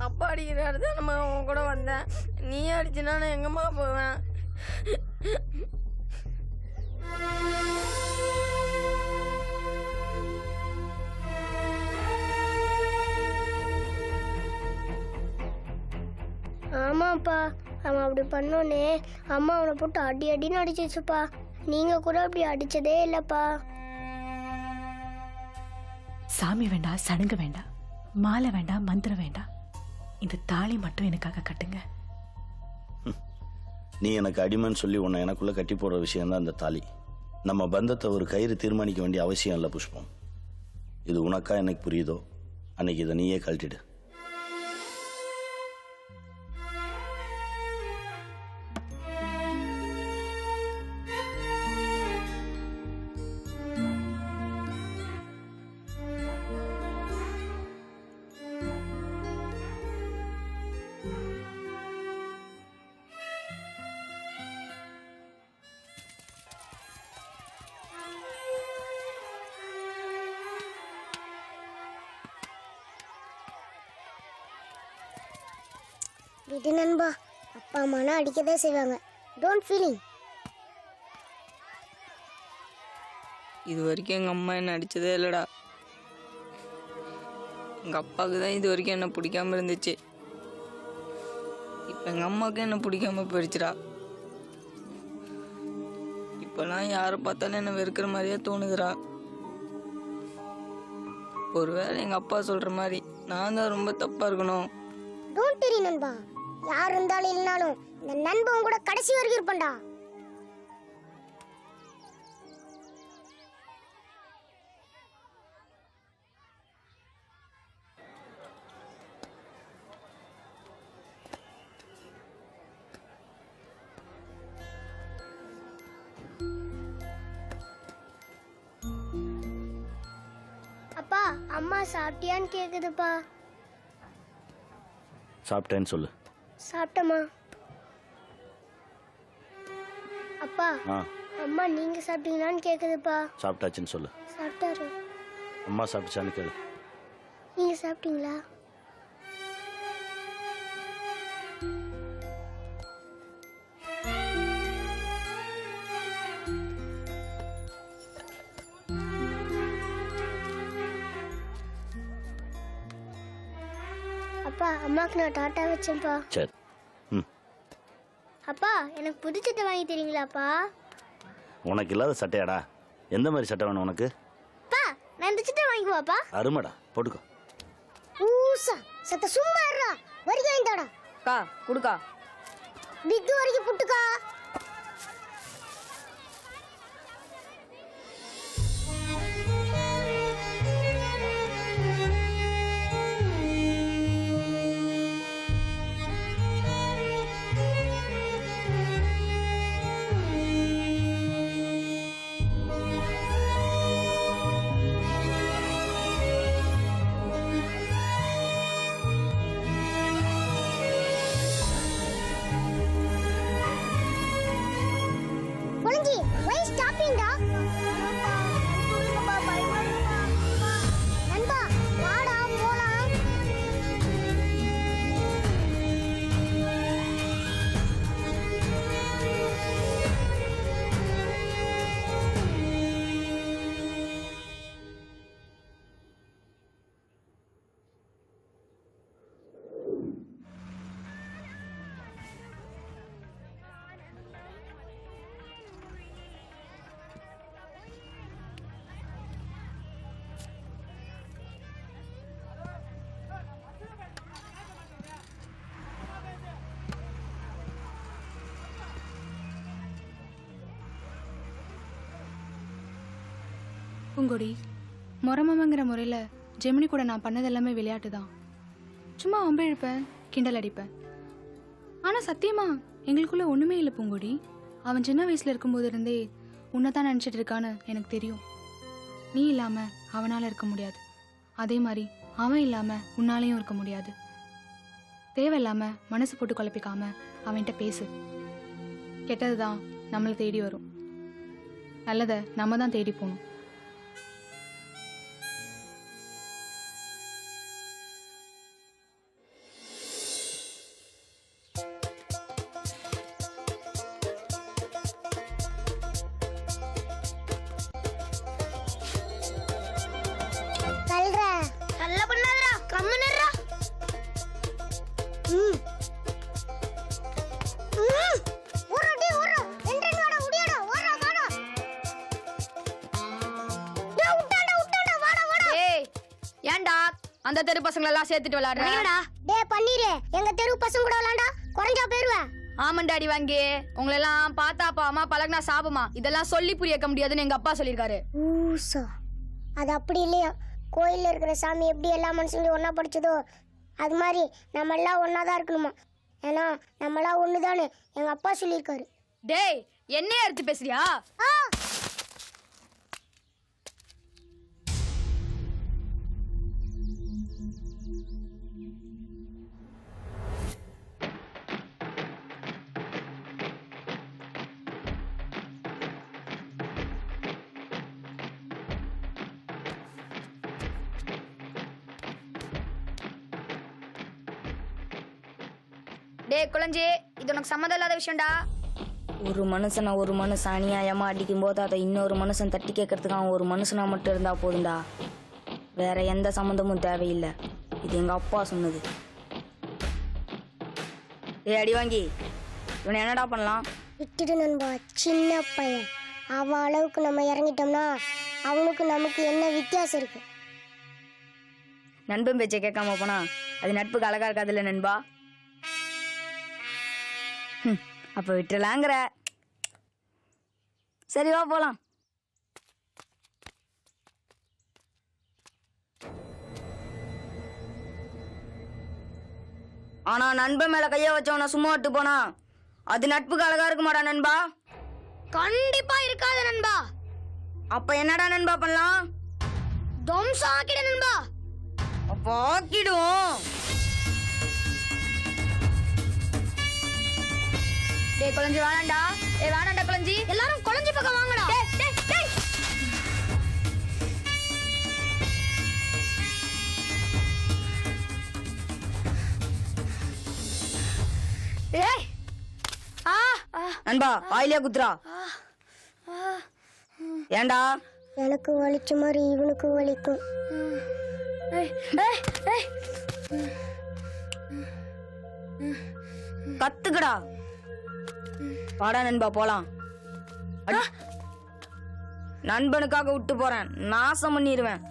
அப்பா அடிக்கிறாரு தான் நம்ம உன் கூட வந்தேன். நீ அடிச்சுனா நான் எங்கம்மா போவேன்? ஆமாப்பா, அவன் அப்படி பண்ணோன்னே அம்மா அவனை போட்டு அடி அடின்னு அடிச்சிச்சுப்பா. நீங்க கூட அப்படி அடிச்சதே இல்லப்பா. சாமி வேண்டாம், சடங்கு வேண்டாம், மாலை வேண்டாம், மந்திரம் வேண்டாம். இந்த தாலி மட்டும் எனக்காக கட்டுங்க. நீ எனக்கு அடிமைன்னு சொல்லி உன்னை எனக்குள்ள கட்டி போடுற விஷயம்தான் இந்த தாலி. நம்ம பந்தத்தை ஒரு கயிறு தீர்மானிக்க வேண்டிய அவசியம் இல்லை புஷ்பம். இது உனக்கா எனக்கு புரியுதோ அன்னைக்கு இதை நீயே கழட்டிடு. விடு நண்பா, அப்பா அம்மானா அடிக்கதே செய்வாங்க. Don't feeling. இது வரைக்கும் எங்கள் அம்மா என்ன அடித்ததே இல்லைடா. எங்கள் அப்பாவுக்கு தான் இது வரைக்கும் என்ன பிடிக்காம இருந்துச்சு. இப்போ எங்கள் அம்மாவுக்கு என்ன பிடிக்காம போயிடுச்சுடா. இப்போலாம் யாரை பார்த்தாலும் என்ன வெறுக்கிற மாதிரியே தோணுதுடா. ஒருவேளை எங்கள் அப்பா சொல்கிற மாதிரி நான் தான் ரொம்ப தப்பாக இருக்கணும். டோன்ட் டெரி நண்பா, யார் இருந்தாலும் இல்லைனாலும் இந்த நண்பன் கூட கடைசி வரைக்கும் இருப்பேன்டா. அப்பா, அம்மா சாப்பிட்டியான்னு கேக்குதுப்பா. சாப்பிட்டேன்னு சொல்லு. சாப்பிட்டமா அப்பா? ஆ, அம்மா நீங்க சாப்பிட்டீங்களான்னு கேக்குதுப்பா. சாப்பிட்டாச்சுன்னு சொல்லு. சாப்பிட்டாரு. அம்மா சாப்பிட்டுச்சான்னு கேளு. நீங்க சாப்பிட்டீங்களா? அப்பா, அம்மாக்கு நான் டாட்டா வச்சேன்ப்பா. சரி. அப்பா, எனக்கு புது சட்டை வாங்கி தரீங்களாப்பா? உனக்கு இல்லாத சட்டையாடா? எந்த மாதிரி சட்டை வேணும் உனக்கு? அப்பா, நான் இந்த சட்டை வாங்கிக்குவாப்பா? அருமாடா, போட்டுக்கோ. ஊசா சத்த சும்மா இருடா. வரிகை வாங்கிட்டாடா. கா குடுக்கா. பிக்கு வரைக்கும் புட்டுக்கா. பூங்கொடி, முறமாமங்கிற முறையில் ஜெமினி கூட நான் பண்ணது எல்லாமே விளையாட்டு தான். சும்மா அம்பு இழுப்பேன், கிண்டல் அடிப்பேன். ஆனால் சத்தியமா எங்களுக்குள்ள ஒன்றுமே இல்லை பூங்கொடி. அவன் சின்ன வயசில் இருக்கும்போது இருந்தே உன்னை தான் நினச்சிட்டு இருக்கான்னு எனக்கு தெரியும். நீ இல்லாமல் அவனால் இருக்க முடியாது, அதே மாதிரி அவன் இல்லாமல் உன்னாலையும் இருக்க முடியாது. தேவையில்லாமல் மனசு போட்டு குழப்பிக்காம அவன்கிட்ட பேசு. கெட்டது தான் நம்மளை தேடி வரும், நல்லதை நம்ம தான் தேடி போகணும். ஏன்டா அந்த தெரு பசங்களை எல்லாம் சேர்த்துட்டு விளையாடுறா? டேய் பன்னீரே, எங்க தெரு பசங்க கூட விளையாண்டா குறைஞ்சா போயிருவேன். ஆமண்டாடி வாங்கி உங்களை எல்லாம் பார்த்தா அம்மா பழகுனா சாபமா, இதெல்லாம் சொல்லி புரிய வைக்க முடியாதுன்னு எங்க அப்பா சொல்லியிருக்காரு. ஊசா, அது அப்படி இல்லையா? கோயில்ல இருக்கிற சாமி எப்படி எல்லா மனுஷங்களையும் ஒன்னா படிச்சதோ அது மாதிரி நம்ம எல்லாம் ஒன்னாதான் இருக்கணுமா. ஏன்னா நம்ம எல்லாம் ஒண்ணுதானு எங்க அப்பா சொல்லியிருக்காரு. டேய் என்னைய எடுத்து பேசுறியா? டே குழஞ்சி, இது உனக்கு சம்மதம் இல்லாத விஷயம்டா. ஒரு மனுஷனை ஒரு மனுஷன் அநியாயமா அடிக்கும் போது அதை இன்னொரு மனுஷன் தட்டி கேட்கறதுக்கு அவன் ஒரு மனுஷனா மட்டும் இருந்தா போதுண்டா. வேற எந்த சம்மந்தமும் தேவையில்லை. இது எங்க அப்பா சொன்னது. ஏய் அடி வாங்கி, இவனை என்னடா பண்ணலாம்? விட்டுடு நண்பா, சின்ன பையன். அவன் அளவுக்கு நம்ம இறங்கிட்டோம்னா அவனுக்கு நமக்கு என்ன வித்தியாசம் இருக்கு? நண்பன் பேச்சை கேட்காம போனா அது நட்புக்கு அழகா இருக்காதுல்ல நண்பா. அப்ப விட்டுலாங்கிற. சரி வா போலாம். ஆனா நண்பன் மேல கைய வச்சவன சும்மா விட்டு போனா அது நட்புக்கு அழகா இருக்குமாடா நண்பா? கண்டிப்பா இருக்காது நண்பா. அப்ப என்னடா நண்பா பண்ணலாம்? தம்சம் ஆக்கிடு நண்பா. அப்ப ஆக்கிடுவோம். டேய் குழஞ்சி வேணாண்டா. வேணாண்டா குழஞ்சி, எல்லாரும் குழஞ்சி பக்கம் வாங்கடா. டேய் நண்பா வாயிலே குத்துறா. ஏண்டா? எனக்கு வலிச்ச மாதிரி இவனுக்கு வலிக்கும். கத்துக்கடா. வாடா நண்பா போலாம். நண்பனுக்காக விட்டு போறேன், நாசம் பண்ணிடுவேன்.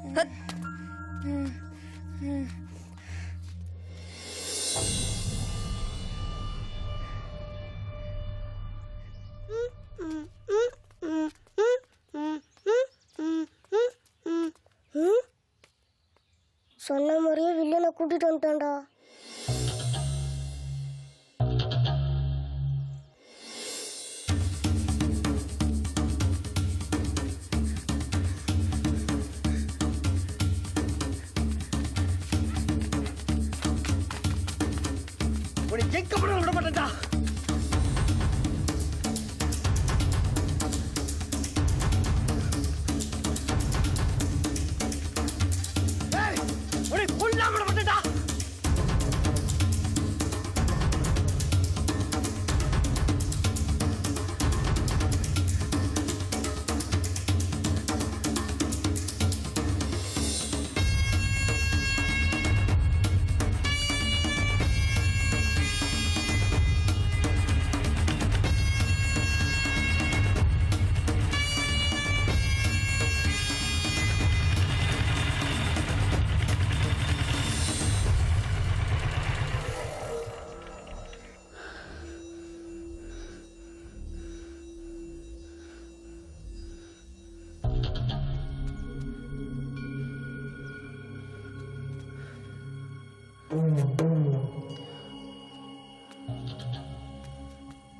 சொன்ன மாதிரியே வில்லனை கூட்டிட்டு வந்துட்டான்டா. எங்க போனாலும் விட மாட்டேன்டா. விட மாட்டேன்டா.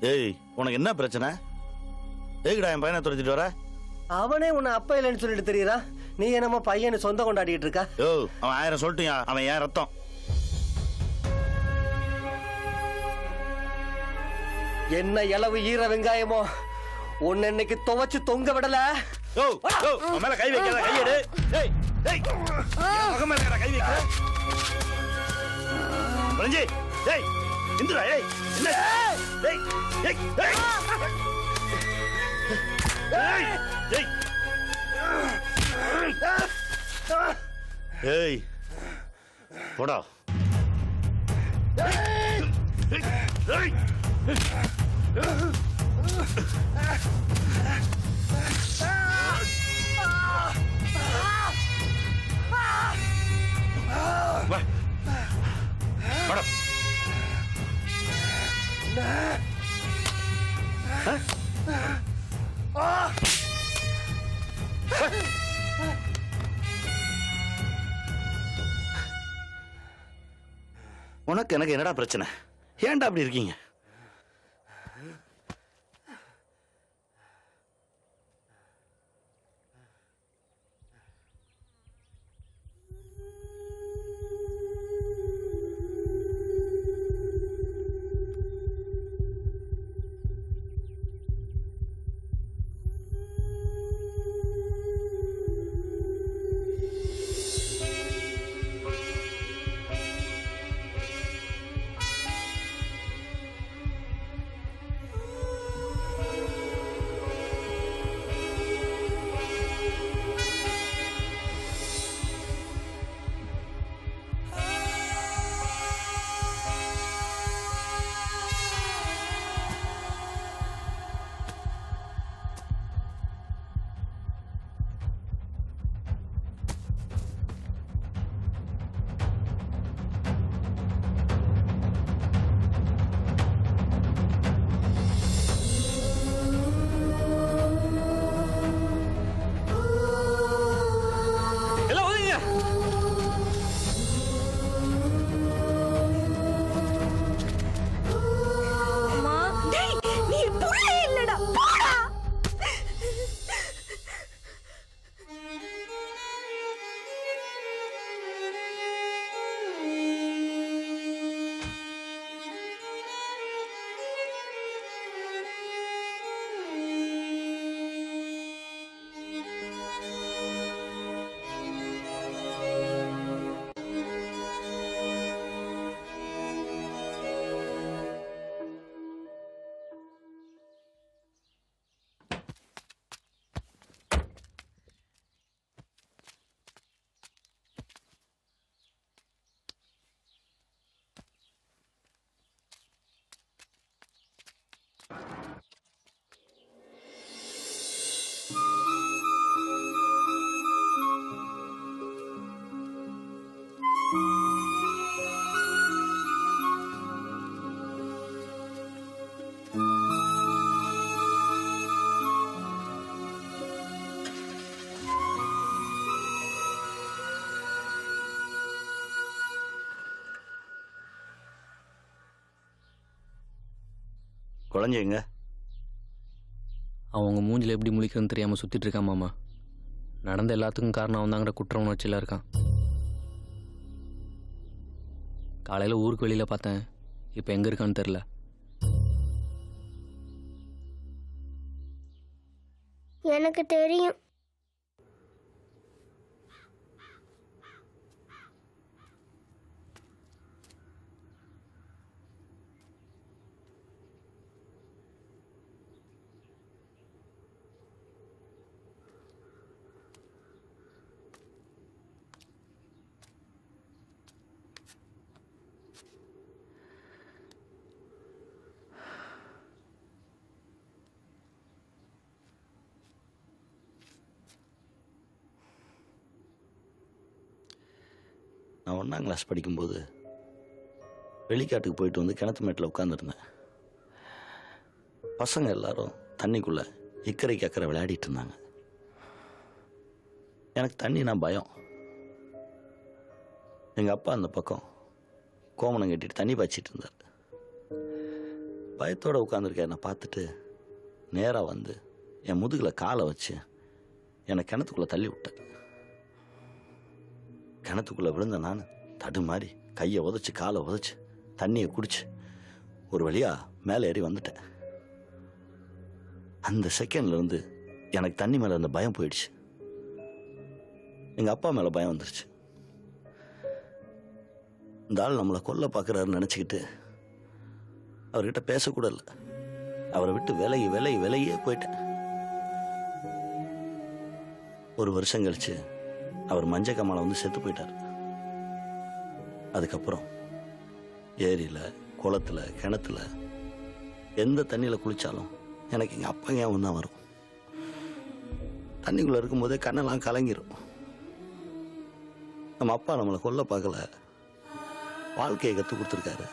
ஏய் உனக்கு என்ன பிரச்சனை? ஏகுடா என் பையனை துரத்திட்டு வர? அவனே உன்னை அப்பா இல்லைன்னு சொல்லிட்டு தெரியுறா, நீ என்னமோ பையனை சொந்தம் கொண்டாடிட்டு இருக்கா? யோ அவன் 1000 சொல்லட்டுயா, அவன் ஏன் ரத்தம். என்ன இளவு ஈர வெங்காயமோ, உன்னை இன்னைக்கு துவைச்சு தொங்க விடல. யோ யோ அவன் மேல கை வைக்காத, கை எடு. டேய் டேய் என் மகன் மேல கை வைக்கிற? பழஞ்சி டேய் இந்துடா. ஏய் என்ன? டேய் டேய் டேய் டேய் ஏய் போடா. ஏய் வா போடா. உனக்கு எனக்கு என்னடா பிரச்சனை? ஏன்டா அப்படி இருக்கீங்க? குழந்தைங்க அவங்க மூஞ்சில் எப்படி முழிக்கிறதுன்னு தெரியாமல் சுற்றிட்டு இருக்கான் மாமா. நடந்த எல்லாத்துக்கும் காரணம் அவன் தாங்கிற குற்ற உணர்ச்சியில் இருக்கான். காலையில் ஊருக்கு வெளியில் பார்த்தேன், இப்போ எங்கே இருக்கான்னு தெரில. எனக்கு தெரியும். நான் 1ஆம் கிளாஸ் படிக்கும்போது வெளிக்காட்டுக்கு போயிட்டு வந்து கிணத்து மேட்டில் உட்காந்துருந்தேன். பசங்க எல்லாரும் தண்ணிக்குள்ளே இக்கரைக்கு அக்கறை விளையாடிட்டு இருந்தாங்க. எனக்கு தண்ணினா பயம். எங்கள் அப்பா அந்த பக்கம் கோமணம் கட்டிட்டு தண்ணி பாய்ச்சிட்டு இருந்தார். பயத்தோடு உட்காந்துருக்க என்னை பார்த்துட்டு நேராக வந்து என் முதுகில் காலை வச்சு என்னை கிணத்துக்குள்ளே தள்ளி விட்டேன். கிணத்துக்குள்ளே விழுந்த நான் தடுமாறி கையை உதச்சி காலை உதச்சி தண்ணியை குடிச்சு ஒரு வழியாக மேலே ஏறி வந்துட்டேன். அந்த செகண்ட்லேருந்து எனக்கு தண்ணி மேலே இருந்த பயம் போயிடுச்சு. எங்கள் அப்பா மேலே பயம் வந்துருச்சு. இந்த ஆள் நம்மளை கொல்ல பார்க்குறாருன்னு நினச்சிக்கிட்டு அவர்கிட்ட பேசக்கூட இல்லை. அவரை விட்டு விலகியே போயிட்டேன். ஒரு வருஷம் கழிச்சு அவர் மஞ்ச காமால வந்து செத்து போயிட்டார். அதுக்கப்புறம் ஏரியில் குளத்துல கிணத்துல எந்த தண்ணியில் குளித்தாலும் எனக்கு எங்கள் அப்பா ஞாபகம் தான் வரும். தண்ணிக்குள்ளே இருக்கும்போதே கண்ணெல்லாம் கலங்கிரும். நம்ம அப்பா நம்மளை கொல்ல பார்க்கல, வாழ்க்கையை கற்றுக் கொடுத்துருக்காரு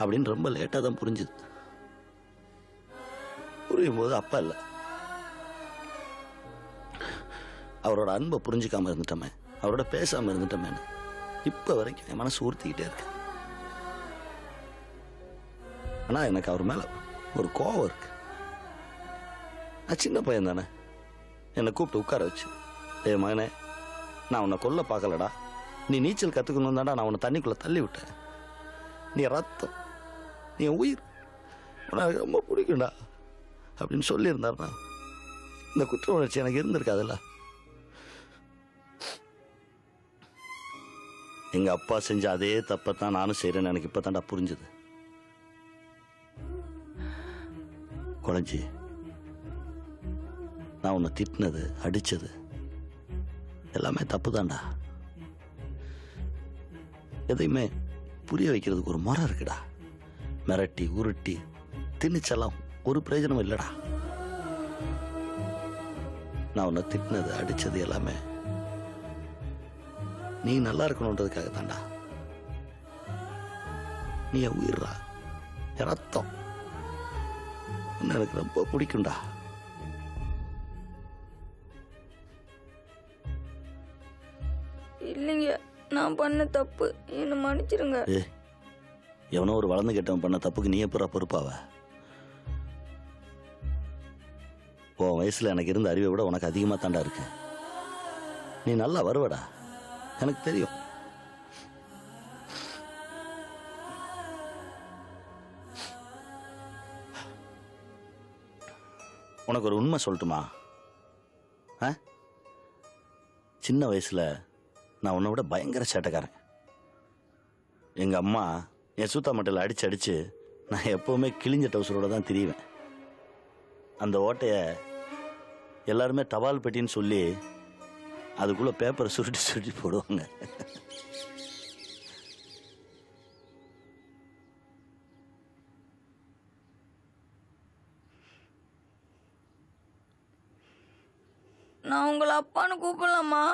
அப்படின்னு ரொம்ப லேட்டாக தான் புரிஞ்சுது. புரியும் போது அப்பா இல்லை, அவரோட அன்பை புரிஞ்சுக்காம இருந்துட்டோமே, அவரோட பேசாமல் இருந்துட்டோமேன்னு இப்போ வரைக்கும் என் மனசு ஊர்த்திக்கிட்டே இருக்கு. ஆனால் எனக்கு அவர் மேலே ஒரு கோவம் இருக்கு. நான் சின்ன பையன் தானே, என்னை கூப்பிட்டு உட்கார வச்சு, ஏ மகனே, நான் உன்னை கொல்ல பார்க்கலடா, நீ நீச்சல் கற்றுக்கணும் தாண்டா நான் உன்னை தண்ணிக்குள்ளே தள்ளி விட்டேன். நீ ரத்தம், நீ உயிர், உனக்கு ரொம்ப பிடிக்கும்டா அப்படின்னு சொல்லியிருந்தாருன்னா இந்த குற்ற உணர்ச்சி எனக்கு இருந்திருக்காதுல்ல. எங்கள் அப்பா செஞ்ச அதே தப்பை தான் நானும் செய்கிறேன்னு எனக்கு இப்போ தாண்டா புரிஞ்சுது. குழஞ்சி, நான் உன்னை திட்டினது அடித்தது எல்லாமே தப்பு தான்டா. எதையுமே புரிய வைக்கிறதுக்கு ஒரு முறை இருக்குடா. மிரட்டி உருட்டி திணிச்செல்லாம் ஒரு பிரயோஜனமும் இல்லைடா. நான் உன்னை திட்டினது அடித்தது எல்லாமே நீ நல்லா இருக்கணுன்றதுக்காக தான்டா. நீ என் உயிர்றா, என் ரத்தம், எனக்கு ரொம்ப பிடிக்கும்டா. இல்லைங்க, நான் பண்ண தப்பு, என்ன மன்னிச்சிருங்க. எவனோ ஒரு வளர்ந்து கெட்டவன் பண்ண தப்புக்கு நீ எப்போ பொறுப்பாவ? உன் வயசுல எனக்கு இருந்த அறிவை விட உனக்கு அதிகமாக தாண்டா இருக்கு. நீ நல்லா வருவடா, எனக்கு தெரியும். உனக்கு ஒரு உண்மை சொல்லட்டுமா? சின்ன வயசுல நான் உன்னை விட பயங்கர சேட்டைக்காரன். எங்கள் அம்மா என் சூத்தா மட்டையில் அடிச்சு நான் எப்போவுமே கிழிஞ்ச டவுசரோட தான் திரிவேன். அந்த ஓட்டையை எல்லாருமே தபால் பெட்டின்னு சொல்லி அதுக்குள்ளே பேப்பரை சுருட்டி போடுவாங்க. நான் உங்களை அப்பான்னு கூப்பிடலாமா?